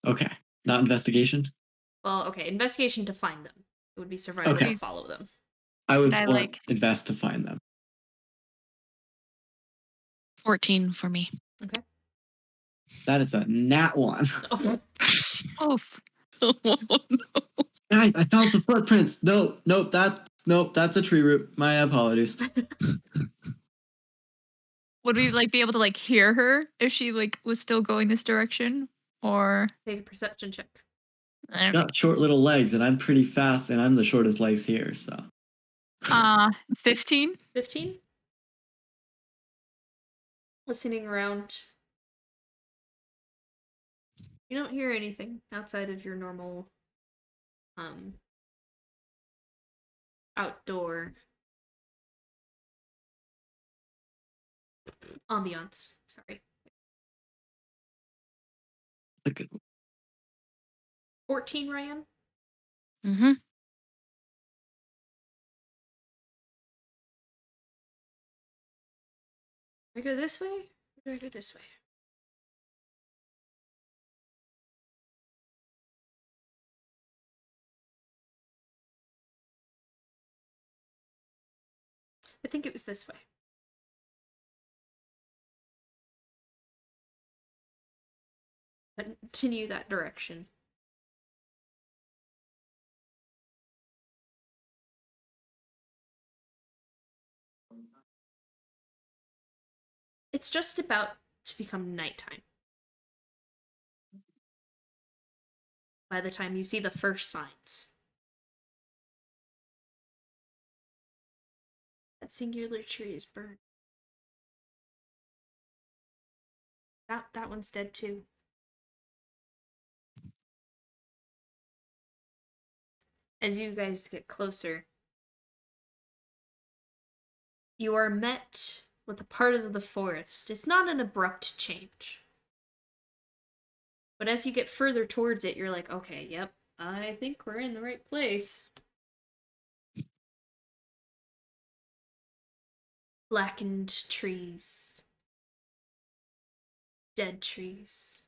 Okay. Not investigation? Well, okay, investigation to find them. It would be survival Okay. to follow them. I would I want like- invest to find them. 14 for me. Okay. That is a nat one. Oh, Oof. Oh, no. Guys, I found some footprints. Nope, that's a tree root. My apologies. Would we be able to hear her if she was still going this direction? Or take a perception check. She's got short little legs, and I'm pretty fast, and I'm the shortest legs here, so. 15? 15? Listening around. You don't hear anything outside of your normal outdoor ambiance. Sorry. That's a good one. 14, Ryan? Mm-hmm. Do I go this way? Or do I go this way? I think it was this way. Continue that direction. It's just about to become nighttime. By the time you see the first signs. That singular tree is burned. That one's dead too. As you guys get closer, you are met with a part of the forest. It's not an abrupt change. But as you get further towards it, you're like, okay, yep, I think we're in the right place. Blackened trees. Dead trees.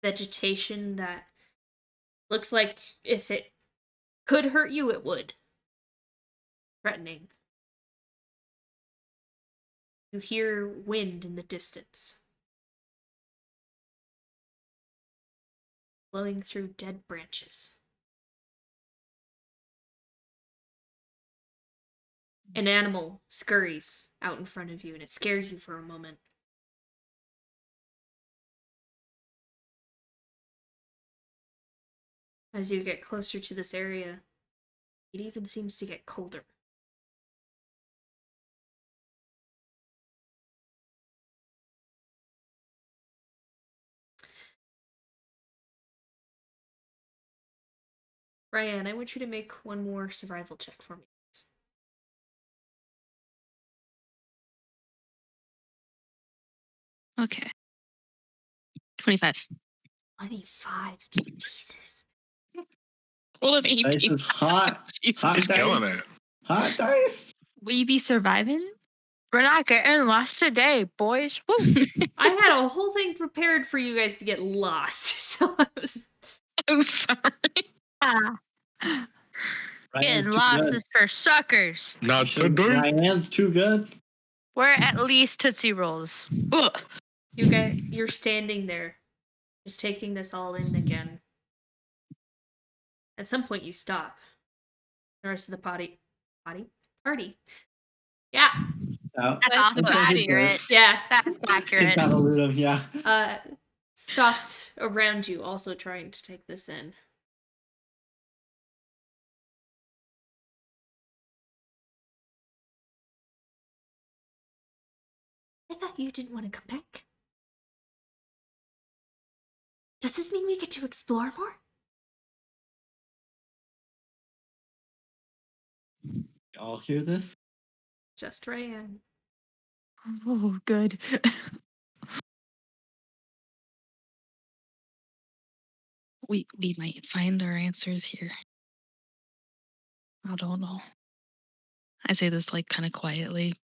Vegetation that looks like if it could hurt you, it would. threatening. You hear wind in the distance, blowing through dead branches. An animal scurries out in front of you, and it scares you for a moment. As you get closer to this area, it even seems to get colder. Ryan, I want you to make one more survival check for me. Okay. 25. 25. Jesus. Roll of Dice 18. is hot. Jesus. Hot He's dice. killing it. Hot dice. Will you be surviving? We're not getting lost today, boys. Woo. I had a whole thing prepared for you guys to get lost, so I was. I'm sorry. Ah, Ryan's getting too lost good. is for suckers. Not Shouldn't- today. Ryan's too good. We're at least Tootsie Rolls. Ugh. You're standing there, just taking this all in again. At some point, you stop. The rest of the party. Yeah, Oh, That's also okay, accurate. yeah. That's accurate. Cantata Lutum, yeah. Stopped around you, also trying to take this in. I thought you didn't want to come back. Does this mean we get to explore more? Y'all hear this? Just Ryan. Oh, good. We might find our answers here. I don't know. I say this like kind of quietly,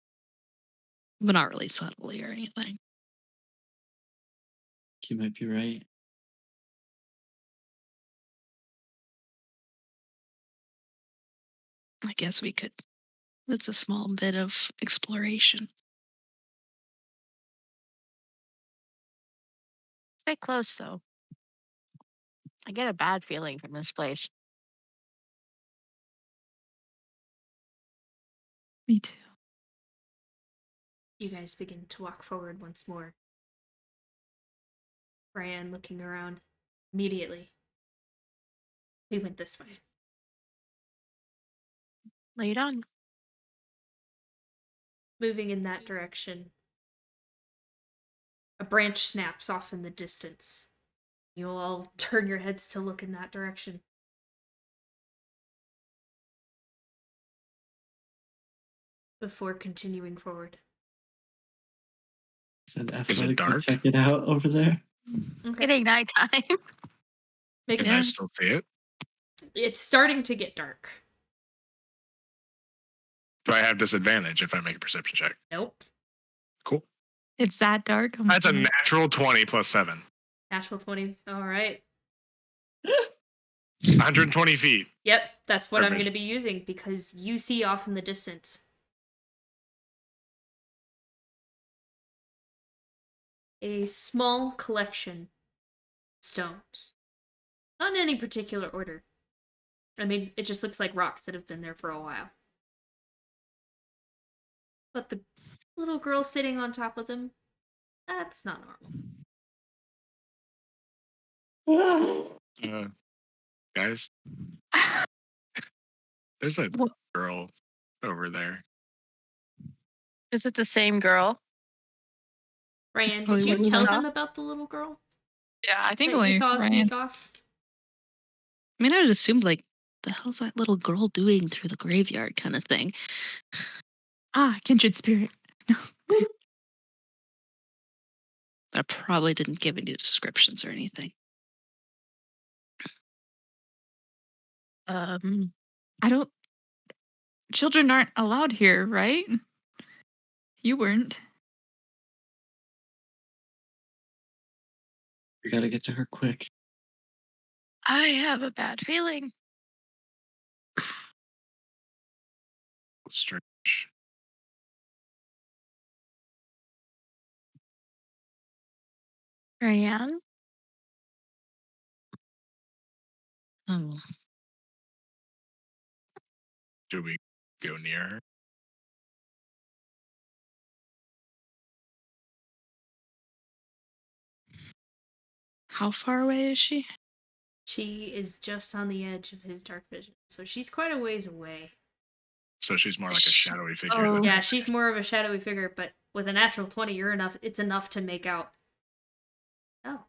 but not really subtly or anything. You might be right. I guess we could. It's a small bit of exploration. Stay close, though. I get a bad feeling from this place. Me too. You guys begin to walk forward once more. Ryan looking around. Immediately. We went this way. Lead on. Moving in that direction. A branch snaps off in the distance. You all turn your heads to look in that direction. Before continuing forward. Send Is it athletic to dark? check it out over there. Okay. Getting nighttime. Make Can it. I Yeah. still see it? It's starting to get dark. Do I have disadvantage if I make a perception check? Nope. Cool. It's that dark. That's a natural 20 plus 7. Natural 20. Alright. 120 feet. Yep, that's what I'm Perfect. going to be using because you see off in the distance. A small collection of stones. Not in any particular order. I mean, it just looks like rocks that have been there for a while. But the little girl sitting on top of them, that's not normal. Guys, there's a What? girl over there. Is it the same girl? Ryan, Probably did you what we tell saw. them about the little girl Yeah, I think that you only saw Ryan. sneak off? I mean, I would assume like, the hell's that little girl doing through the graveyard kind of thing? Ah, kindred spirit. I probably didn't give any descriptions or anything. I don't. Children aren't allowed here, right? You weren't. We gotta get to her quick. I have a bad feeling. strange. Ryan? Oh, Do we go near her? how far away is she? She is just on the edge of his dark vision, so she's quite a ways away. So she's more like a shadowy figure. Oh. Than Yeah, she's more of a shadowy figure, but with a natural 20, it's enough to make out. Oh.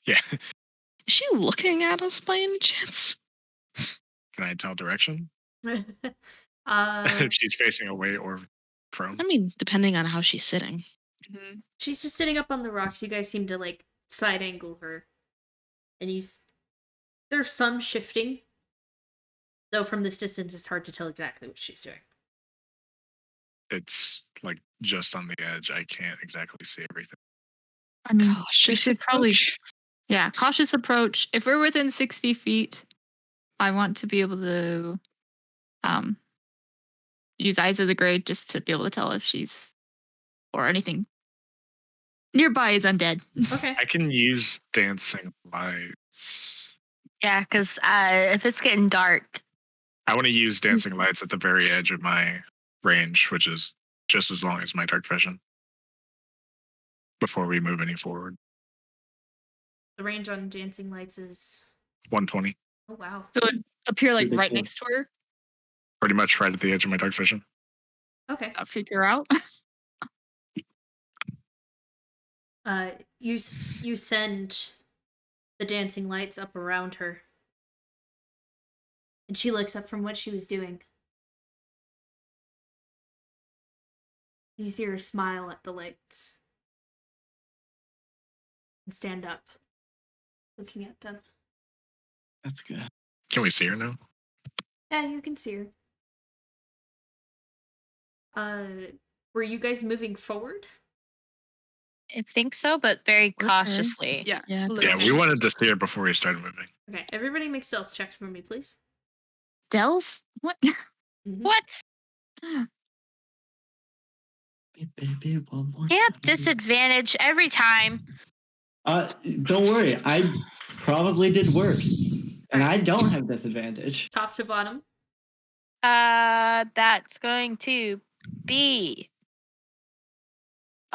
Yeah. Is she looking at us by any chance? Can I tell direction? uh, If she's facing away or prone? I mean, depending on how she's sitting. she's just sitting up on the rocks. You guys seem to like side angle her. And there's some shifting. Though from this distance it's hard to tell exactly what she's doing. It's like just on the edge. I can't exactly see everything. I mean, we Cautious should probably, approach. yeah, cautious approach. If we're within 60 feet, I want to be able to um, use Eyes of the Grave just to be able to tell if she's or anything nearby is undead. Okay. I can use dancing lights. Yeah, because if it's getting dark, I want to use dancing lights at the very edge of my range, which is just as long as my dark vision. Before we move any forward, The range on dancing lights is 120, oh wow. So it appear like Pretty right cool. next to her. pretty much right at the edge of my dark vision. Okay. I'll figure out. You send the dancing lights up around her. And she looks up from what she was doing. You see her smile at the lights. And stand up, looking at them. That's good. Can we see her now? Yeah, you can see her. Were you guys moving forward? I think so, but very With her. cautiously. Yeah, Yeah, slowly. Yeah, we wanted to see her before we started moving. Okay, everybody make stealth checks for me, please. Stealth? What? Mhm. What? Hey, baby, one more Yep, time. disadvantage every time. Don't worry. I probably did worse. And I don't have disadvantage. Top to bottom. That's going to be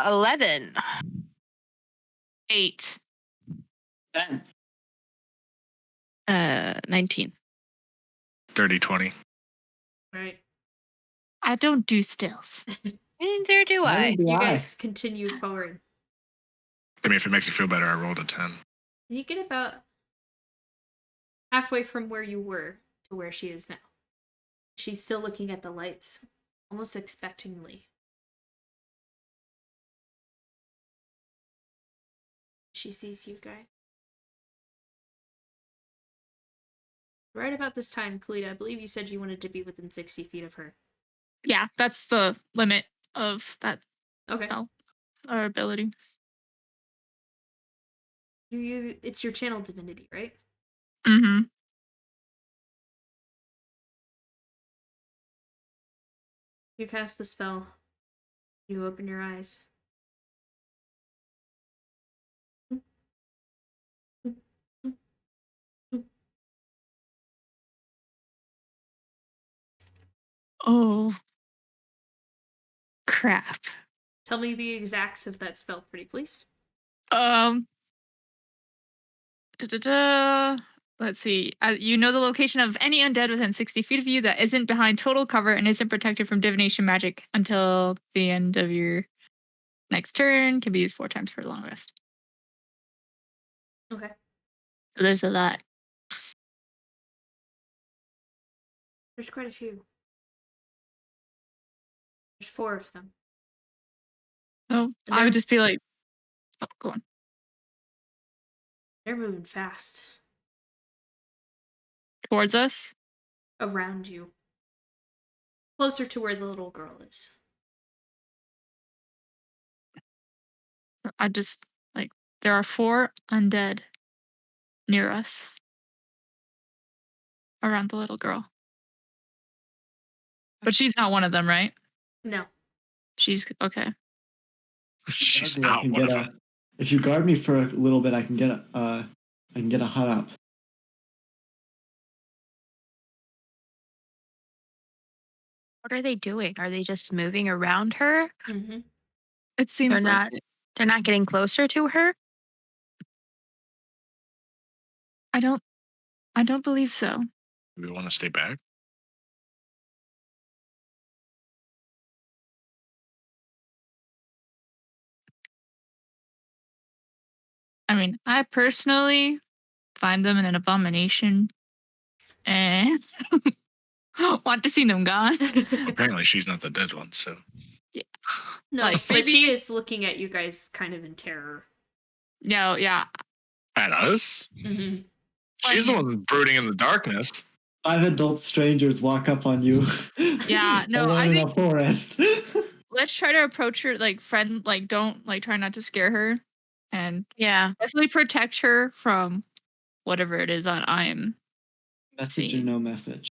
11. 8. 10. 19. Dirty 20. Right. I don't do stealth. Neither do I. Neither do You I. guys continue forward. I mean, if it makes you feel better, I rolled a 10. And you get about halfway from where you were to where she is now. She's still looking at the lights, almost expectingly. She sees you guys. Right about this time, Kalita, I believe you said you wanted to be within 60 feet of her. Yeah, that's the limit of that Okay. spell or ability. It's your channel divinity, right? Mm-hmm. You cast the spell. You open your eyes. Oh. Crap. Tell me the exacts of that spell, pretty please. Um. Da-da-da. Let's see. You know the location of any undead within 60 feet of you that isn't behind total cover and isn't protected from divination magic until the end of your next turn. Can be used 4 times for a long rest. Okay. So there's a lot. There's quite a few. There's 4 of them. Oh, And I they're- would just be like, oh, go on. They're moving fast. Towards us. Around you. Closer to where the little girl is. I just like there are 4 undead near us around the little girl. But she's not one of them, right? No. She's okay. She's Guard me, I not can one get of a. them. If you guard me for a little bit, I can get a. I can get a hut up. What are they doing? Are they just moving around her? Mm-hmm. It They're seems like not it. they're not getting closer to her? I don't I don't believe so. Do we want to stay back? I mean, I personally find them an abomination and want to see them gone. Apparently, she's not the dead one, so. Yeah. No, Like, but she maybe- is looking at you guys kind of in terror. No, yeah. At us? Mm-hmm. She's the Like- one brooding in the darkness. 5 adult strangers walk up on you. Yeah, no, alone I in think- a forest. Let's try to approach her like friend, like don't like try not to scare her, and Yeah. definitely protect her from whatever it is that I'm. Message or See. no message.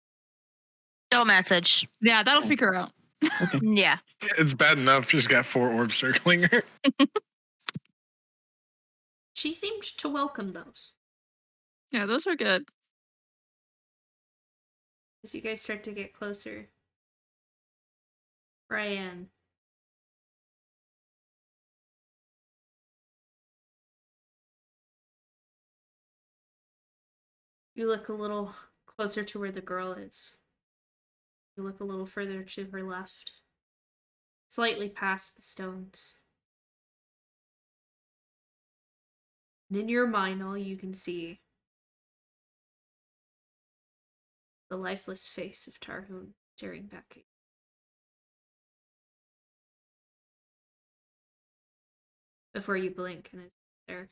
No message. Yeah, that'll Yeah. freak her out. Okay. Yeah. It's bad enough she's got 4 orbs circling her. She seemed to welcome those. Yeah, those are good. As you guys start to get closer, Brian. You look a little closer to where the girl is. You look a little further to her left, slightly past the stones. And in your mind, all you can see the lifeless face of Tarhoon staring back at you. Before you blink, and it's there.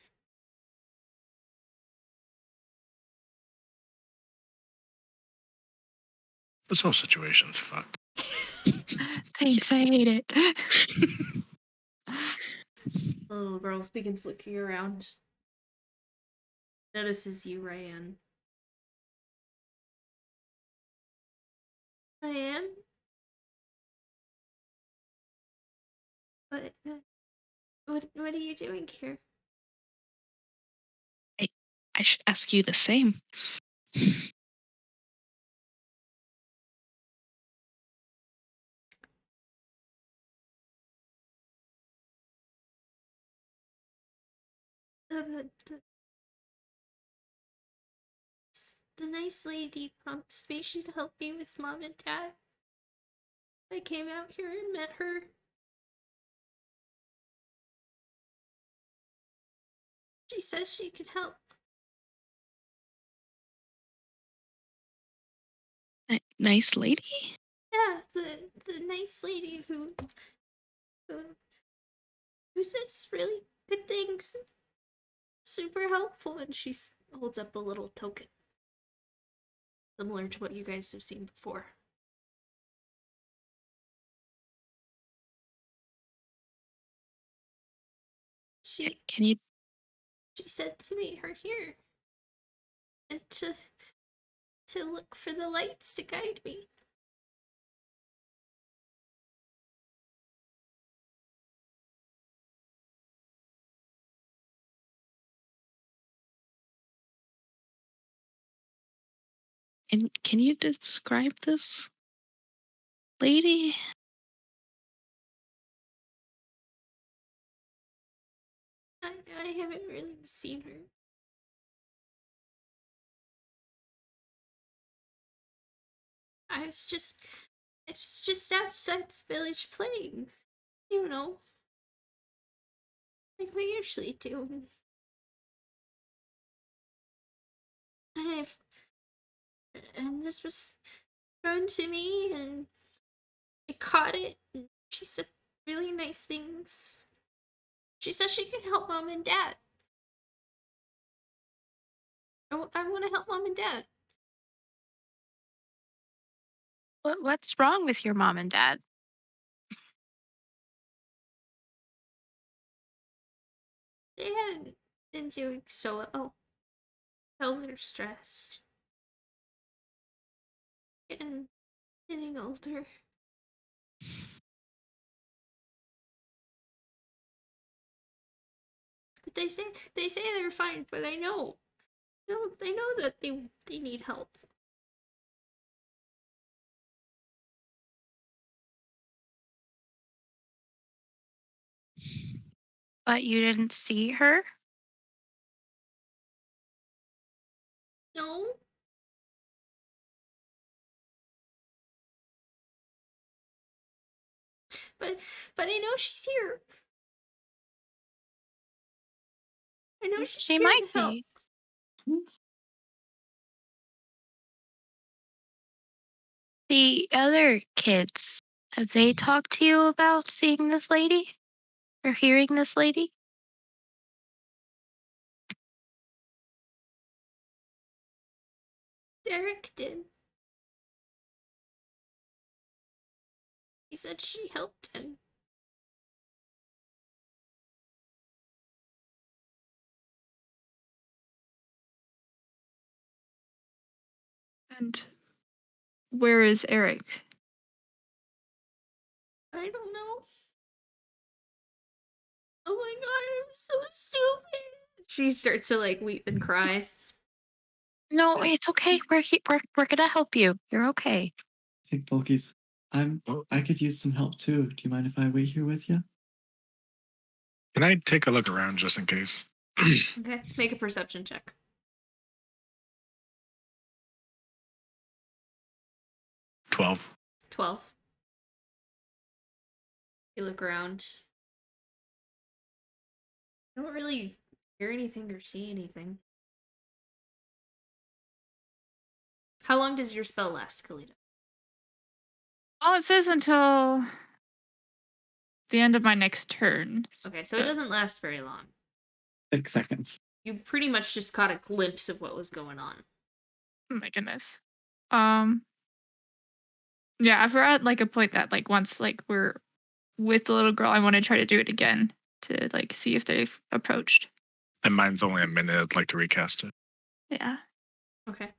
This whole situation's fucked. Thanks, I hate it. The little girl begins looking around. Notices you, Ryan. Ryan? What are you doing here? I should ask you the same. The nice lady promised me she'd help me with mom and dad. I came out here and met her. She says she can help. Nice lady? Yeah, the nice lady who who says really good things. Super helpful, and she holds up a little token. Similar to what you guys have seen before. Can you She said to meet her here. And to look for the lights to guide me. and can you describe this lady? I haven't really seen her. It's just outside the village playing. You know. Like we usually do. I've and this was thrown to me and I caught it and she said really nice things. She says she can help mom and dad. I want to help mom and dad. What's wrong with your mom and dad? They hadn't been doing so well. Tell they're stressed. And getting older. But they say they're fine, but I know. No, they know that they need help. But you didn't see her? No. But I know she's here. I know she's She here might to help. be. The other kids, have they talked to you about seeing this lady? Or hearing this lady? Derek did. He said she helped him. And where is Eric? I don't know. Oh my god, I'm so stupid. She starts to like weep and cry. No, it's okay. We're gonna help you. You're okay. I think Bulky's. Well, I could use some help too. Do you mind if I wait here with you? can I take a look around just in case? Okay, make a perception check. 12. 12. You look around. You don't really hear anything or see anything. How long does your spell last, Kalita? Oh, it says until the end of my next turn. Okay, so it doesn't last very long. 6 seconds. You pretty much just caught a glimpse of what was going on. Oh my goodness. Yeah, if we're at like a point that like once like we're with the little girl, I want to try to do it again to like see if they've approached. And mine's only a minute. I'd like to recast it. Yeah. Okay.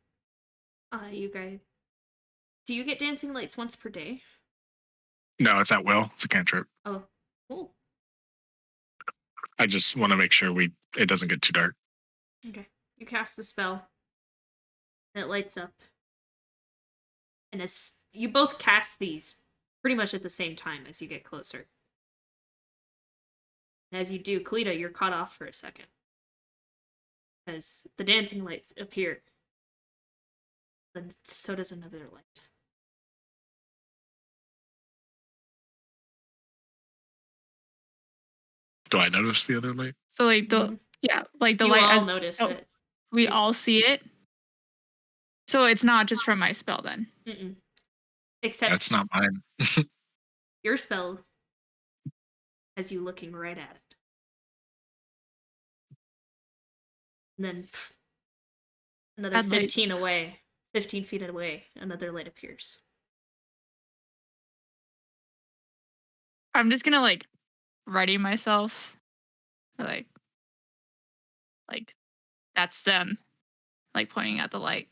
You guys. Do you get dancing lights once per day? No, it's at will. It's a cantrip. Oh, cool. I just want to make sure it doesn't get too dark. Okay. You cast the spell, and it lights up. And as you both cast these pretty much at the same time as you get closer. And as you do, Kalita, you're caught off for a second. As the dancing lights appear. Then so does another light. Do I notice the other light? So like the Mhm. yeah, like the You light all as notice oh, it. we all see it. So it's not just from my spell then. Mm-mm. Except That's not mine. your spell has you looking right at it. And then another Red light. 15 feet away, another light appears. I'm just gonna like ready myself. Like that's them. Like pointing at the light.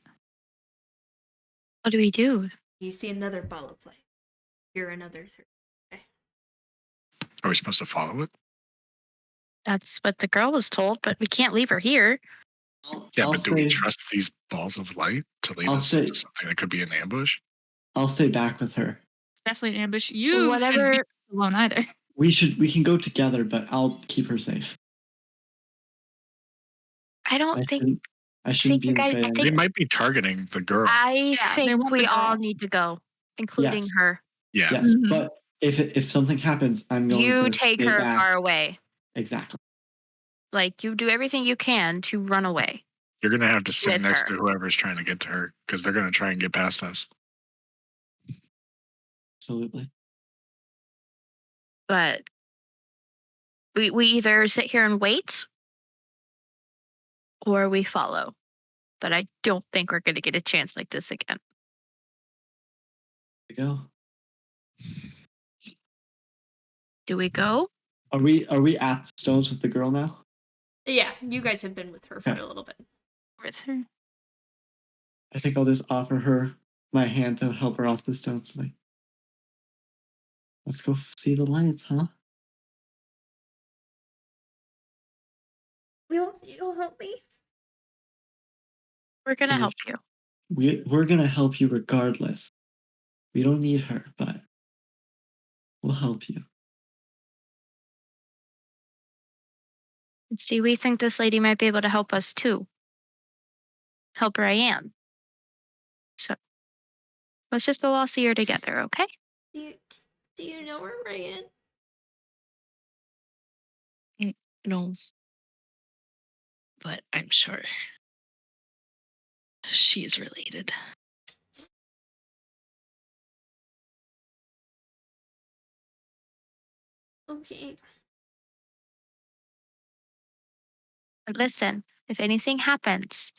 What do we do? You see another ball of light. You're another three. Okay. Are we supposed to follow it? That's what the girl was told, but we can't leave her here. Yeah, I'll but do we stay. trust these balls of light to lead I'll us stay. into something that could be an ambush? I'll stay back with her. It's definitely an ambush. You shouldn't be Whatever. alone either. We can go together, but I'll keep her safe. I don't think. I shouldn't be in the I fray. think They might be targeting the girl. I Yeah, they think want we the all girl. need to go, including Yes. her. Yeah. Yes, Mhm. but if something happens, I'm going You to take stay her back. far away. Exactly. Like you do everything you can to run away. You're going to have to stand With next her. to whoever's trying to get to her because they're going to try and get past us. Absolutely. But we either sit here and wait or we follow. But I don't think we're gonna get a chance like this again. There we go. Do we go? Are we at the stones with the girl now? Yeah, you guys have been with her for Okay. a little bit. With her. I think I'll just offer her my hand to help her off the stones. Like, Let's go see the lights, huh? You'll help me? We're gonna And help you. we're gonna help you regardless. We don't need her, but we'll help you. See, we think this lady might be able to help us too. Help Ryan. So let's just go all see her together, okay? Do you know her, Ryan? No, but I'm sure she's related. Okay. But listen, if anything happens,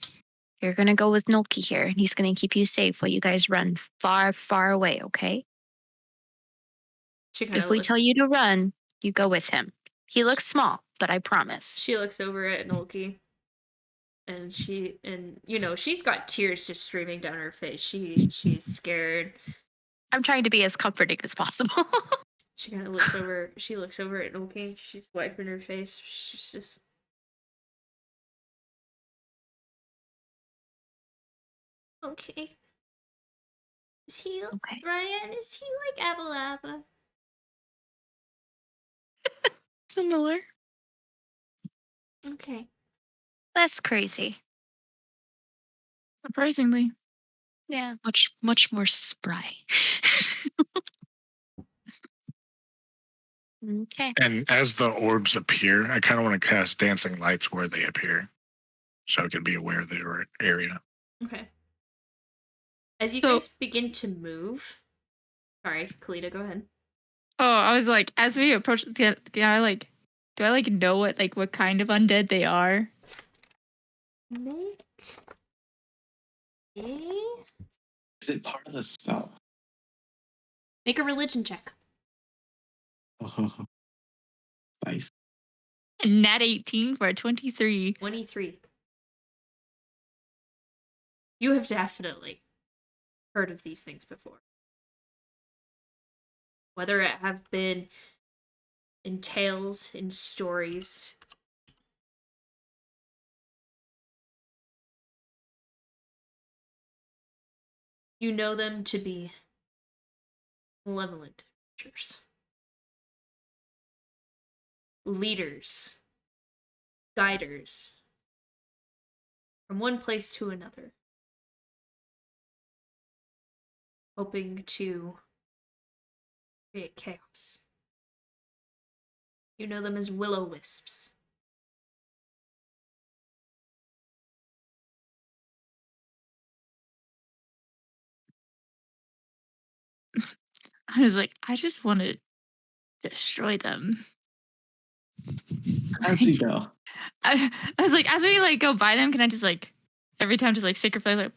you're gonna go with Nolki here, and he's gonna keep you safe while you guys run far, far away, okay? She kind If of we tell looks. you to run, you go with him. He looks small, but I promise. She looks over at Nolki, and she's got tears just streaming down her face. She's scared. I'm trying to be as comforting as possible. She kind of looks over. She looks over at Nolki. She's wiping her face. She's just. Okay. Is he Okay. Ryan? Is he like Abba Abba? Similar. Okay. That's crazy. Surprisingly. Yeah. Much more spry. Okay. And as the orbs appear, I kind of want to cast dancing lights where they appear, so I can be aware of the area. Okay. As you So- guys begin to move. Sorry, Kalita, go ahead. Oh, I was like, as we approach, do I know what kind of undead they are? Make a Is it part of the spell? make a religion check. Oh, nice. Nat 18 for a 23. 23. You have definitely heard of these things before. Whether it have been in tales, in stories. You know them to be malevolent creatures. Leaders. Guiders. From one place to another. Hoping to create chaos. You know them as will-o-wisps. I was like, I just want to destroy them. As we go. I was like, as we go by them, can I just every time just stick your flag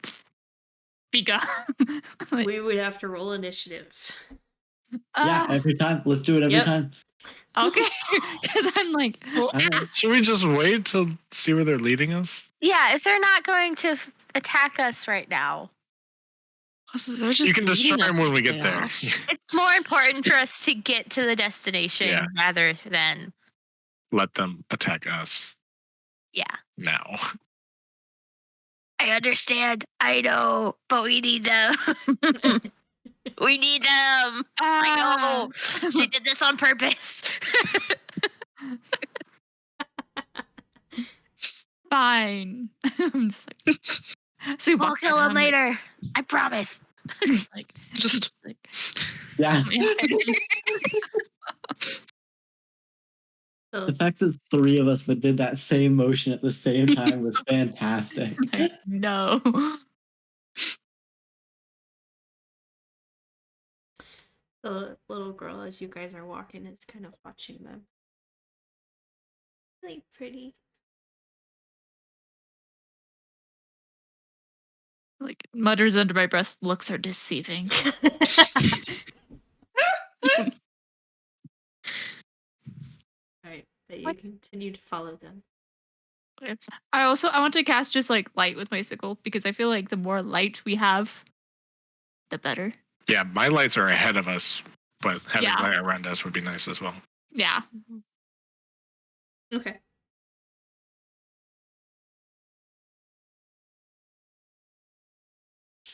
be gone? We would have to roll initiative. Yeah, every time. Let's do it every Yep. time. Okay, because I'm like, Well, All right. Should we just wait to see where they're leading us? yeah, if they're not going to attack us right now, They're just You can destroy leading us them when we to get there. chaos. it's more important for us to get to the destination Yeah. rather than, Let them attack us yeah. now. I understand. I know, but we need them. We need them. I know. She did this on purpose. fine. I'm just so we We'll walk kill back him around, later. I promise. Just Yeah. So The fact that 3 of us did that same motion at the same time was fantastic. no. the little girl, as you guys are walking, is kind of watching them. Really pretty. Mutters under my breath, looks are deceiving. Alright, but you What? continue to follow them. I want to cast just light with my sickle because I feel like the more light we have, the better. Yeah, my lights are ahead of us. but having Yeah. light around us would be nice as well. Yeah. Okay.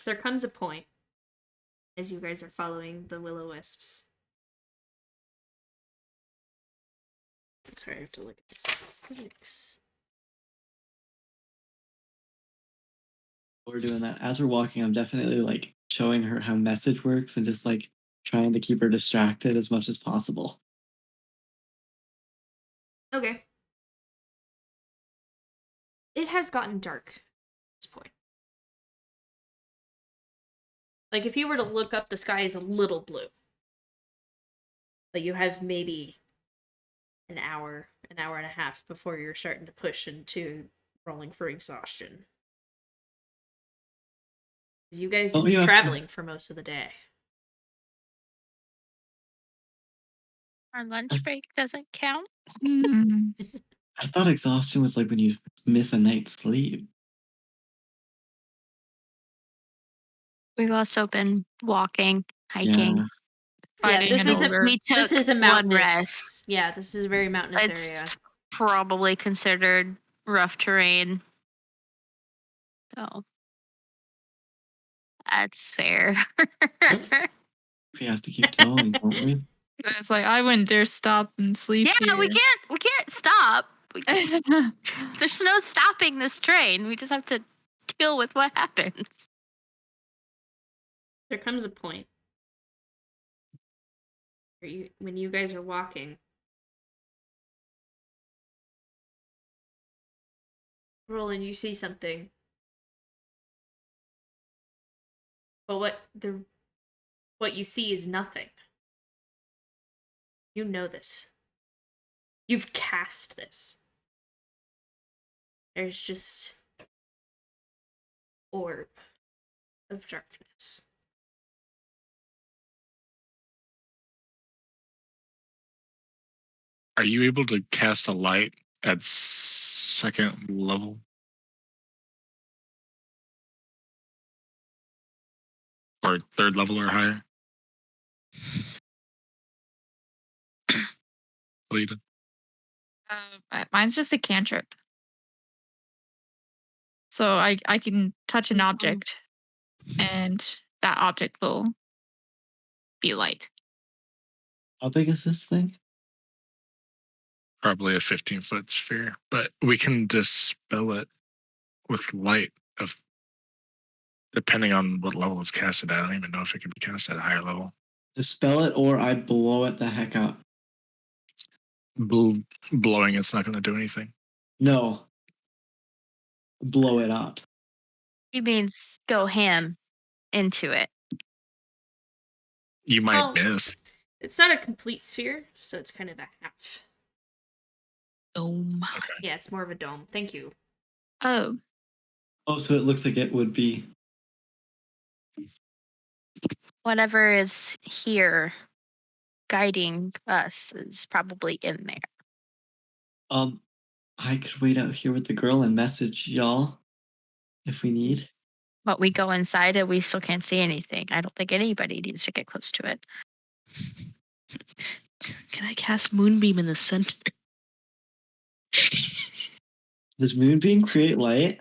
There comes a point as you guys are following the will-o-wisps. Sorry, I have to look at the specifics. We're doing that. As we're walking, I'm definitely like showing her how message works and just like trying to keep her distracted as much as possible. Okay. It has gotten dark at this point. Like, if you were to look up, the sky is a little blue. But you have maybe an hour and a half before you're starting to push into rolling for exhaustion. 'Cause you guys have been traveling for most of the day. Our lunch break doesn't count. Mm. I thought exhaustion was like when you miss a night's sleep. We've also been walking, hiking. Yeah. Fighting this an is ogre. We this took is a one mountainous. rest. Yeah, this is a very mountainous area. It's probably considered rough terrain. So that's fair. We have to keep going, don't we? It's like I wouldn't dare stop and sleep Yeah, here. we can't stop. There's no stopping this train. We just have to deal with what happens. There comes a point where when you guys are walking, Roland, you see something. But what you see is nothing. You know this. You've cast this. There's just orb of darkness. Are you able to cast a light at second level? Or third level or higher? Alita? Mine's just a cantrip. So I can touch an object, and that object will be light. How big is this thing? Probably a 15-foot sphere. But we can dispel it with light of depending on what level it's casted at. I don't even know if it can be cast at a higher level. Dispel it or I blow it the heck up. Blowing it's not going to do anything. No. Blow it up. He means go ham into it. You might Well, miss. It's not a complete sphere, so it's kind of a half. Dome. Okay. Yeah, it's more of a dome. Thank you. Oh, Oh, so it looks like it would be. Whatever is here guiding us is probably in there. I could wait out here with the girl and message y'all if we need. But we go inside and we still can't see anything. I don't think anybody needs to get close to it. Can I cast Moonbeam in the center? Does Moonbeam create light?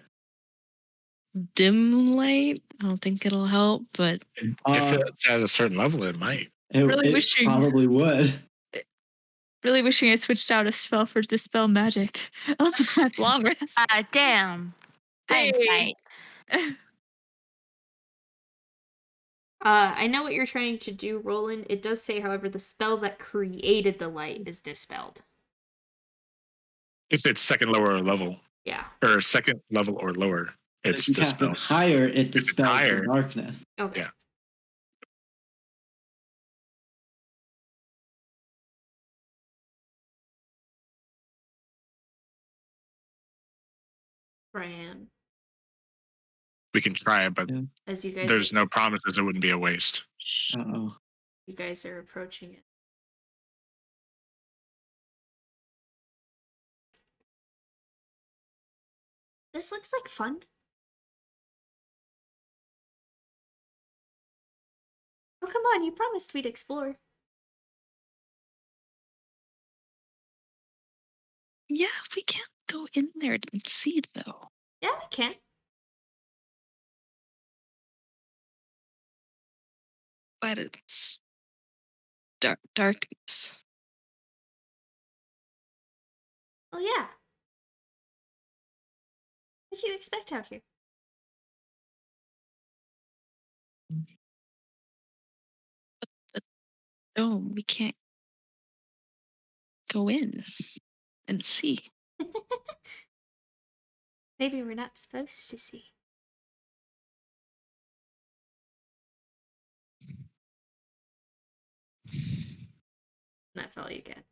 Dim light? I don't think it'll help, but If Uh, it's at a certain level, it might. Really it wishing- probably would. really wishing I switched out a spell for Dispel Magic. That's long rest. Damn. Dang. Hindsight. I know what you're trying to do, Roland. It does say, however, the spell that created the light is dispelled. If it's second lower level, Yeah. or second level or lower, it's If you cast it dispelled. higher, it it's dispels higher- the darkness. Okay. Yeah. Brian, We can try it, but Yeah. as you guys there's no promises it wouldn't be a waste. Uh-oh. you guys are approaching it. This looks like fun. Oh, come on, you promised we'd explore. Yeah, we can't go in there and see though. Yeah, we can. But it's darkness. Well, yeah. What do you expect out here? No, we can't go in and see. Maybe we're not supposed to see. That's all you get.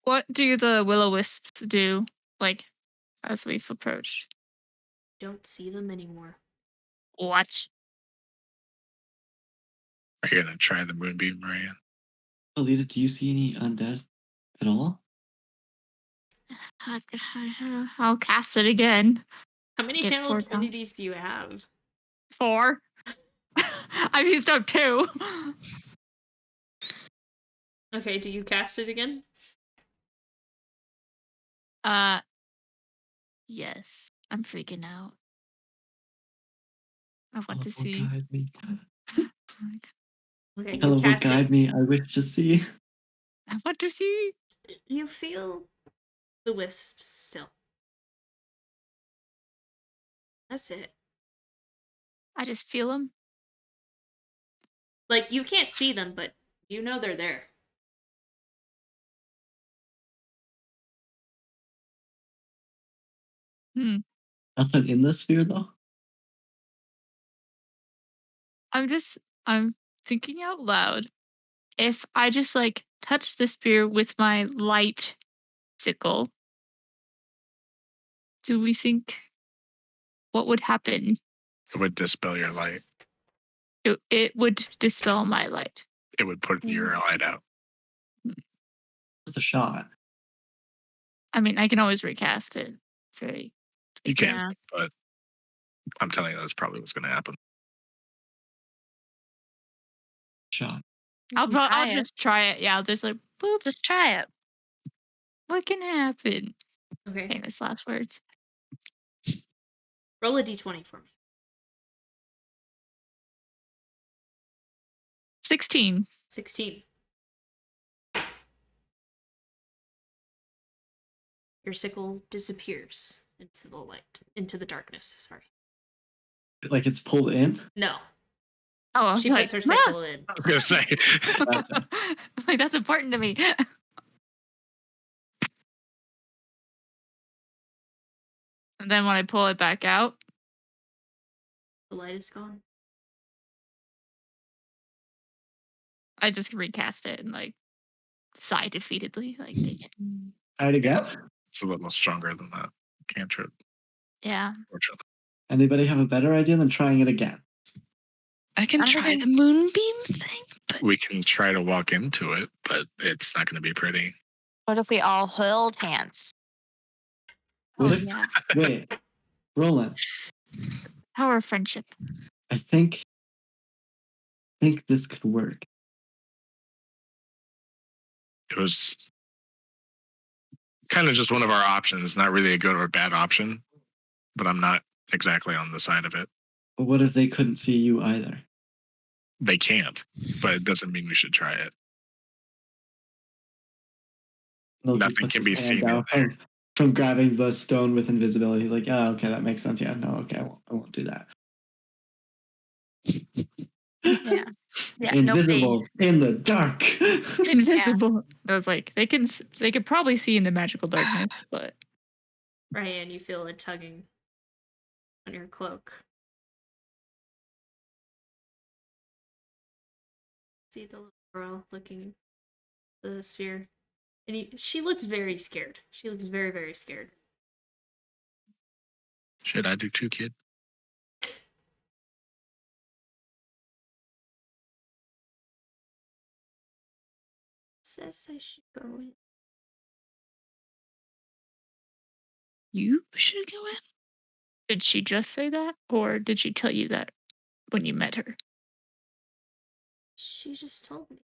What do the will-o-wisps do? Like, as we've approached. Don't see them anymore. What? Are you gonna try the moonbeam, Ryan? Alita, do you see any undead at all? I'll cast it again. How many Get channel 4 down. divinities do you have? 4. I've used up 2. Okay, do you cast it again? Uh, yes. I'm freaking out. I want to Oh, see. guide me. Okay, you Hello, cast guide it. me. I wish to see. I want to see. You feel the wisps still. That's it. I just feel them. Like, you can't see them, but you know they're there. Nothing in the sphere, though? I'm thinking out loud. If I just like touch the spear with my light sickle, do we think what would happen? It would dispel your light. It would dispel my light. It would put your light out. With a shot. I mean, I can always recast it. Very. You can, Yeah. but I'm telling you, that's probably what's gonna happen. Shot. I'll Try it. just try it. Yeah, I'll just like boop. Just try it. What can happen? Okay. Famous last words. Roll a d20 for me. 16. 16. Your sickle disappears into the light, into the darkness. Sorry. Like it's pulled in? No. Oh, I was She like, puts her sickle in. I was gonna say. like that's important to me. And then when I pull it back out, The light is gone. I just recast it and like sigh defeatedly. Like, dang it. Try it again? It's a little stronger than that cantrip, Yeah. unfortunately. Anybody have a better idea than trying it again? I can I'm try thinking- the moonbeam thing, but We can try to walk into it, but it's not gonna be pretty. What if we all held hands? What Oh, if- yeah. Wait, Roland, Power of friendship. I think this could work. It was kind of just one of our options, not really a good or bad option, but I'm not exactly on the side of it. But what if they couldn't see you either? They can't, but it doesn't mean we should try it. Loki Nothing puts can his be hand seen in down there. from grabbing the stone with invisibility. Like, oh, okay, that makes sense. Yeah, no, okay, I won't do that. Yeah. Yeah. Nobody. Invisible in the dark. Invisible. I was like, they could probably see in the magical darkness, but Ryan, you feel a tugging on your cloak. See the little girl looking at the sphere. And she looks very scared. She looks very, very scared. Should I do too, kid? Says I should go in. you should go in. did she just say that? Or did she tell you that when you met her? She just told me.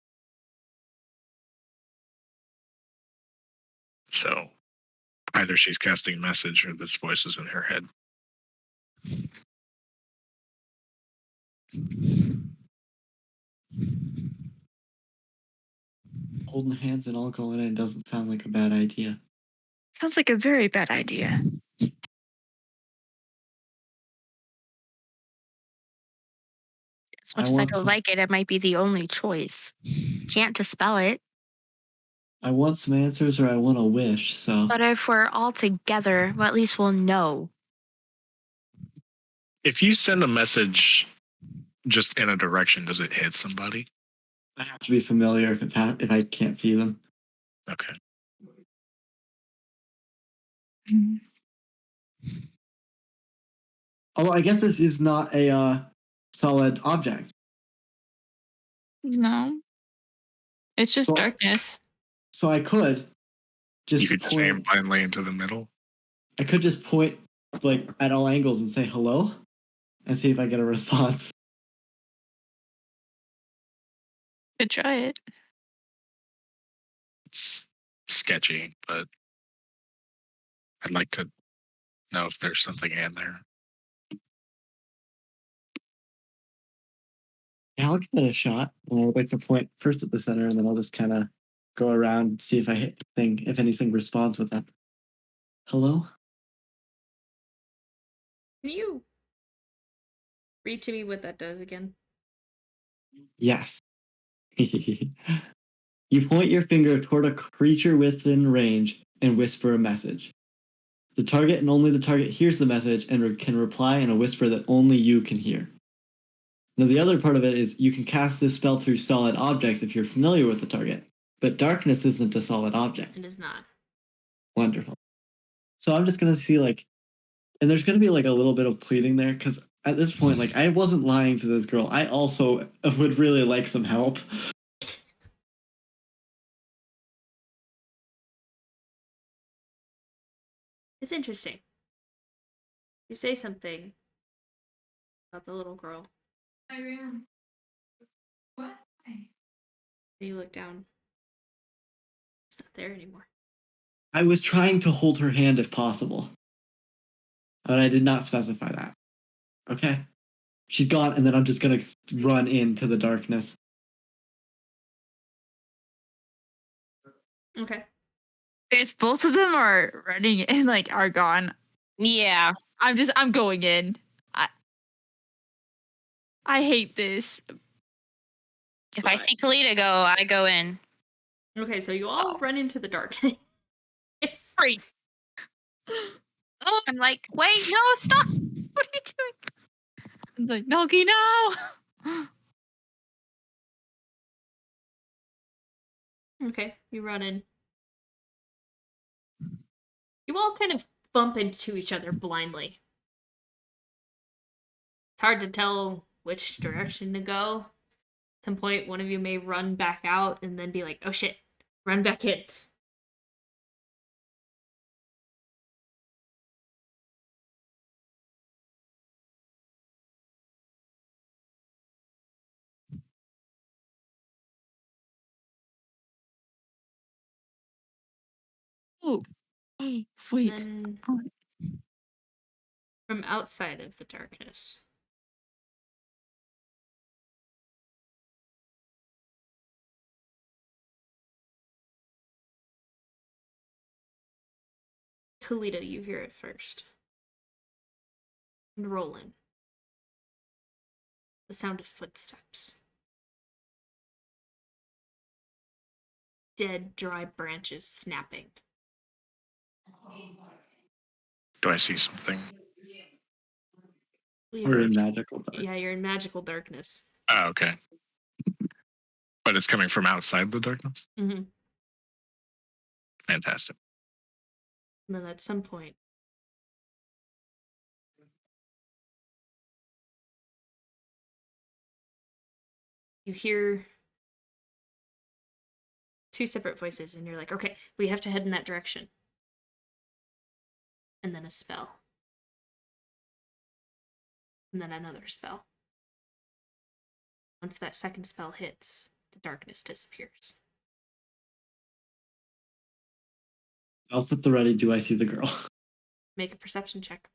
So either she's casting a message or this voice is in her head. Holding hands and all going in doesn't sound like a bad idea. Sounds like a very bad idea. As I much as I want don't some. like it, it might be the only choice. Can't dispel it. I want some answers, or I want a wish. So But if we're all together, well, at least we'll know. If you send a message just in a direction, does it hit somebody? I have to be familiar if I can't see them. Okay. Mhm. Although I guess this is not a solid object. No. It's just So, darkness. so I could just You could just aim point. blindly into the middle. I could just point like at all angles and say hello, and see if I get a response. Could try it. It's sketchy, but I'd like to know if there's something in there. Yeah, I'll give it a shot. And I would like to point first at the center, and then I'll just kind of go around and see if I hit anything, if anything responds with that. Hello? Can you read to me what that does again? Yes. You point your finger toward a creature within range and whisper a message. The target and only the target hears the message and can reply in a whisper that only you can hear. Now, the other part of it is you can cast this spell through solid objects if you're familiar with the target, but darkness isn't a solid object. It is not. Wonderful. So I'm just going to see, like, and there's going to be, like, a little bit of pleading there, because at this point, like, I wasn't lying to this girl. I also would really like some help. It's interesting. You say something about the little girl. What? And you look down. It's not there anymore. I was trying to hold her hand if possible, but I did not specify that. Okay? She's gone, and then I'm just going to run into the darkness. Okay. If both of them are running and like are gone, Yeah. I'm going in. I hate this. If I see Kalita go, I go in. Okay, so you all run into the darkness. Great. Oh, I'm like, wait, no, stop. What are you doing? It's like, Noki, no. Okay, you run in. You all kind of bump into each other blindly. It's hard to tell which direction to go. At some point, one of you may run back out and then be like, oh shit, run back in. Oh, oh, And wait. then Oh, from outside of the darkness, Toledo, you hear it first. And Roland. The sound of footsteps. Dead, dry branches snapping. Do I see something? We're You're, in magical dark. yeah, you're in magical darkness. Oh, okay. But it's coming from outside the darkness? Mm-hmm. Fantastic. And then at some point, you hear two separate voices, and you're like, okay, we have to head in that direction. And then a spell. And then another spell. Once that second spell hits, the darkness disappears. Else at the ready, do I see the girl? Make a perception check.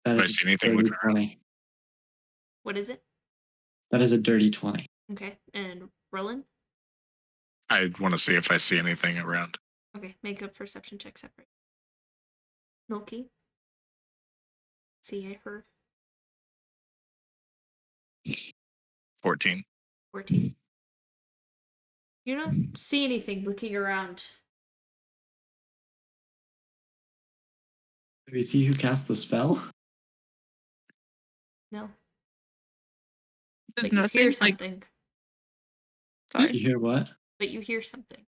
That Do I is see a anything dirty looking around? 20. What is it? That is a dirty 20. Okay. And Roland? I want to see if I see anything around. Okay. Make a perception check separate. Milky? See her? 14. 14. You don't see anything looking around. Do we see who cast the spell? No. There's But you hear nothing like. something. Sorry. You hear what? But you hear something.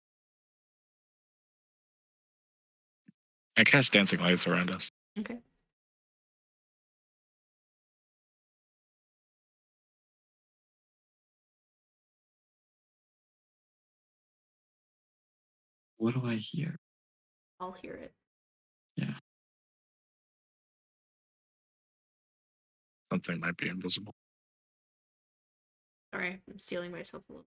I cast dancing lights around us. Okay. What do I hear? I'll hear it. Yeah. Something might be invisible. Sorry, I'm stealing myself a little.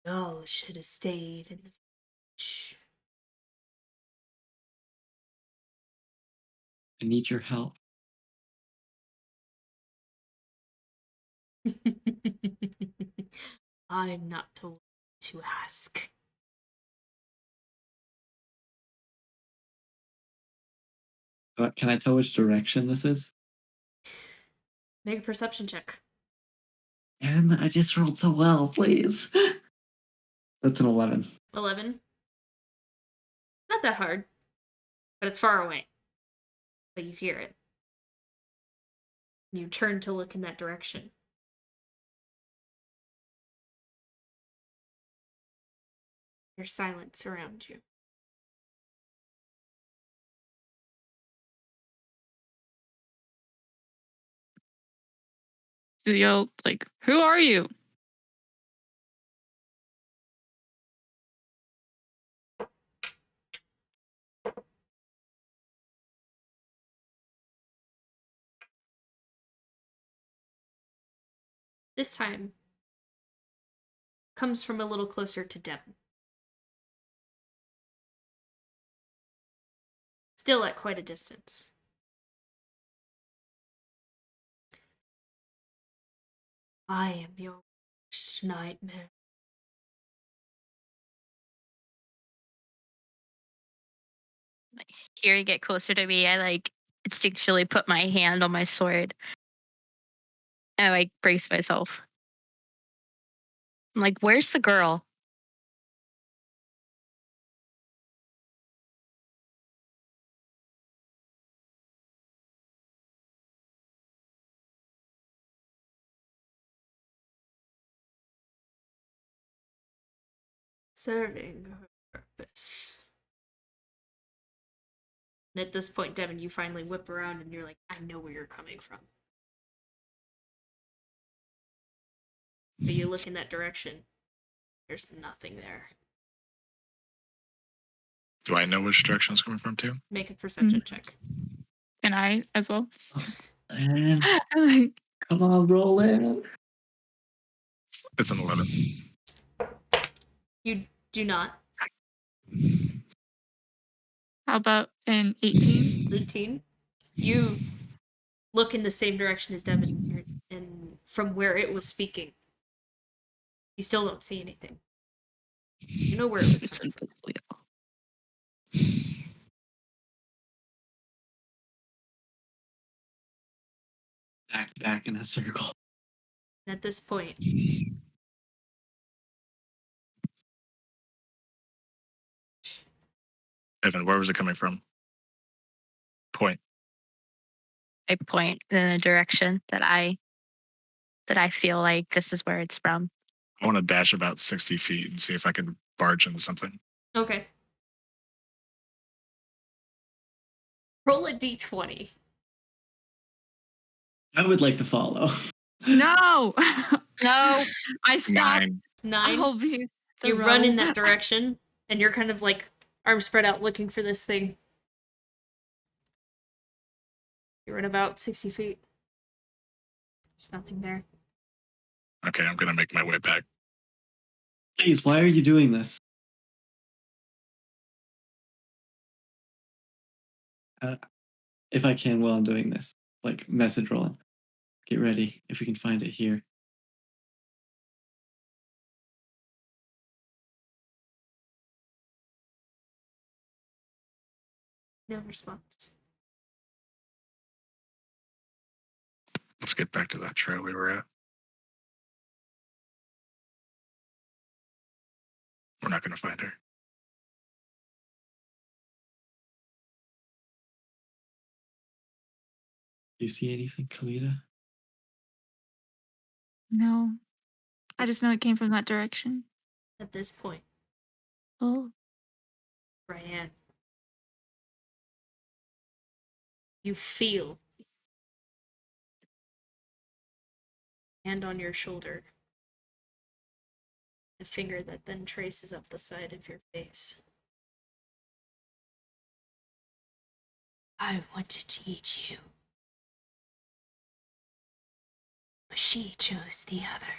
Y'all should have stayed in the village. I need your help. I'm not the one to ask. Can I tell which direction this is? Make a perception check. And I just rolled so well, please. That's an 11. 11. Not that hard, but it's far away. But you hear it. You turn to look in that direction. There's silence around you. So yell like, "Who are you?" This time comes from a little closer to Devon. Still at quite a distance. I am your worst nightmare. Here you get closer to me. I like instinctually put my hand on my sword. And I like brace myself. I'm like, where's the girl? Serving her purpose. And at this point, Devin, you finally whip around and you're like, I know where you're coming from. But you look in that direction. There's nothing there. Do I know which direction it's coming from too? Make a perception check. And I as well. And Like, come on, roll in. It's an 11. You do not. how about an 18? 18. You look in the same direction as Devin, and from where it was speaking, you still don't see anything. You know where it was It's coming from. invisible, y'all. Back in a circle. And at this point, Evan, where was it coming from? Point. I point in the direction that I feel like this is where it's from. I want to dash about 60 feet and see if I can barge into something. okay. Roll a d20. I would like to follow. No. No. I stopped. 9. 9. I'll be the You run in row. that direction, and you're kind of like arms spread out looking for this thing. You're at about 60 feet. There's nothing there. Okay, I'm gonna make my way back. Please, why are you doing this? If I can while I'm doing this, like message rolling. Get ready if we can find it here. No response. Let's get back to that trail we were at. We're not gonna find her. Do you see anything, Kalita? No. I just know it came from that direction. At this point, Oh. Ryan, you feel hand on your shoulder, a finger that then traces up the side of your face. I wanted to eat you, but she chose the other.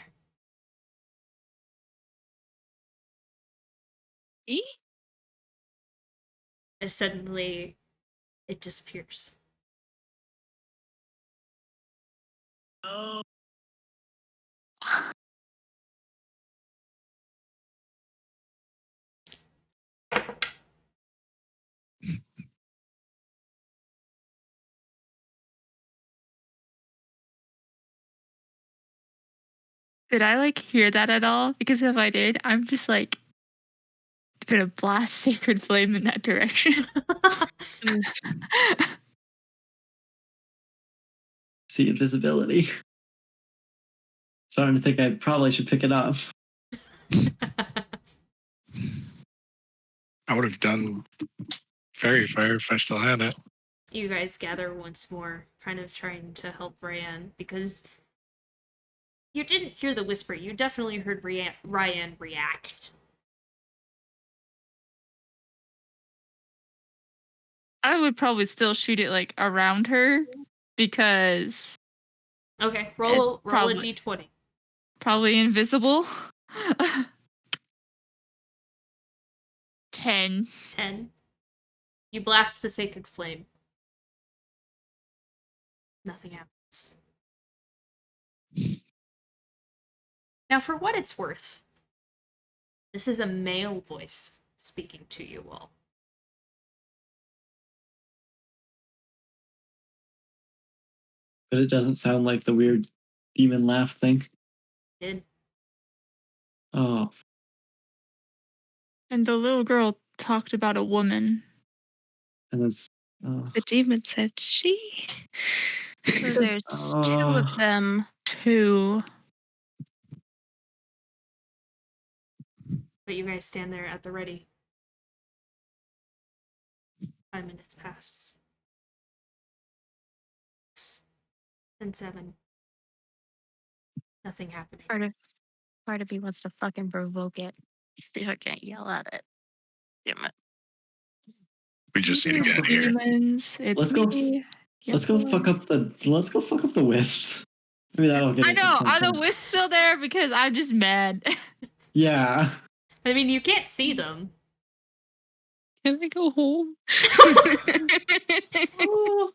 E? As suddenly, it disappears. Oh. Did I like hear that at all? Because if I did, I'm just like gonna blast sacred flame in that direction. See invisibility. Starting to think I probably should pick it up. I would have done fairy fire if I still had it. You guys gather once more, kind of trying to help Ryan, because you didn't hear the whisper. You definitely heard Ryan react. I would probably still shoot it like around her because Okay, it's roll a probably d20. probably invisible. 10. 10. You blast the sacred flame. Nothing happens. Now, for what it's worth, this is a male voice speaking to you all. But it doesn't sound like the weird demon laugh thing. Did Oh, And the little girl talked about a woman. and it's oh, The demon said she. So there's two of them. 2. but you guys stand there at the ready. 5 minutes pass. 6 and 7. Nothing happening. Part of me wants to fucking provoke it. I can't yell at it. Damn it. We just need to get in here. Demons. It's Let's go. me. Let's go fuck up the. Let's go fuck up the wisps. Maybe that'll get I us know. some Are the content. wisps still there? Because I'm just mad. Yeah. I mean, you can't see them. Can I go home? Oh.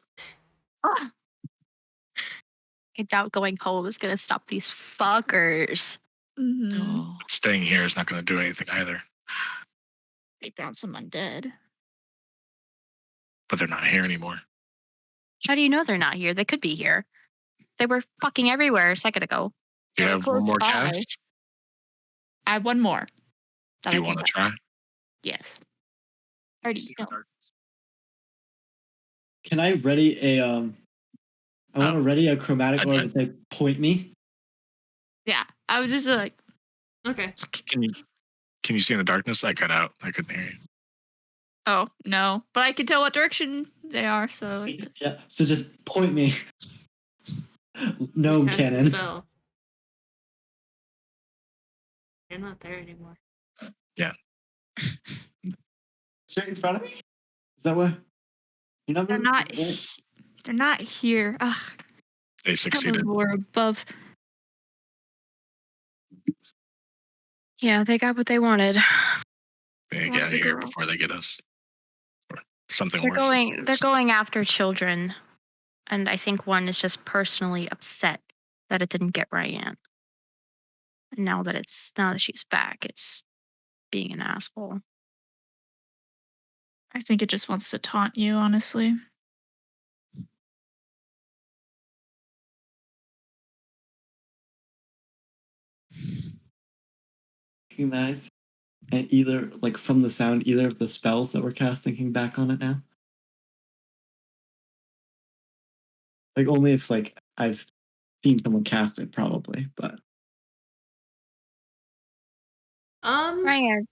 I doubt going home is gonna stop these fuckers. Mm-hmm. Oh. Staying here is not gonna do anything either. They found some undead. But they're not here anymore. How do you know they're not here? They could be here. They were fucking everywhere a second ago. Do you They're have one close more by. cast? I have one more. that Do I you can want to cast. try? Yes. I already know. Can I ready a I want to Oh. ready a chromatic Okay. orb and say point me. Yeah. I was just like, Okay. Can you see in the darkness? I cut out. I couldn't hear you. oh, no. But I can tell what direction they are, so. Yeah. So just point me. No You cast the cannon. spell. You're not there anymore. Straight in front of me. Is that what? You're not They're moving? not. Right? They're not here. Ugh. They succeeded. We're above. Yeah, they got what they wanted. We need to Want get out of the here girl. before they get us. Or something They're worse. going. They're going after children, and I think one is just personally upset that it didn't get Ryan. And now that she's back, it's being an asshole. I think it just wants to taunt you, honestly. Recognize and either like from the sound, either of the spells that we're casting back on it now. Like only if like I've seen someone cast it, probably, but Ryan.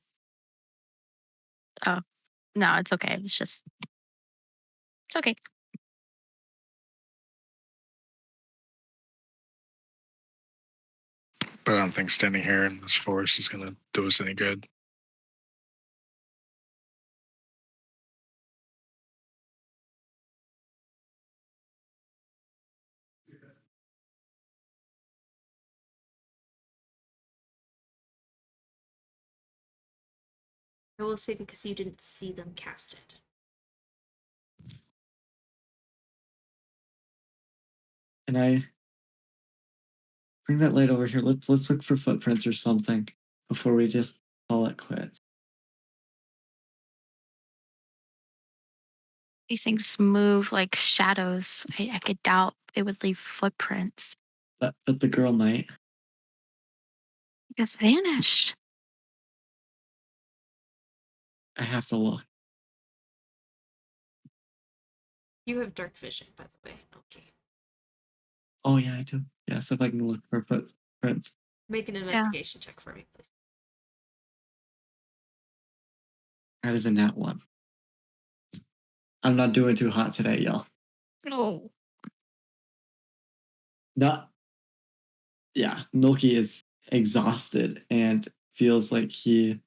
Oh no, it's okay. It's okay. But I don't think standing here in this forest is going to do us any good. I will say because you didn't see them cast it. can I bring that light over here? Let's look for footprints or something before we just call it quits. These things move like shadows. I could doubt they would leave footprints. But the girl might. Just vanished. I have to look. You have dark vision, by the way. Okay. Oh yeah, I do. Yeah, so if I can look for footprints. Make an investigation check for me, please. That is a nat one. I'm not doing too hot today, y'all. Oh. Not yeah, Milky is exhausted and feels like he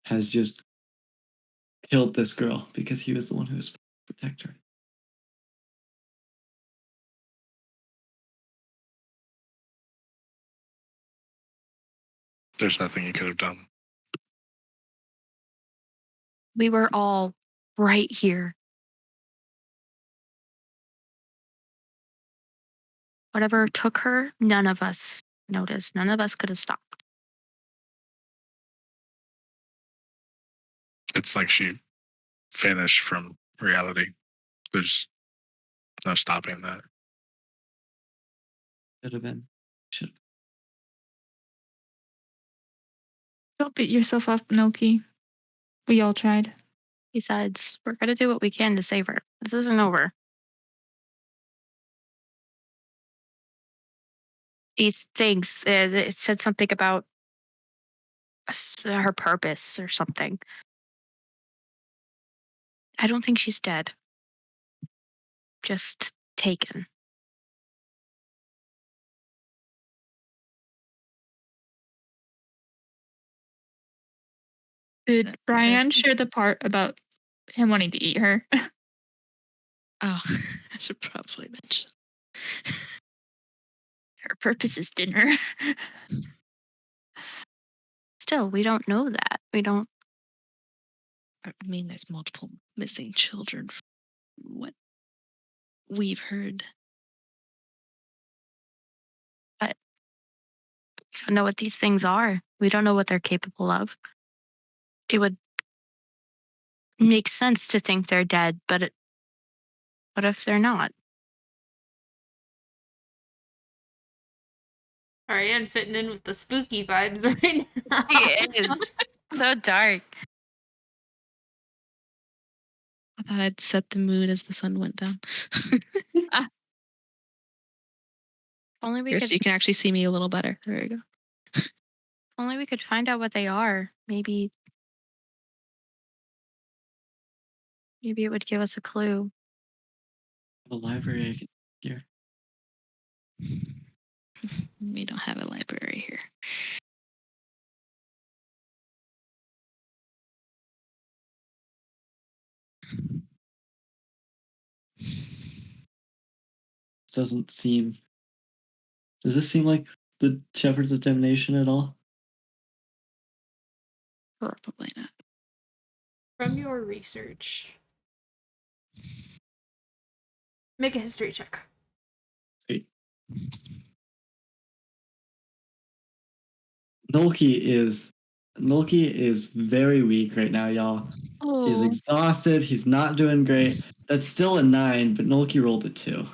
has just killed this girl because he was the one who was supposed to protect her. There's nothing you could have done. We were all right here. Whatever took her, none of us noticed. None of us could have stopped. It's like she vanished from reality. There's no stopping that. Should have been. Should Don't beat yourself up, Milky. We all tried. Besides, we're going to do what we can to save her. This isn't over. These things, it said something about her purpose or something. I don't think she's dead. Just taken. Did Brian share the part about him wanting to eat her? Oh, I should probably mention. Her purpose is dinner. Still, we don't know that. We don't. I mean, there's multiple missing children. From what we've heard. Know what these things are. We don't know what they're capable of. It would make sense to think they're dead, but what if they're not? Ariane fitting in with the spooky vibes right now. It is so dark. I thought I'd set the mood as the sun went down. Only we Here, could. so you can actually see me a little better. There you go. Only we could find out what they are. Maybe it would give us a clue. the library here. We don't have a library here. doesn't seem. Does this seem like the Shepherds of Damnation at all? Probably not. From your research, make a history check. Sweet. Nolki is very weak right now, y'all. He's Oh, exhausted. He's not doing great. That's still a 9, but Nolki rolled a 2.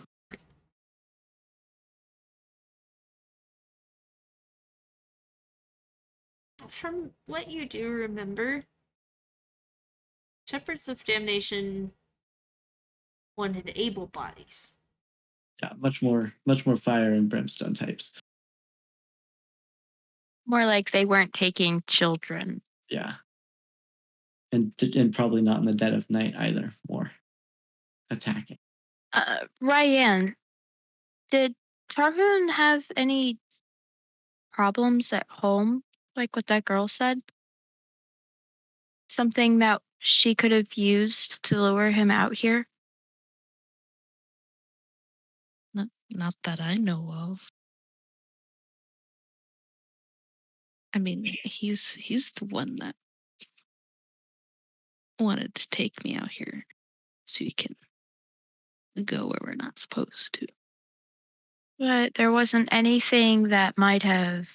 From what you do remember, Shepherds of Damnation wanted able bodies. Yeah, much more fire and brimstone types. More like they weren't taking children. Yeah, and probably not in the dead of night either. More attacking. Ryan, did Tarhun have any problems at home, like what that girl said? Something that she could have used to lure him out here? not that I know of. I mean, he's the one that wanted to take me out here so we can go where we're not supposed to. But there wasn't anything that might have.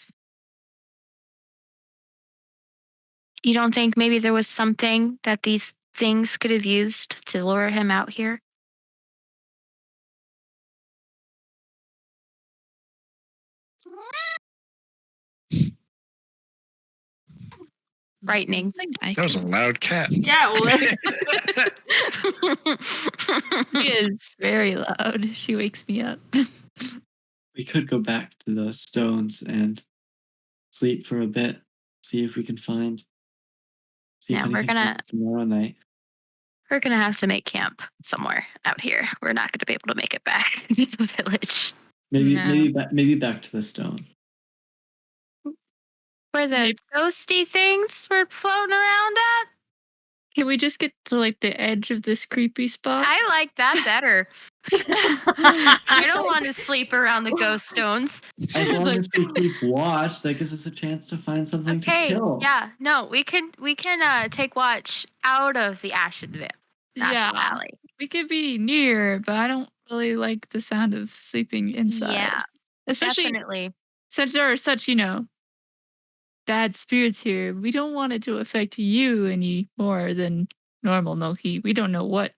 You don't think maybe there was something that these things could have used to lure him out here? Frightening. I That was a can. loud cat. Yeah, well, She is very loud. She wakes me up. We could go back to the stones and sleep for a bit. See if we can find. See if Now anything happens tomorrow night. we're gonna have to make camp somewhere out here. We're not gonna be able to make it back to the village. No. Maybe back to the stone. Where the Maybe- ghosty things were floating around at? Can we just get to like the edge of this creepy spot? I like that better. I don't want to sleep around the ghost stones. As long Like- as we keep watch, that gives us a chance to find something to Okay, kill. yeah, no, we can take watch out of the Ashenvale yeah, Valley. we could be near, but I don't really like the sound of sleeping inside. Yeah, Especially definitely. since there are such, bad spirits here. We don't want it to affect you any more than normal, Noki. We don't know what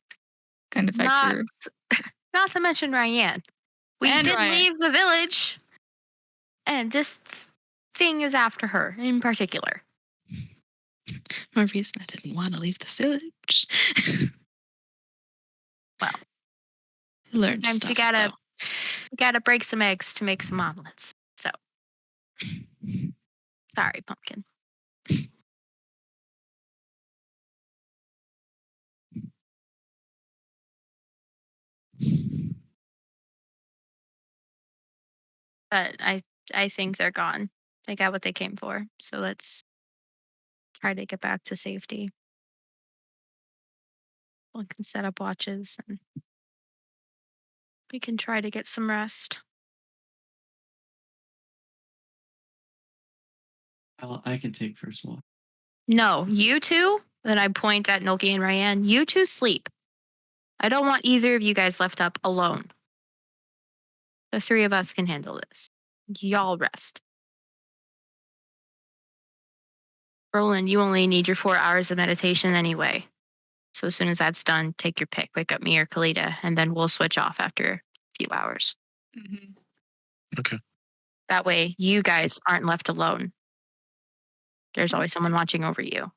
kind of Not factor. not to mention Ryan. We And did Ryan. leave the village, and this thing is after her in particular. My reason I didn't want to leave the village. Well, I learned sometimes stuff, you gotta break some eggs to make some omelets. So sorry, pumpkin. But I think they're gone. They got what they came for. So let's try to get back to safety. We can set up watches and we can try to get some rest. I can take first watch. No, you two, then I point at Noki and Ryan, you two sleep. I don't want either of you guys left up alone. The three of us can handle this. Y'all rest. Roland, you only need your 4 hours of meditation anyway. So as soon as that's done, take your pick. Wake up me or Kalita, and then we'll switch off after a few hours. Mhm. Okay. That way, you guys aren't left alone. There's always someone watching over you.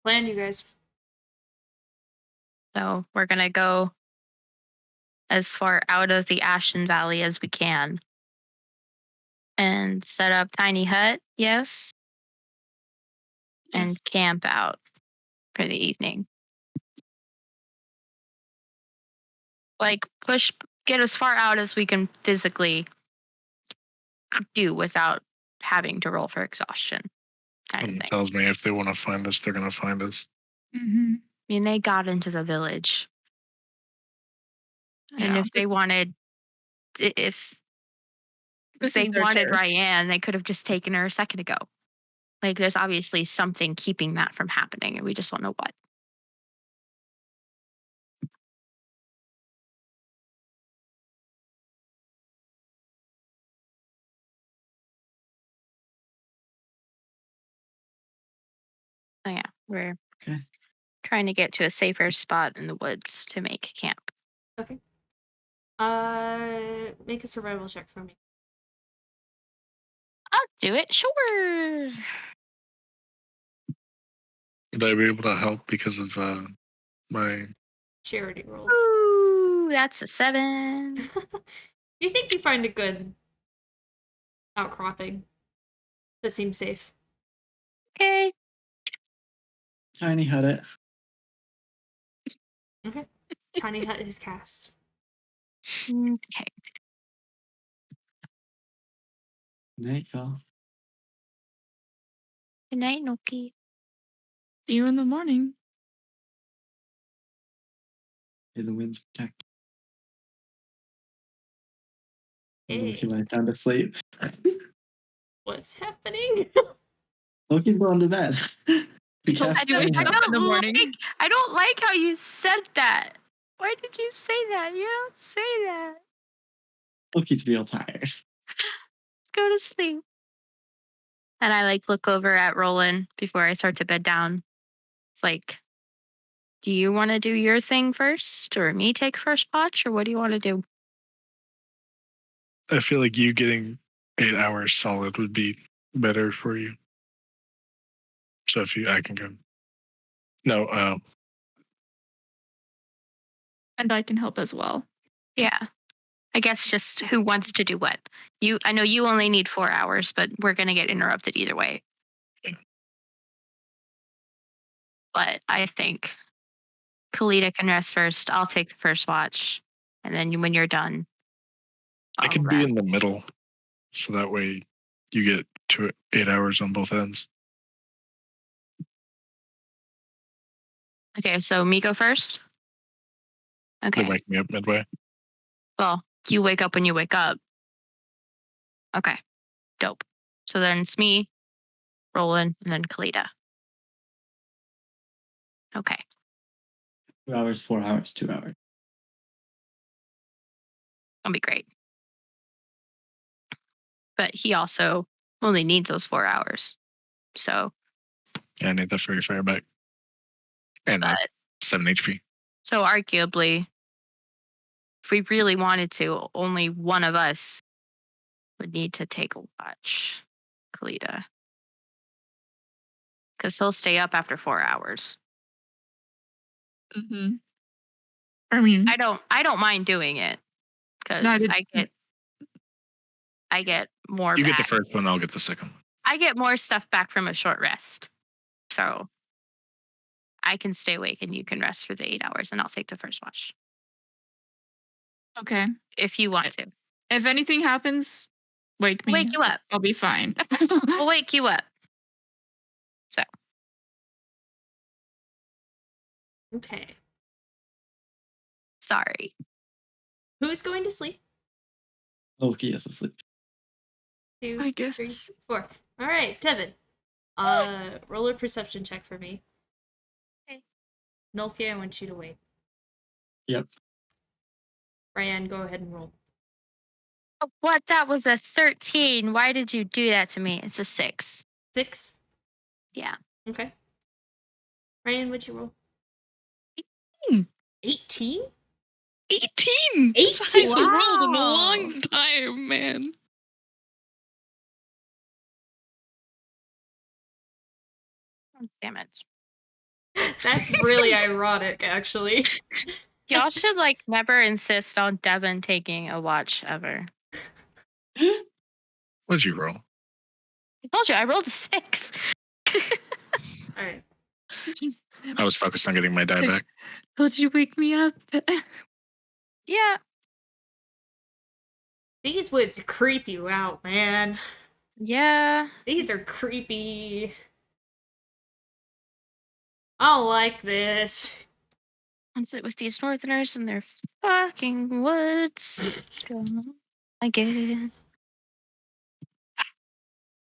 plan, you guys. So we're going to go as far out of the Ashen Valley as we can and set up tiny hut, yes, and camp out for the evening. Like get as far out as we can physically do without having to roll for exhaustion kind of And thing. it tells me if they want to find us, they're going to find us. Mm-hmm. I mean, they got into the village. And Yeah, if they wanted, if this they is their wanted turf. Ryan, they could have just taken her a second ago. Like, there's obviously something keeping that from happening, and we just don't know what. So yeah, we're Okay. trying to get to a safer spot in the woods to make camp. Okay. Make a survival check for me. I'll do it, sure. Would I be able to help because of my... Charity rolled. Ooh, that's a 7. You think you find a good outcropping that seems safe? Okay. Tiny hut it. Okay. Tiny hut is cast. Okay. Night, y'all. Good night, Noki. See you in the morning. May the winds protect. Hey, Loki lies down to sleep. what's happening? Loki's going to bed. We Hope cast you Tiny wake Hut. up in the morning. I don't like how you said that. Why did you say that? You don't say that. Loki's real tired. Let's go to sleep. And I like look over at Roland before I start to bed down. It's like, do you want to do your thing first, or me take first watch, or what do you want to do? I feel like you getting 8 hours solid would be better for you. So if I can go. No, And I can help as well. Yeah. I guess just who wants to do what. I know you only need 4 hours, but we're gonna get interrupted either way. But I think Kalita can rest first. I'll take the first watch, and then when you're done, I I'll could be rest. in the middle, so that way you get 8 hours on both ends. Okay, so me go first. They Okay. wake me up midway. Well, you wake up when you wake up. Okay, dope. So then it's me, Roland, and then Kalita. Okay. 2 hours, 4 hours, 2 hours. That'll be great. But he also only needs those 4 hours. So, Yeah, I need that for your fire back. And that but 7 HP. so arguably, if we really wanted to, only one of us would need to take a watch, Kalita. Because he'll stay up after 4 hours. Mm-hmm. I mean, I don't mind doing it because no, I did, I get more You get the back. first one, I'll get the second one. I get more stuff back from a short rest. So I can stay awake and you can rest for the 8 hours, and I'll take the first watch okay. if you want to. If anything happens, wake me. Wake you up. I'll be fine. We'll wake you up. So Okay. sorry. Who's going to sleep? Loki is asleep. 2, I guess. 3, 4. All right, Devin. Roll a perception check for me. Okay. Nolkia, I want you to wait. Yep. Ryan, go ahead and roll. What? That was a 13. Why did you do that to me? It's a 6. 6. Yeah. Okay. Ryan, what'd you roll? 18. 18? 18. 18? I rolled in a Wow. long time, man. Oh, damn it. That's really ironic, actually. Y'all should like never insist on Devin taking a watch ever. What'd you roll? I told you I rolled a 6. All right. I was focused on getting my die back. Would you wake me up? Yeah. These woods creep you out, man. Yeah. These are creepy. I don't like this. What's it with these northerners and their fucking woods? Don't like it.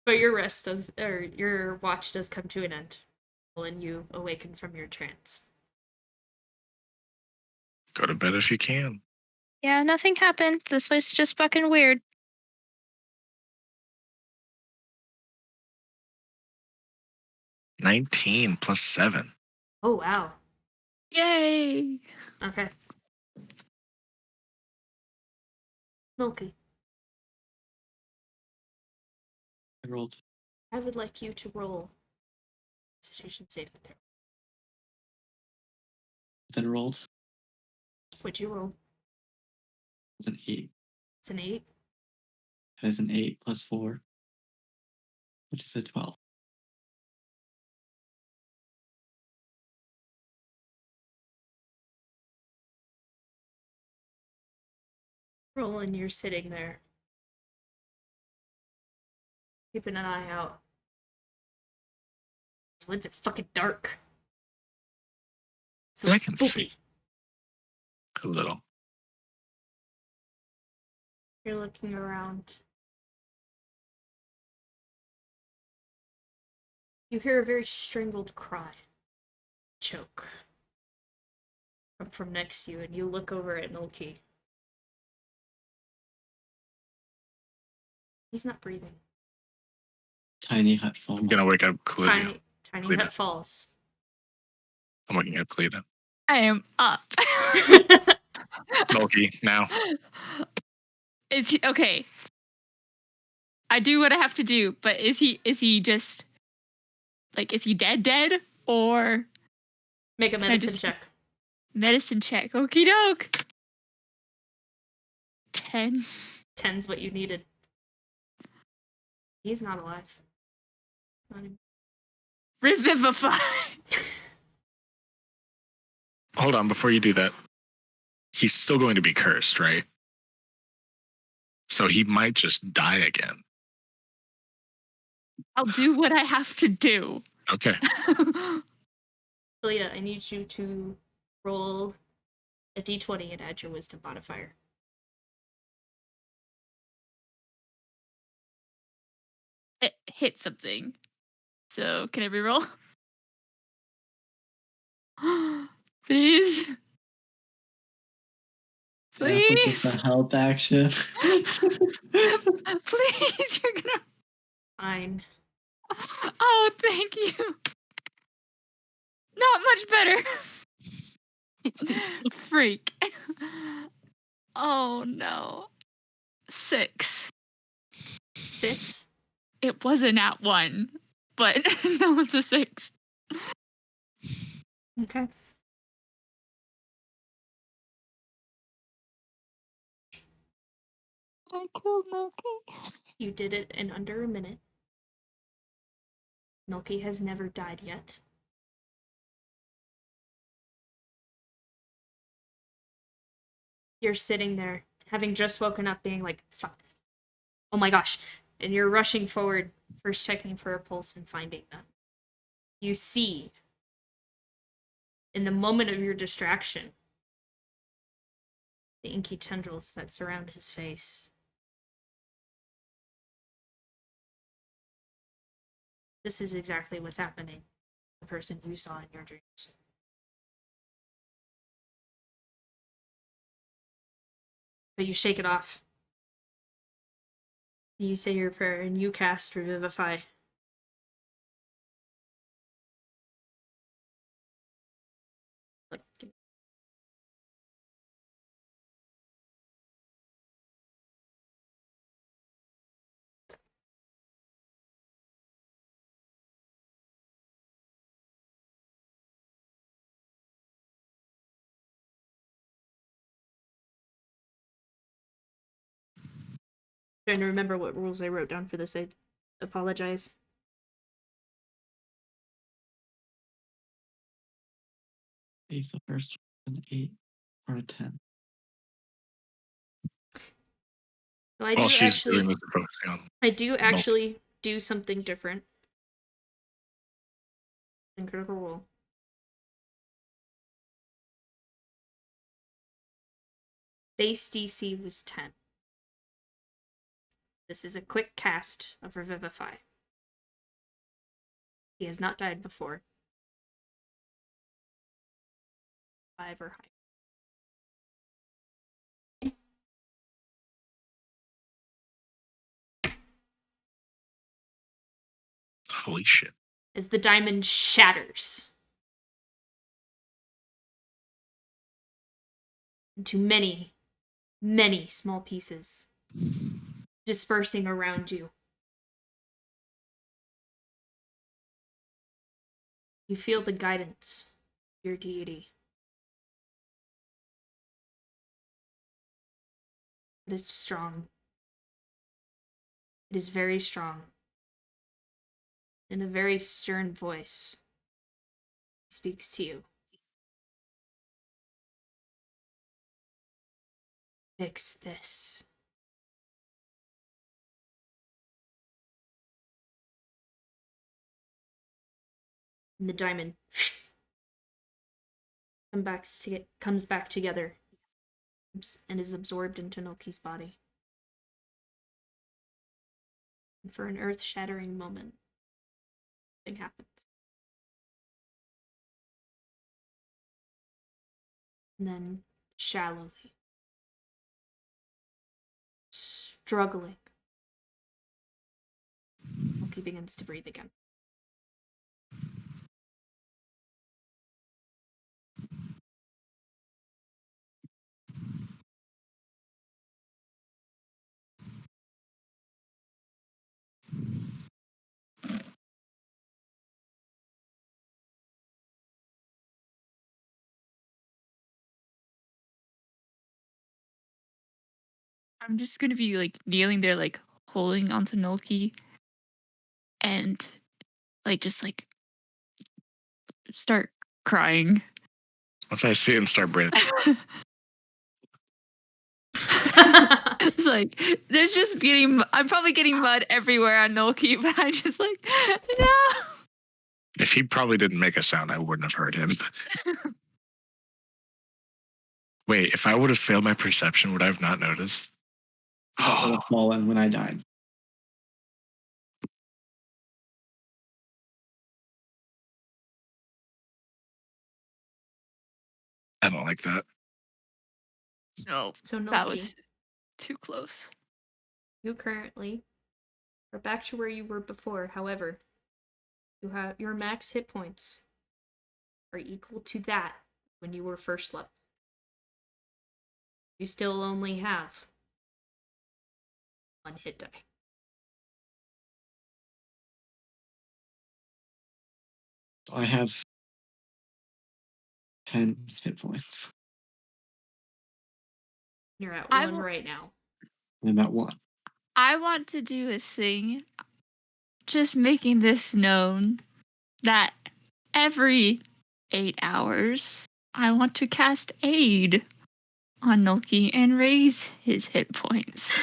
But your rest does, or your watch does come to an end when you awaken from your trance. Go to bed if you can. Yeah, nothing happened. This was just fucking weird. $19 plus 7. Oh, wow. Yay! Okay. Milky, I rolled. I would like you to roll Constitution saving throw. Then rolled. What'd you roll? It's an 8. It's an 8. That is an 8 plus 4, which is a 12. Roll, and you're sitting there, keeping an eye out. This woods are fucking dark. So I can spooky. see a little. You're looking around. You hear a very strangled cry. Choke. From next to you, and you look over at Milky. He's not breathing. Tiny hut fall. I'm gonna wake up Kalita. Tiny Kalita. hut falls. I'm waking up Kalita. I am up. Milky, now. Is he okay? I do what I have to do, but is he just like, is he dead or Make a medicine just- check. medicine check? Okie doke. 10. 10's what you needed. He's not alive. Not even... Revivify. Hold on, before you do that. He's still going to be cursed, right? So he might just die again. I'll do what I have to do. Okay. Kalita, I need you to roll a d20 and add your wisdom modifier. It hit something. So can I reroll? Please. Yeah, it's like Please. the health action. Please, you're gonna. Fine. Oh, thank you. Not much better. Freak. Oh no. 6. 6. It wasn't at 1, but no, it's a 6. Okay. I killed Milky. You did it in under a minute. Milky has never died yet. You're sitting there, having just woken up, being like, fuck. Oh my gosh. And you're rushing forward, first checking for a pulse and finding none. You see, in the moment of your distraction, the inky tendrils that surround his face. This is exactly what's happening. The person you saw in your dreams. But you shake it off. You say your prayer and you cast Revivify. Trying to remember what rules I wrote down for this. I apologize. If the first was an 8 or a 10. So I While do she's actually, doing this, we're focusing on. I do actually do something different in Critical Role. Base DC was 10. This is a quick cast of Revivify. He has not died before. 5 or higher. Holy shit. As the diamond shatters into many, many small pieces, dispersing around you. You feel the guidance of your deity. It is strong. It is very strong. In a very stern voice, he speaks to you. Fix this. And the diamond comes back together and is absorbed into Nulki's body. And for an earth-shattering moment, nothing happens. And then, shallowly, struggling, Nulki begins to breathe again. I'm just gonna be like kneeling there, like holding onto Nolki and like just like start crying. Once I see him start breathing, It's like there's just getting. I'm probably getting mud everywhere on Nolki, but I'm just like, no. if he probably didn't make a sound, I wouldn't have heard him. Wait, if I would have failed my perception, would I have not noticed? I would have fallen when I died. I don't like that. No, So that Nulki, was too close. you currently are back to where you were before. However, you have your max hit points are equal to that when you were first level. You still only have 1 hit die. So I have 10 hit points. You're at I 1 will- right now. I'm at 1. I want to do a thing, just making this known that every 8 hours, I want to cast Aid on Nolki and raise his hit points.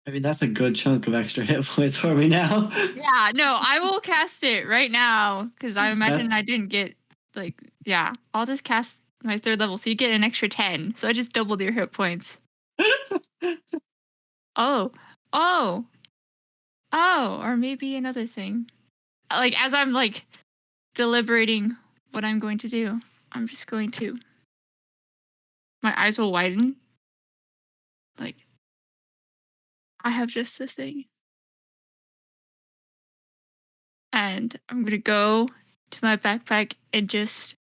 I mean, that's a good chunk of extra hit points for me now. Yeah, no, I will cast it right now because I imagine That's- I didn't get like, yeah, I'll just cast my 3rd level, so you get an extra 10. So I just doubled your hit points. Oh, oh, oh, or maybe another thing. Like as I'm like deliberating what I'm going to do, I'm just going to. My eyes will widen. Like I have just the thing. And I'm going to go to my backpack and just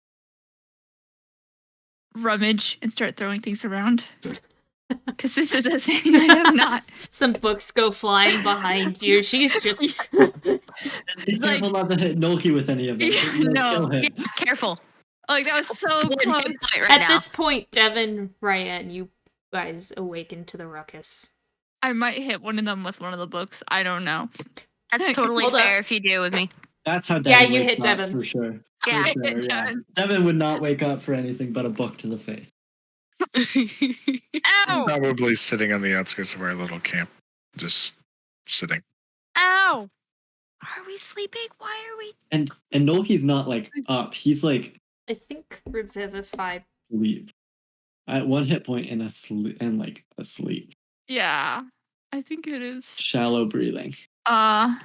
rummage and start throwing things around. Because this is a thing I have not. Some books go flying behind you. She's just. Be Like- careful not to hit Nolki with any of them. You'll No. kill him. Yeah, careful. Like that was so One close. hit point right At now. this point, Devin, Ryan, you guys awaken to the ruckus. I might hit one of them with one of the books. I don't know. That's totally Hold up. fair if you do with me. That's how Yeah, Devin you wakes hit up, Devin. for sure. Yeah. For sure, yeah. Devin. Devin would not wake up for anything but a book to the face. Ow! Probably sitting on the outskirts of our little camp, just sitting. Ow! Are we sleeping? Why are we? And Nolki's not like up. He's like I think Revivify. asleep. At 1 hit point and asleep and like asleep. Yeah, I think it is. Shallow breathing. Let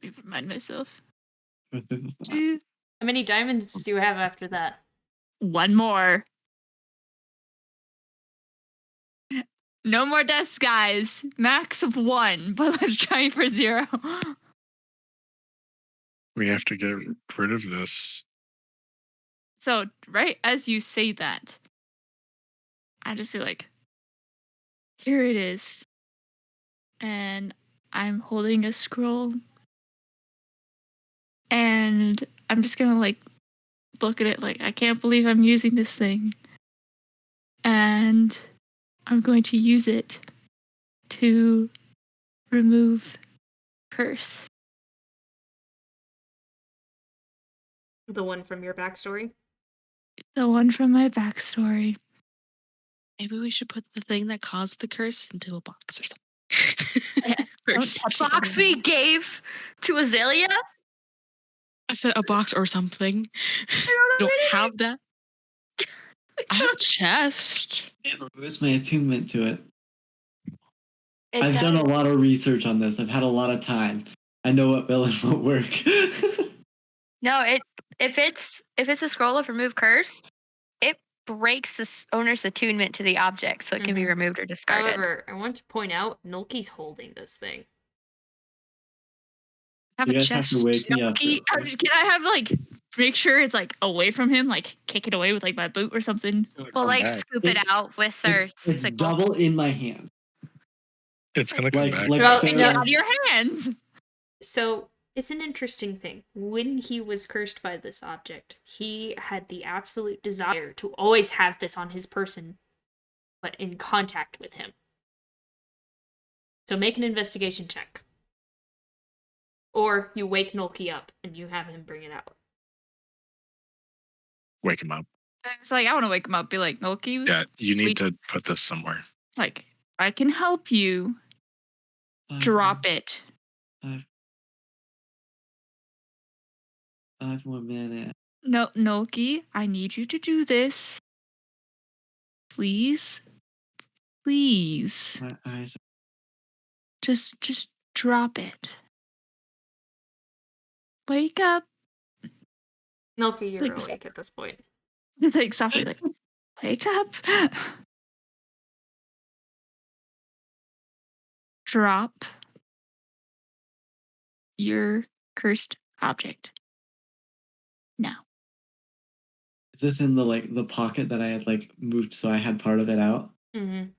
me remind myself. Two, How many diamonds do you have after that? one more. No more deaths, guys. Max of 1, but let's try for 0. We have to get rid of this. So, right as you say that, I just feel like, here it is. And I'm holding a scroll. And I'm just gonna like look at it like, I can't believe I'm using this thing. And I'm going to use it to remove curse. The one from your backstory? The one from my backstory. Maybe we should put the thing that caused the curse into a box or something. Don't touch it. Box we gave to Azalea? I said a box or something. I Don't anything. have that. I have a chest. It removes my attunement to it. It I've done a does. lot of research on this. I've had a lot of time. I know what will and won't work. No, if it's a scroll of remove curse, it breaks the owner's attunement to the object, so it can be removed or discarded. However, I want to point out Nolki's holding this thing. I have You a guys have chest. to wake me up. Can I have like make sure it's like away from him, like kick it away with like my boot or something? We'll like back. scoop it out with our It's sickle. double in my hand. It's gonna come Like back. like Well, Take it Pharaoh. out of your hands. So, it's an interesting thing. When he was cursed by this object, he had the absolute desire to always have this on his person, but in contact with him. So make an investigation check. Or you wake Nolki up and you have him bring it out. Wake him up. It's like I want to wake him up, be like, Milky, Yeah, you need Wait. to put this somewhere. like I can help you. Drop it. 5 more minutes. No, Nolki, I need you to do this. Please. Please. My eyes. Just drop it. Wake up. Nolki, you're Like, awake at this point. Just like softly, like, wake up. Drop your cursed object. Now. Is this in the pocket that I had like moved so I had part of it out? Mm-hmm.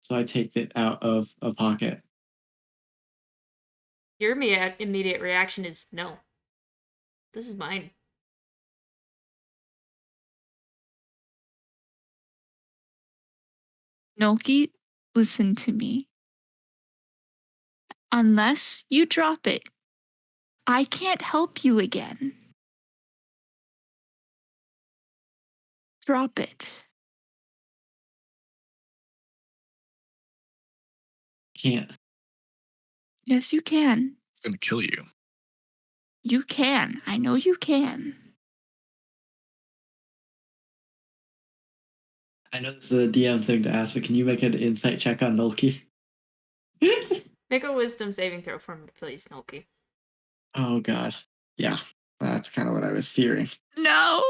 So I take it out of a pocket. Your immediate reaction is no. This is mine. Nolki, listen to me. Unless you drop it, I can't help you again. Drop it. Can't. Yes, you can. It's gonna kill you. You can. I know you can. I know it's a DM thing to ask, but can you make an insight check on Nolki? Make a wisdom saving throw for me, please, Nolki. Oh god. Yeah. That's kind of what I was fearing. No.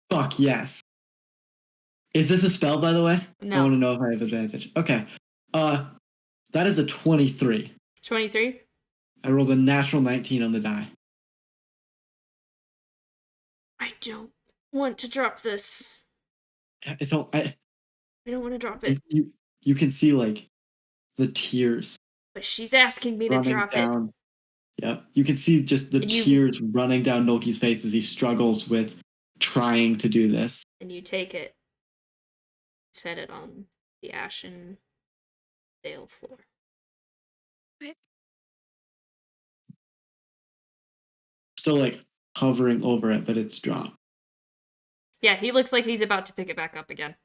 Fuck yes. Is this a spell, by the way? I No. want to know if I have advantage. Okay. That is a 23. 23? I rolled a natural 19 on the die. I don't want to drop this. It's all I don't want to drop it. you can see like the tears But she's asking me to running drop it. down. Yep. You can see just the And you- tears running down Nolki's face as he struggles with trying to do this. And you take it, set it on the ashen dale floor. Still like hovering over it, but it's dropped. Yeah, he looks like he's about to pick it back up again.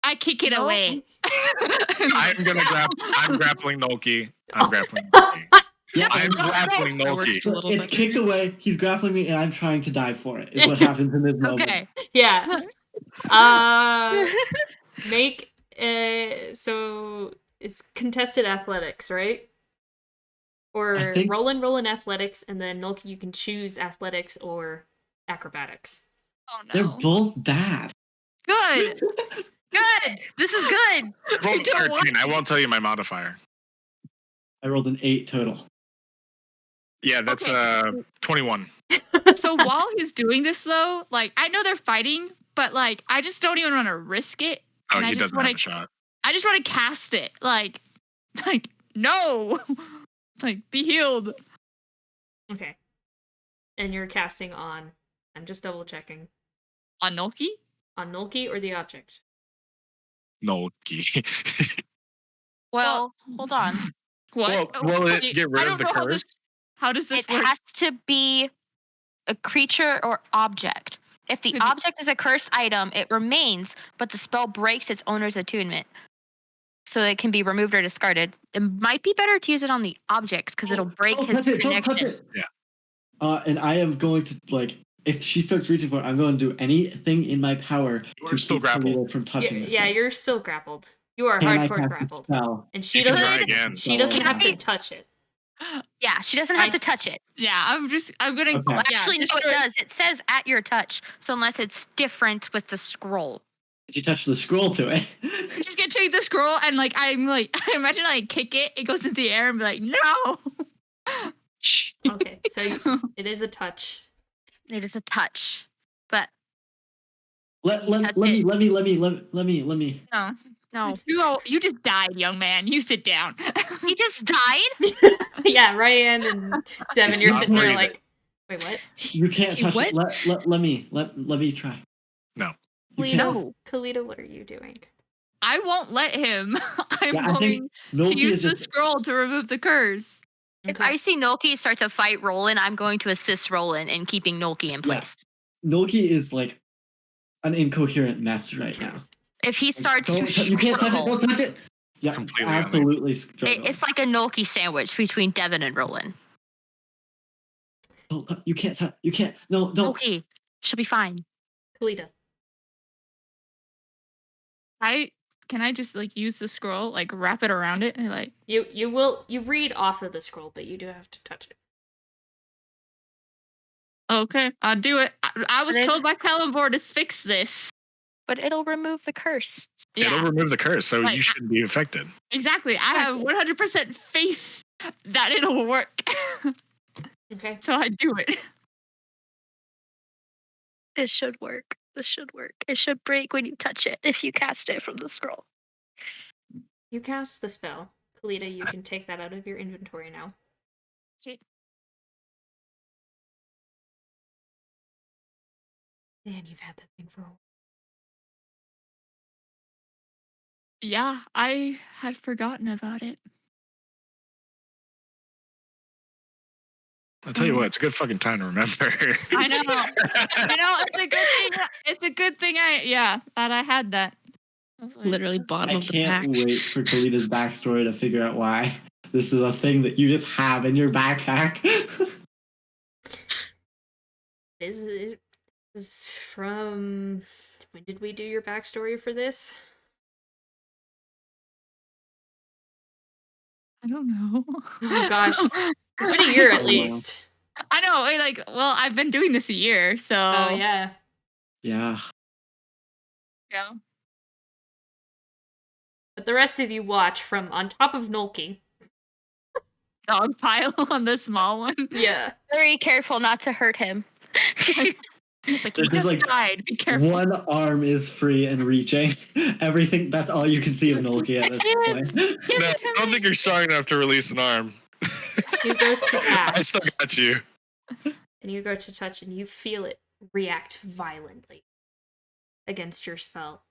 I kick it No. away. I'm grappling Nolki. I'm grappling Nolki. Yeah, I'm grappling That works Nolki. a little it's better. kicked away. He's grappling me, and I'm trying to dive for it. Is what happens in this moment. Okay. Yeah. Make so it's contested athletics, right? Or think- roll in athletics, and then Nolki, you can choose athletics or acrobatics. Oh They're no. both bad. Good. Good. This is good. Rolled a don't want 13. I won't tell you my modifier. I rolled an 8 total. Yeah, that's Okay. 21. So while he's doing this though, like I know they're fighting, but like I just don't even want to risk it. Oh, And he I just doesn't want have a to shot. I just want to cast it. Like no. Like be healed. Okay. And you're casting on. I'm just double checking. On Nolki? On Nolki or the object? Nolki. Well, hold on. What? Well, Oh, will it wait, get rid I of don't the know curse? how does this It work? has to be a creature or object. If the Could be- object is a cursed item, it remains, but the spell breaks its owner's attunement. So it can be removed or discarded. It might be better to use it on the object because it'll break Don't his touch it! Don't touch connection. it! Yeah. And I am going to if she starts reaching for it, I'm going to do anything in my power You are to still keep grappled. Kalita from touching this. Yeah, thing. you're still grappled. You are Can I hardcore cast a grappled. spell? And she You can doesn't try again. she doesn't have to Right. touch it. Yeah, she doesn't have I- to touch it. Yeah, I'm gonna Okay. Oh, yeah, actually, no, it destroy- does. It says at your touch. So unless it's different with the scroll. Did you touch the scroll to it? Just gonna take the scroll and like I'm like I imagine I kick it, it goes into the air and be like, no. Okay, so it is a touch. It is a touch. But let touch me it. let me. No. no. You just died, young man. You sit down. He just died? Yeah, Ryan and Devin, you're not sitting there breathing. like, wait, what? You can't touch What? it. Let me try. No. You Kalita, can't. No. Kalita, what are you doing? I won't let him. I'm Yeah, I going think to Nolki use is the just scroll to remove the curse. If Okay. I see Nolki start to fight Roland, I'm going to assist Roland in keeping Nolki in Yeah. place. Nolki is like an incoherent mess right now. If he starts to You can't touch it. struggle, Don't touch it. Yeah, Completely absolutely struggling. it's like a Nolki sandwich between Devin and Roland. You can't touch. You can't. No, don't. Nolki, she'll be fine. Kalita. Can I just like use the scroll, like wrap it around it and like You read off of the scroll, but you do have to touch it. okay, I'll do it. I was But it- told by Calimbor to fix this. But it'll remove the curse. Yeah, It'll remove the curse, so Like, you shouldn't be affected. exactly. I have 100% faith that it'll work. Okay. So I do it. This should work. This should work. It should break when you touch it if you cast it from the scroll. You cast the spell. Kalita, you can take that out of your inventory now. Man, you've had that thing for a while. Yeah, I had forgotten about it. I'll tell you what, it's a good fucking time to remember. I know. It's a good thing. It's a good thing that I had that. I was like, Literally bottom I of the pack. can't wait for Kalita's backstory to figure out why this is a thing that you just have in your backpack. This is from when did we do your backstory for this? I don't know. Oh gosh. It's been a year at Oh, wow. least. I know. Like, well, I've been doing this a year, so Oh yeah. Yeah. yeah. But the rest of you watch from on top of Nolki. Dog pile on the small one. Yeah. Very careful not to hurt him. It's like, There's you just, just like, died. Be careful. One arm is free and reaching. Everything. That's all you can see of Nolki at this point. No, I don't think you're strong enough to release an arm. You go to I still cast. got you. And you go to touch and you feel it react violently against your spell.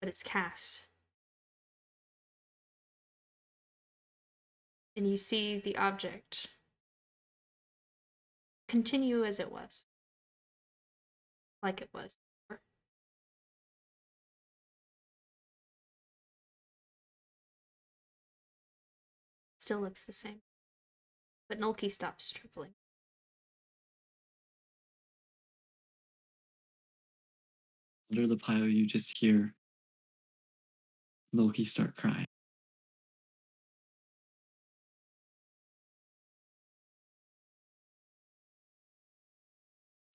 But it's cast. And you see the object continue as it was. Like it was. Still looks the same. But Nulki stops trembling. Under the pile, you just hear Loki start crying.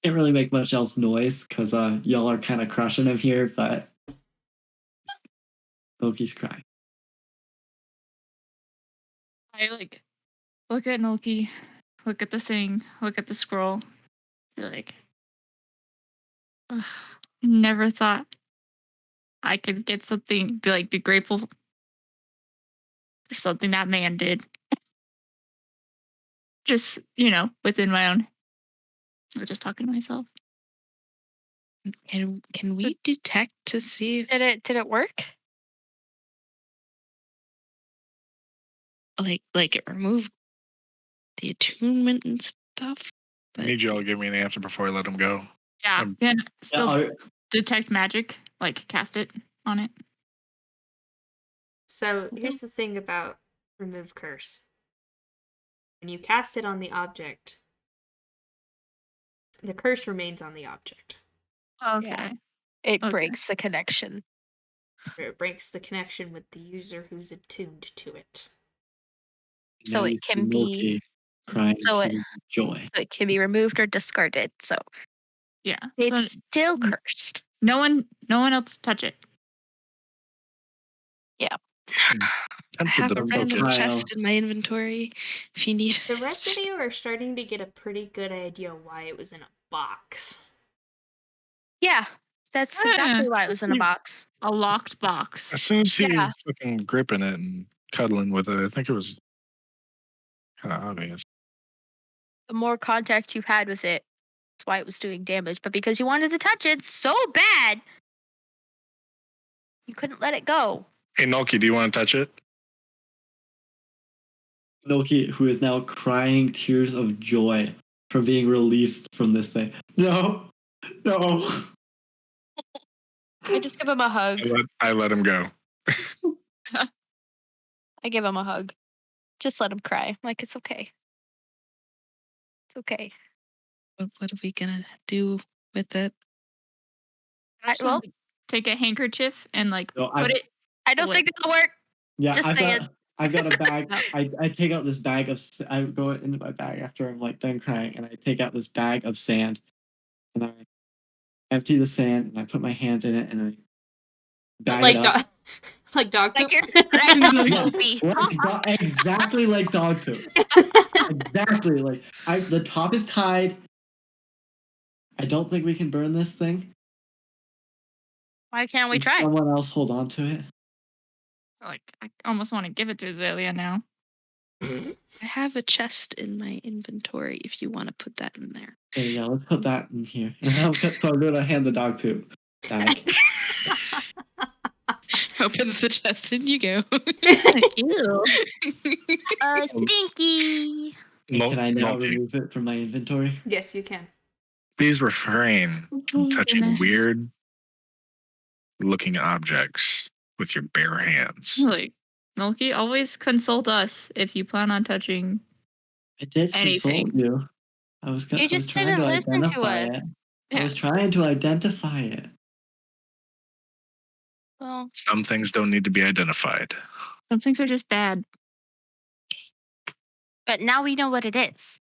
Can't really make much else noise because y'all are kind of crushing him here, but Loki's crying. I like look at Nulki, look at the thing, look at the scroll. Be like, ugh, never thought I could get something. Be grateful for something that man did. Just within my own. I'm just talking to myself. Can So- we detect to see if, Did it work? like it removed the attunement and stuff? I But need you all to give me an answer before I let him go. Yeah, can still Yeah, detect magic. Like cast it on it. So here's the thing about remove curse. When you cast it on the object, the curse remains on the object. Okay. It Okay. breaks the connection. It breaks the connection with the user who's attuned to it. So now it you see can be- Loki crying so it- tears of joy. So it can be removed or discarded. So Yeah. it's So still cursed. no one else touch it. I Tempted have to a From poke random it. pile. chest in my inventory if you need The it. rest of you are starting to get a pretty good idea why it was in a box. Yeah, that's exactly Ah, why it was in a you- box. A locked box. As soon as he Yeah. was fucking gripping it and cuddling with it, I think it was kind of obvious. The more contact you had with it, that's why it was doing damage. But because you wanted to touch it so bad, you couldn't let it go. Hey, Nolki, do you want to touch it? Loki, who is now crying tears of joy from being released from this thing. No, no. I just give him a hug. I let him go. I give him a hug. Just let him cry. Like, it's okay. It's okay. What are we gonna do with it? I just well- want to take a handkerchief and No, put it. I don't Away. think that'll work. Yeah, Just saying. I've got a bag. No. I take out this bag of. I go into my bag after I'm like done crying, and I take out this bag of sand, and I empty the sand, and I put my hand in it, and I bag Like it up. like dog Like poop. you're Yeah, Goofy. exactly like dog poop. Exactly like the top is tied. I don't think we can burn this thing. Why can't we Can try? someone else hold on to it? I almost want to give it to Azalea now. I have a chest in my inventory if you want to put that in there. Okay, yeah, let's put that in here. So I'm gonna hand the dog poop back. Opens the chest and you go. Ew. Stinky. Can I now Nolki, remove it from my inventory? Yes, you can. please refrain from touching Goodness. weird looking objects with your bare hands. Milky, always consult us if you plan on touching. I did Anything. consult you. I was You trying just to didn't listen to identify us. it. Yeah. I was trying to identify it. Well, Some things don't need to be identified. Some things are just bad. but now we know what it is.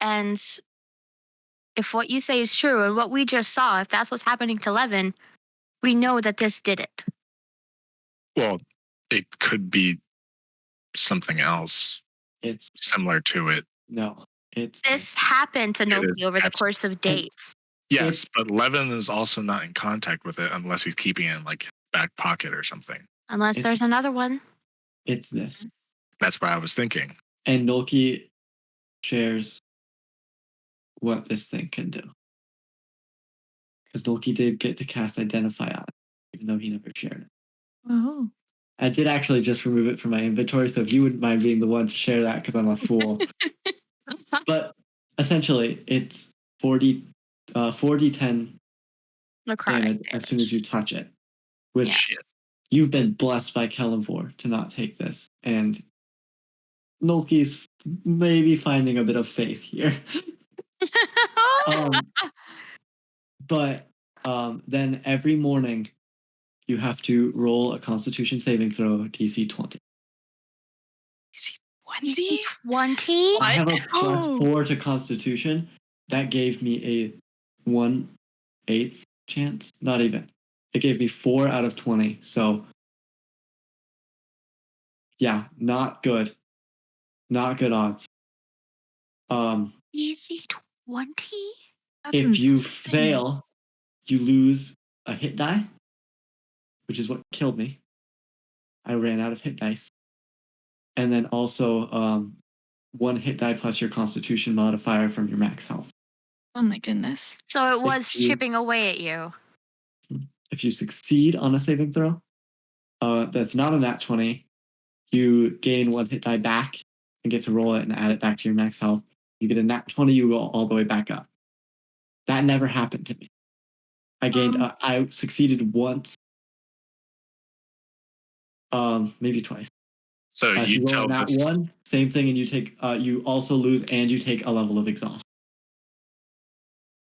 And if what you say is true and what we just saw, if that's what's happening to Levin, we know that this did it. Well, it could be something else It's similar to it. no. It's This happened to It Noki is over the abs- course of days. Yes, but Levin is also not in contact with it unless he's keeping it in like back pocket or something. Unless It- there's another one. it's this. That's what I was thinking. And Nolki shares what this thing can do. Because Nolki did get to cast Identify on it, even though he never shared it. Oh. I did actually just remove it from my inventory, so if you wouldn't mind being the one to share that, because I'm a fool. But essentially it's 4d10 Necrotic damage as soon damage. as you touch it, Yeah. which Shit. you've been blessed by Kellenvor to not take this, and Nolki's maybe finding a bit of faith here. um, but then every morning you have to roll a Constitution saving throw DC 20. DC 20? 20? I have a Oh. +4 to Constitution. That gave me a 1/8 chance. Not even. It gave me 4 out of 20. So yeah, not good. Not good odds. DC 20? That's If you insane. fail, you lose a hit die, which is what killed me. I ran out of hit dice. And then also 1 hit die plus your Constitution modifier from your max health. Oh my goodness. So it was If you- chipping away at you. If you succeed on a saving throw, that's not a nat 20, you gain 1 hit die back and get to roll it and add it back to your max health. You get a nat 20, you roll all the way back up. That never happened to me. I succeeded once, maybe twice. So If you you roll tell a nat this. 1, same thing, and you take, you also lose and you take a level of exhaust.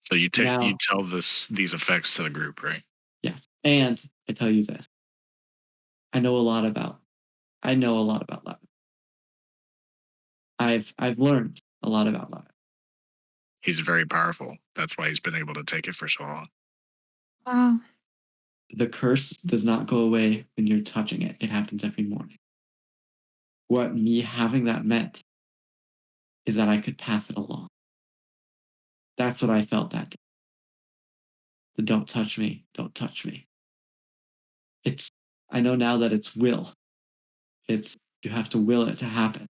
So you Now- tell these effects to the group, right? Yes, and I tell you this: I know a lot about Levin. I've learned a lot about Levin. He's very powerful. That's why he's been able to take it for so long. Wow. The curse does not go away when you're touching it. It happens every morning. What me having that meant is that I could pass it along. That's what I felt that day. The don't touch me, don't touch me. I know now that it's will. You have to will it to happen.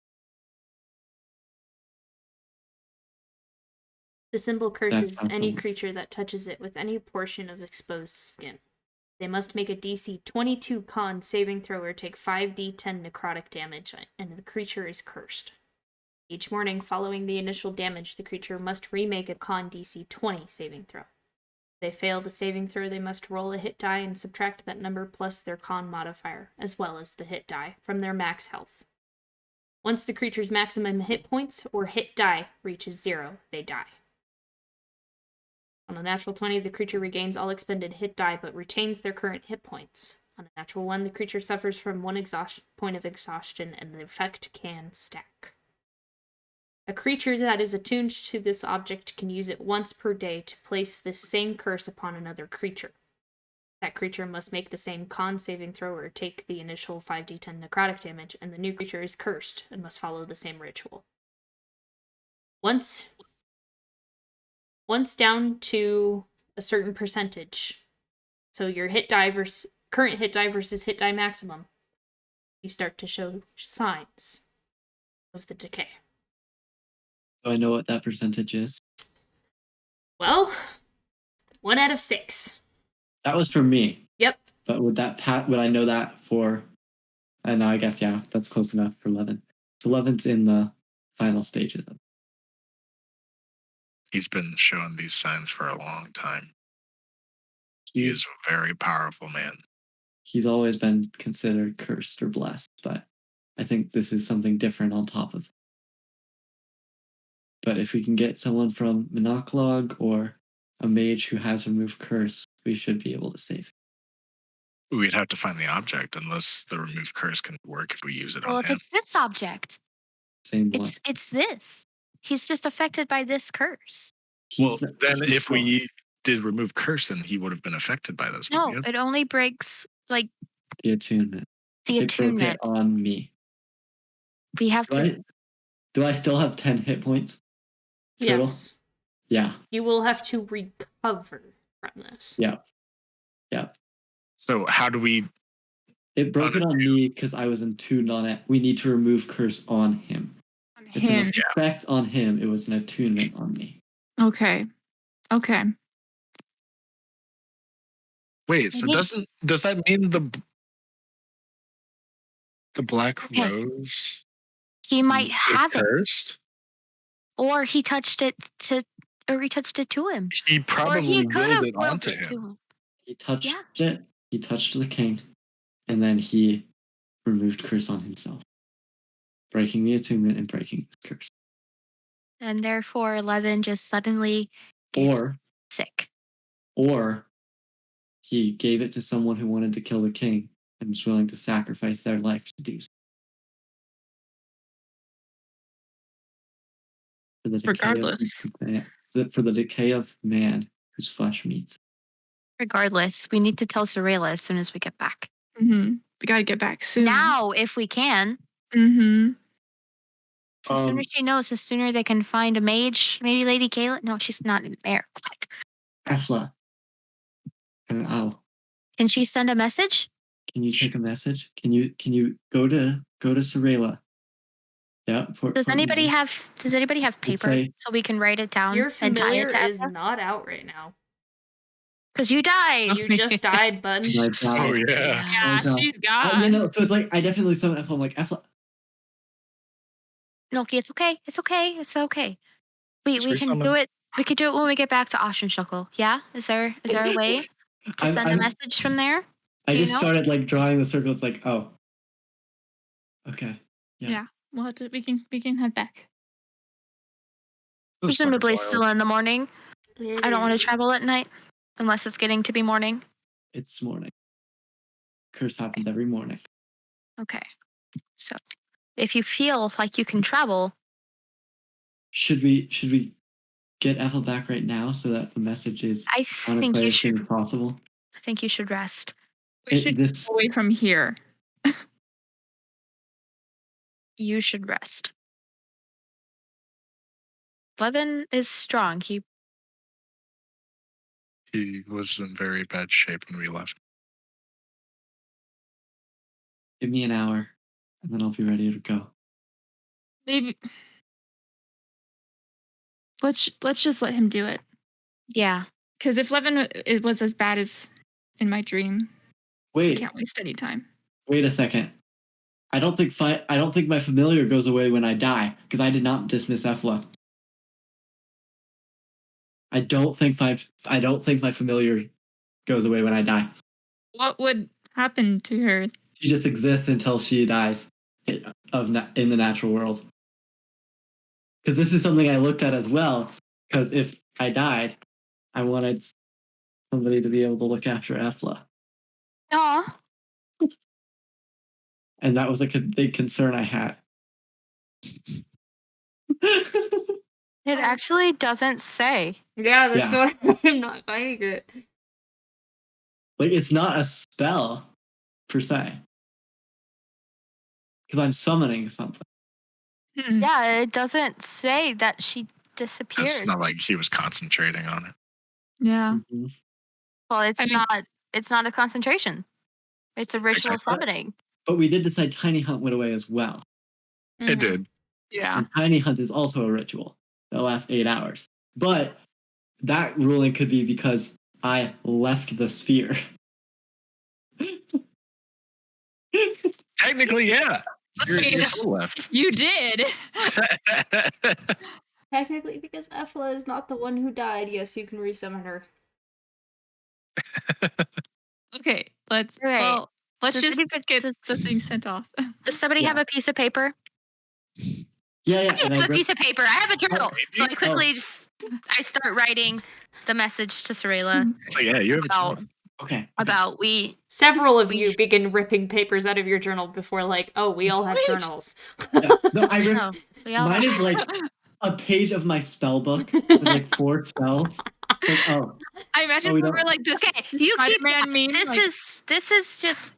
The symbol curses sounds any so- creature that touches it with any portion of exposed skin. They must make a DC 22 con saving throw or take 5d10 necrotic damage, and the creature is cursed. Each morning following the initial damage, the creature must remake a con DC 20 saving throw. If they fail the saving throw, they must roll a hit die and subtract that number plus their con modifier, as well as the hit die, from their max health. Once the creature's maximum hit points or hit die reaches 0, they die. On a natural 20, the creature regains all expended hit die but retains their current hit points. On a natural 1, the creature suffers from 1 point of exhaustion and the effect can stack. A creature that is attuned to this object can use it once per day to place this same curse upon another creature. That creature must make the same con saving throw or take the initial 5d10 necrotic damage, and the new creature is cursed and must follow the same ritual. Once down to a certain percentage, so your current hit die versus hit die maximum, you start to show signs of the decay. Do I know what that percentage is? Well, 1 out of 6. That was for me. Yep. But would I know that for? And I guess yeah, that's close enough for Levin. So Levin's in the final stages of it. He's been showing these signs for a long time. He is a very powerful man. He's always been considered cursed or blessed, but I think this is something different on top of. But if we can get someone from Monoklog or a mage who has removed curse, we should be able to save him. We'd have to find the object unless the remove curse can work if we use it Well, on if him. it's this object, Same one. it's this. He's just affected by this curse. Well, then if we did remove curse, then he would have been affected by this. No, wouldn't he? it only breaks like The attunement. the It broke attunement. it on me. We have to. Do I still have 10 hit points? Total? Yes. Yeah. You will have to recover from this. Yeah. Yeah. So how do we? It broke it on me because I was attuned on it. We need to remove curse on him. It's an effect on him. It was an attunement on me. Okay. Wait. So does that mean the black Okay. rose He might is have it. cursed? Or he touched it to him. He Or probably he could willed have it willed onto it to him. him. He touched Yeah. it. He touched the king, and then he removed curse on himself, breaking the attunement and breaking the curse. And therefore 11 just suddenly gets Or sick. or he gave it to someone who wanted to kill the king and was willing to sacrifice their life to do so. For the decay Regardless. for the decay of man whose flesh meets. Regardless, we need to tell Sorella as soon as we get back. We gotta get back soon. Now, if we can. Mm-hmm. So the sooner she knows, the sooner they can find a mage. Maybe Lady Kayla. No, she's not in there. Efla. Oh. Can she send a message? Can you take a message? Can you go to Sorella? Yeah. Does anybody have paper say- so we can write it down Your and tie familiar it to is not out right now. Because you died. You just died, bud. My God. Oh yeah. Yeah, God. she's gone. You know, so it's like I definitely summon Efla. I'm like Efla. Noki, it's okay. It's okay. It's okay. We Just can resummon. do it. We could do it when we get back to Oshenshuckle. Yeah? Is there a way to send a message from there? I Do you just know? started like drawing the circle. It's like, oh. Okay. Yeah. We'll have to, we can head back. This is fucking Presumably wild. still in the morning. I don't want to travel at night unless it's getting to be morning. It's morning. Curse happens every morning. Okay. So if you feel like you can travel, Should we get Ethel back right now so that the message is I on its think way you as soon should. as possible? I think you should rest. We should This go away from here. You should rest. Levin is strong. He was in very bad shape when we left. give me an hour, and then I'll be ready to go. Maybe let's just let him do it. Yeah. Because if Levin it was as bad as in my dream, we Wait, can't waste any time. wait a second. I don't think my familiar goes away when I die because I did not dismiss Efla. I don't think my familiar goes away when I die. What would happen to her? She just exists until she dies in the natural world. Because this is something I looked at as well. Because if I died, I wanted somebody to be able to look after Efla, Aw. and that was a big concern I had. It actually doesn't say. Yeah, that's Yeah. what I'm not finding it. Like it's not a spell per se, because I'm summoning something. Yeah, it doesn't say that she disappears. It's not like he was concentrating on it. Yeah. Mhm. Well, it's I mean- not a concentration. It's a ritual Exactly. summoning. But we did decide Tiny Hunt went away as well. It did. Yeah. And Tiny Hunt is also a ritual that lasts 8 hours. But that ruling could be because I left the sphere. Technically, yeah. Your Wait. soul left. You did. Technically, because Efla is not the one who died, yes, you can resummon her. Okay. Let's Right. let's Does just anybody- get does- the thing sent off. Does somebody Yeah. have a piece of paper? Yeah. I And have a piece of paper. I have a journal. So I maybe? quickly I start writing the message to Sorella So yeah, you have a about journal. Okay. Several of you begin ripping papers out of your journal before, like, oh, we all have Wait. journals. Yeah. No, I ripped. No, we all Mine is like a page of my spell book with like 4 spells. Like, oh, I imagine we we don't- were like this. Okay, you keep Spider-Man meme. this like, is just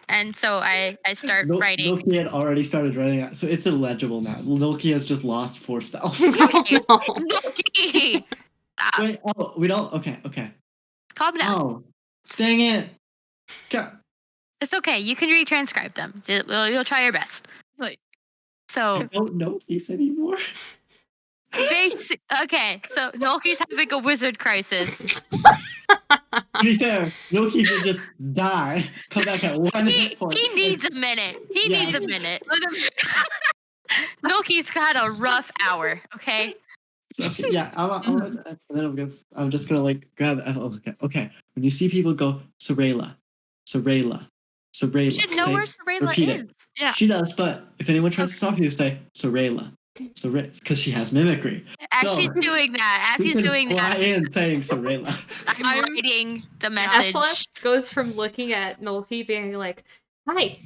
and so I start writing. Milky had already started writing out, so it's illegible now. Milky has just lost 4 spells. Okay. No. Loki! Stop. Wait, oh, we don't. Okay. Calm down. Oh, dang it. God. It's okay. You can retranscribe them. You'll try your best. like I So don't know these anymore. okay. So Nolki's having a wizard crisis. To be fair, Milky did just die. Come back at 1 hit point. He needs a minute. He Yeah. needs a minute. Nolki's had a rough hour. Okay. So, okay, yeah, and then I'm just gonna like grab. Okay. When you see people go Sorela, Sorela, You Sorela, should know where say Sorela repeat is. it. Yeah. She does, but if anyone tries to Okay. stop you, say Sorela, because she has mimicry. As So she's doing that, as this he's is doing that, Brian saying Sorela. I'm I'm- writing the Affleck message. goes from looking at Nolki being like, "Hi,"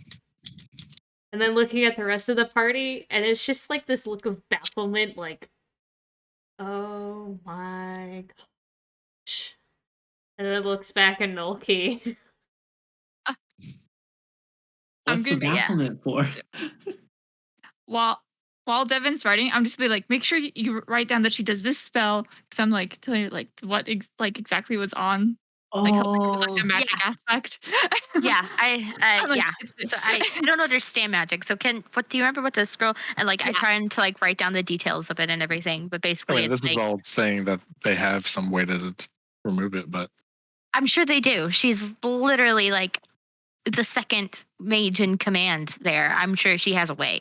and then looking at the rest of the party, and it's just like this look of bafflement, like, "Oh my gosh," and then looks back at Nolki. I'm What's the gonna Yeah. bafflement for? while Devin's writing, I'm just be like, make sure you write down that she does this spell, because I'm like telling her like what exactly was on, like helping her with like the Oh, magic Yeah. aspect. Yeah, I'm like, yeah. it's So this. I don't understand magic. So what do you remember what this scroll and like I Yeah. trying to like write down the details of it and everything, but I basically mean, it's this is like all saying that they have some way to remove it, but I'm sure they do. She's literally like the second mage in command there. I'm sure she has a way.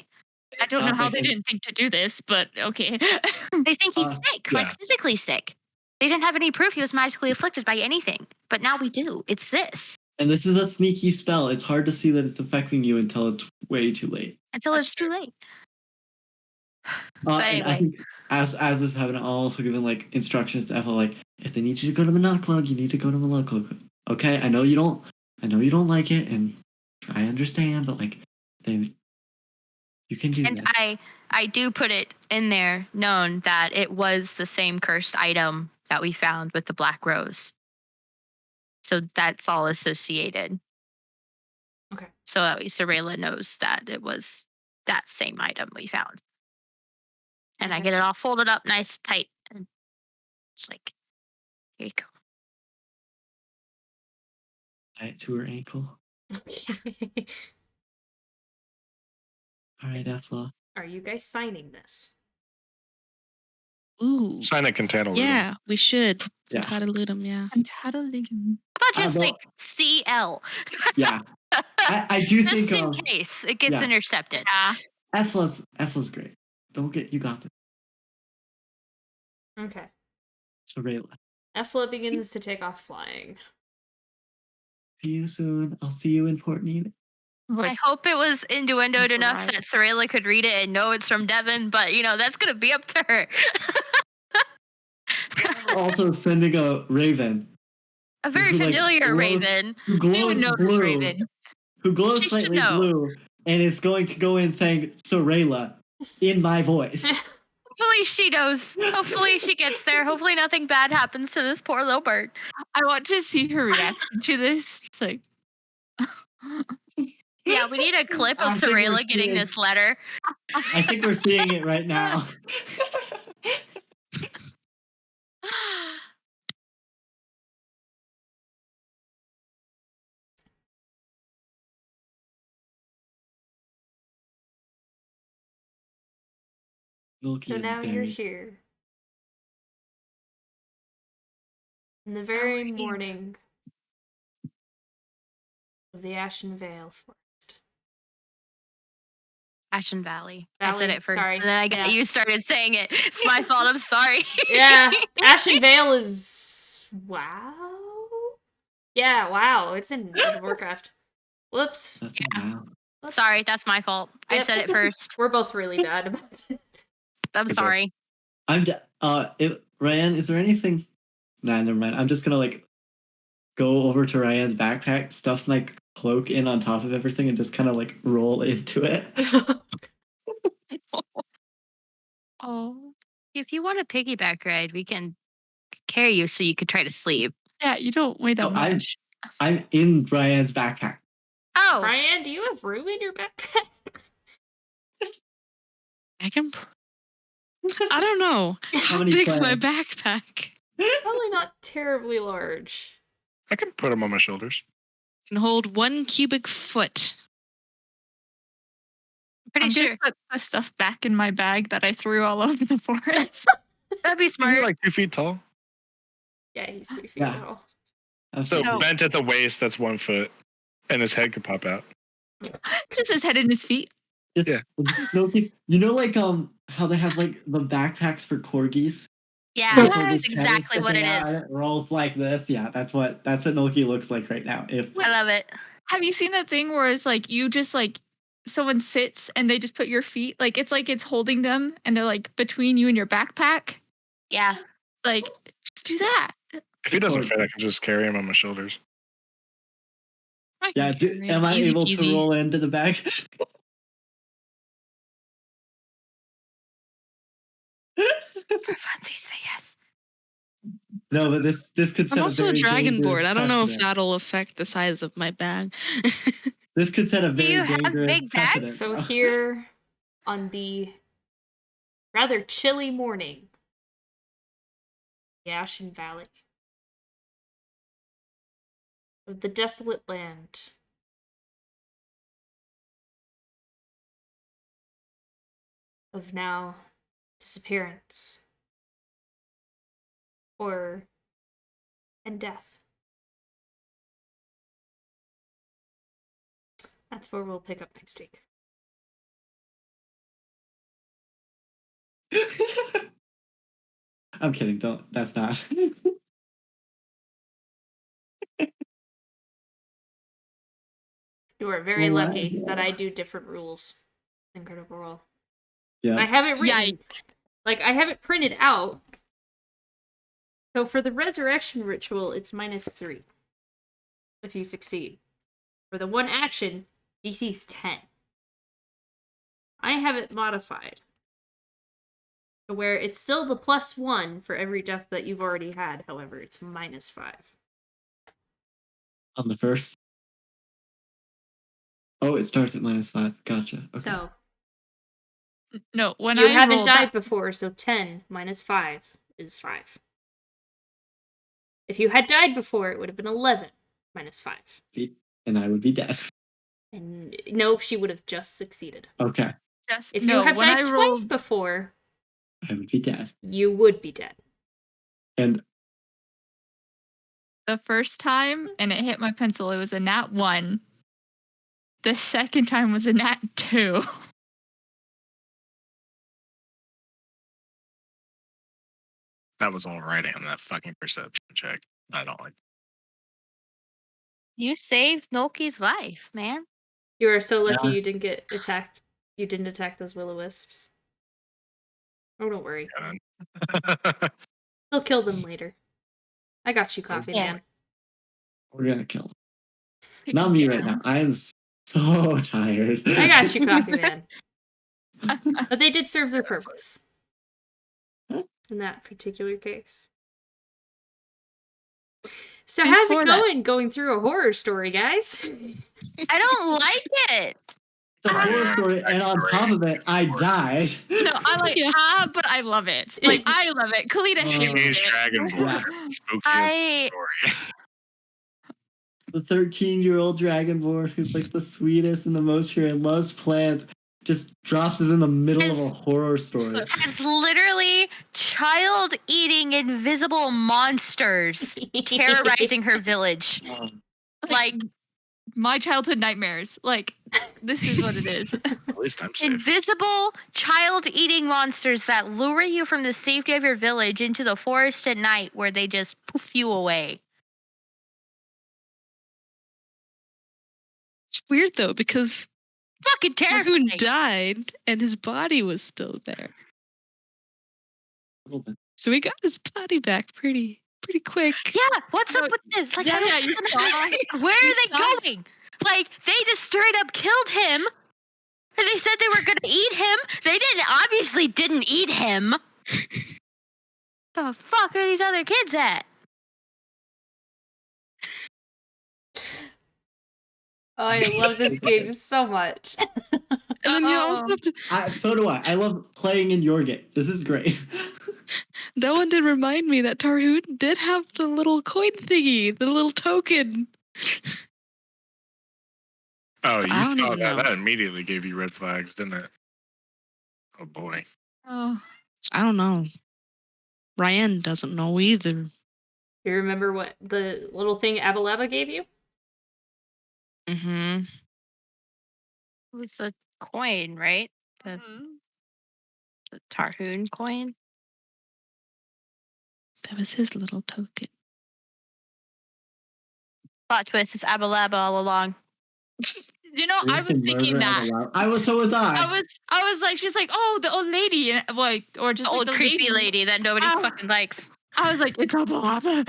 I don't know how they thinking, didn't think to do this, but okay. They think he's Uh, sick, like yeah. physically sick. They didn't have any proof he was magically afflicted by anything, but now we do. It's this and this is a sneaky spell. It's hard to see that it's affecting you until it's way too late. until That's it's too true. late. But And I anyway, think as this is happening, I'll also given like instructions to Ethel, like if they need you to go to Monocle, you need to go to Monocle. Okay, I know you don't like it, and I understand, but like you can do and this. I do put it in there, known that it was the same cursed item that we found with the black rose. So that's all associated. Okay. So that way Sorela knows that it was that same item we found. And I Okay. get it all folded up nice tight. And it's like, here you go. Right to her ankle. All right, Ethel. Are you guys signing this? Ooh. sign a Cantata Lutum. Yeah, we should. Yeah. Cantata Lutum, yeah. Cantata Lutum. How about just well- like CL? Yeah, I do think Just in case it gets yeah. intercepted. Yeah. Ethel's great. You got this. Okay. Sorela. Ethla begins to take off flying. See you soon. I'll see you in Port Nina. I Like, hope it was innuendoed It's enough alright. that Sorela could read it and know it's from Devin, but that's gonna be up to her. Also sending a raven A very who, like, familiar glows- raven. who you glows would know this blue, Raven. who glows She should slightly know. blue, and is going to go in saying Sorela in my voice. Hopefully she knows. Hopefully she gets there. Hopefully nothing bad happens to this poor little bird. I want to see her reaction to this. It's like, Yeah, we need a clip I of think we're Sorela getting seeing- this letter. I think we're seeing it right now. Milky So is now you're very here. In the very we're here. morning of the Ashen Vale Forest. Ashen Valley. I said Valley, it first. sorry. And then I got Yeah. you started saying it. It's my fault. I'm sorry. Yeah, Ashen Vale is wow. Yeah, wow. It's in World of Warcraft. Whoops. That's Yeah. wow. Whoops. Sorry, that's my fault. I Yep. said it first. We're both really bad about it. I'm Good job. sorry. Ryan, is there anything? Nah, never mind. I'm just gonna like go over to Ryan's backpack, stuff my cloak in on top of everything, and just kind of like roll into it. oh. If you want a piggyback ride, we can carry you so you could try to sleep. Yeah, you don't weigh that No, much. I'm in Ryan's backpack. Oh, Brian, do you have room in your backpack? I can. I don't know. How many big's my plans? backpack? Probably not terribly large. I can put them on my shoulders. Can hold 1 cubic foot. pretty I'm sure gonna put the stuff back in my bag that I threw all over the forest. that'd be Isn't he smart. like 2 feet tall? Yeah, he's 3 feet Yeah. tall. So No. bent at the waist, that's 1 foot, and his head could pop out. Just his head and his feet. Just, Yeah. no, you know, like how they have like the backpacks for corgis. Yeah, Circle that's this Yes. head exactly what sticking it out, and is. it rolls like this. Yeah, that's what Noki looks like right now. If I Wait, love it. have you seen that thing where it's like you just like someone sits and they just put your feet like it's holding them and they're like between you and your backpack? Yeah. Like just do that. If he doesn't Or- fit, I can just carry him on my shoulders. I yeah, can carry him. am I Easy able to peasy. roll into the back? For funsies, say yes. No, but this could I'm set a also a very dangerous dragonborn. I don't know if precedent. that'll affect the size of my bag. This could set a Do very you have dangerous big precedent. bags? So though. here on the rather chilly morning, the Ashen Valley of the desolate land of now disappearance, horror, and death. That's where we'll pick up next week. I'm kidding. Don't. That's not. You are very lucky that I do different rules than Critical Role. I Yeah. have it written, Yikes. like I have it printed out. So for the resurrection ritual, it's -3 if you succeed. For the one action, DC is 10. I have it modified to where it's still the +1 for every death that you've already had. However, it's -5. On the first. Oh, it starts at -5. Gotcha. Okay. So No, when you I haven't rolled died that, before, so 10 -5 is 5. If you had died before, it would have been 11 -5. And I would be dead. And no, she would have just succeeded. Okay. just If you no, have when died I twice rolled before, I would be dead. you would be dead. And the first time and it hit my pencil, it was a nat 1. The second time was a nat 2. That was all right on that fucking perception check. I don't like. You saved Nolki's life, man. You are so lucky Yeah. you didn't get attacked. You didn't attack those will-o-wisps. Oh, don't worry. That. They'll kill them later. I got you, Coffee Yeah. Man. we're gonna kill him. Not me right now. I am so tired. I got you, Coffee Man. But they did serve their purpose in that particular case. So how's Before it that- going through a horror story, guys? I don't like it. It's a horror story, and on top of it, I died. No, I like but I love it. Like I love it. Kalita hated Teenage it. Dragonborn. Yeah. Spookiest I story. The 13-year-old dragonborn who's like the sweetest and the most pure and loves plants just drops us in the middle of a Yes. horror story. It's literally child eating invisible monsters terrorizing her village. Like My childhood nightmares. Like this is what it is. At least I'm safe. invisible child eating monsters that lure you from the safety of your village into the forest at night where they just poof you away. It's weird though because Fucking terrifying. Targoon died and his body was still there. A little bit. So we got his body back pretty quick. Yeah, what's No, up with this? Like, yeah, I don't yeah, you understand. saw- Where you are they saw- going? Like, they just straight up killed him. And they said they were gonna eat him. They obviously didn't eat him. The fuck are these other kids at? Oh, I love this game so much. And then you also Oh. have to, So do I. I love playing in your game. This is great. that one did remind me that Tarhoon did have the little coin thingy, the little token. Oh, I you don't saw even that. know. That immediately gave you red flags, didn't it? Oh boy. Oh. I don't know. Ryan doesn't know either. You remember what the little thing Abalaba gave you? Mm-hmm. It was the coin, right? The Tarhoon coin. That was his little token. Plot twist is Abalaba all along. You know, We I have was to thinking murder that. Avalon. So was I I. was like, she's like, oh, the old lady, and like, or just The like old the creepy lady that nobody Oh. fucking likes. I was like, it's a lava.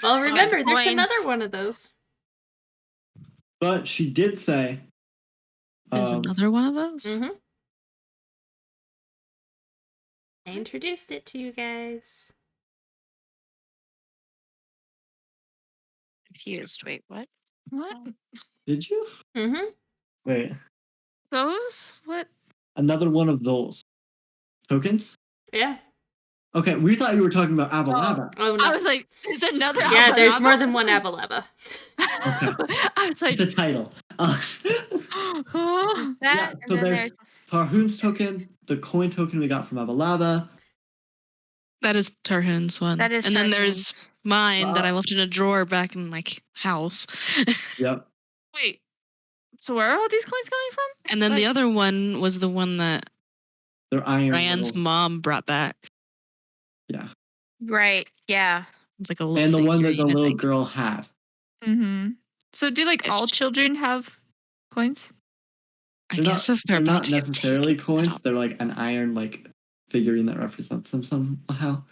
Well, remember, there's coins. another one of those. But she did say. There's another one of those? Mm-hmm. I introduced it to you guys. Confused. Wait, what? What? Did you? Mm-hmm. Wait. Those? What? Another one of those tokens? Yeah. Okay, we thought you were talking about Abalaba. Oh, no. I was like, there's another. Yeah, there's Abalaba? more than one Abalaba. Okay. I was like, It's a title. There's that, Yeah, and so then there's Tarhoon's token, the coin token we got from Abalaba. That is Tarhoon's one. that is. And then there's Tarhoon's. mine that I left in a drawer back in my house. Yep. wait. So where are all these coins coming from? And then the Like- other one was the one that They're iron. Ryan's little- mom brought back. Yeah. Right. Yeah. It's like a little And the one that the figurine, I little think. girl had. Mm-hmm. So do like all children have coins? I They're guess not, if they're they're about not to get necessarily taken, I coins. don't- They're like an iron figurine that represents them somehow.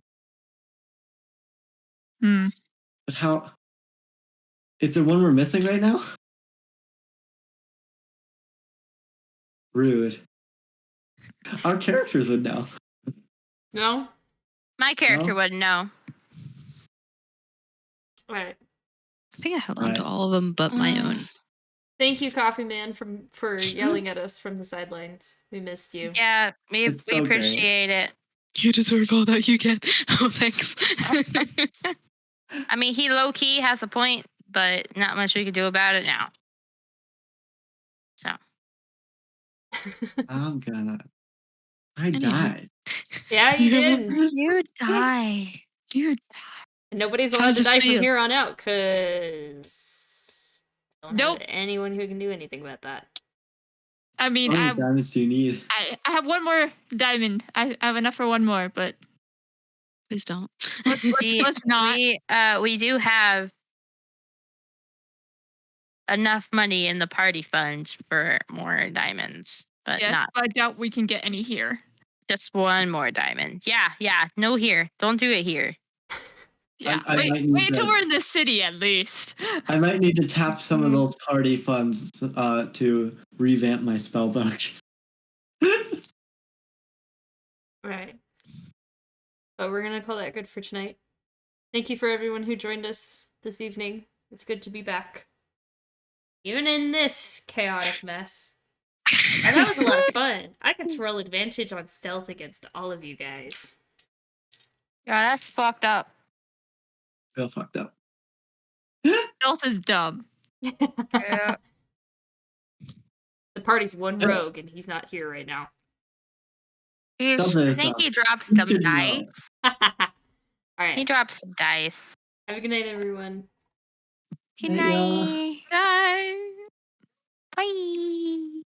Hmm. But how? Is there one we're missing right now? Rude. Our characters would know. No? My character No? wouldn't know. All right. I think I held on to Right. all of them but my Mm. own. Thank you, Coffee Man, for yelling at us from the sidelines. We missed you. Yeah, we It's so great. appreciate it. You deserve all that you get. Oh, thanks. I mean, he low key has a point, but not much we can do about it now. So I'm gonna. I Anywho. died. Yeah, you did. you die. You And nobody's How allowed does to it die from feel? here on out, because don't Nope. have anyone who can do anything about that. I mean, How many diamonds do you need? I have one more diamond. I have enough for one more, but Please don't. let's not. We do have enough money in the party fund for more diamonds, but Yes, not but I doubt we can get any here. just one more diamond. Yeah. No here. Don't do it here. Yeah, I wait might need till to- we're in the city at least. I might need to tap some of those party funds to revamp my spell book. Right. But we're gonna call that good for tonight. Thank you for everyone who joined us this evening. It's good to be back. Even in this chaotic mess. And that was a lot of fun. I get to roll advantage on stealth against all of you guys. Yeah, that's fucked up. Feel fucked up. Stealth is dumb. Yeah. The party's one Yeah. rogue, and he's not here right now. I Something think he is dropped You some should know. dice. All He right. dropped some dice. Have a good night, everyone. Good Night, y'all. night. Bye. Bye.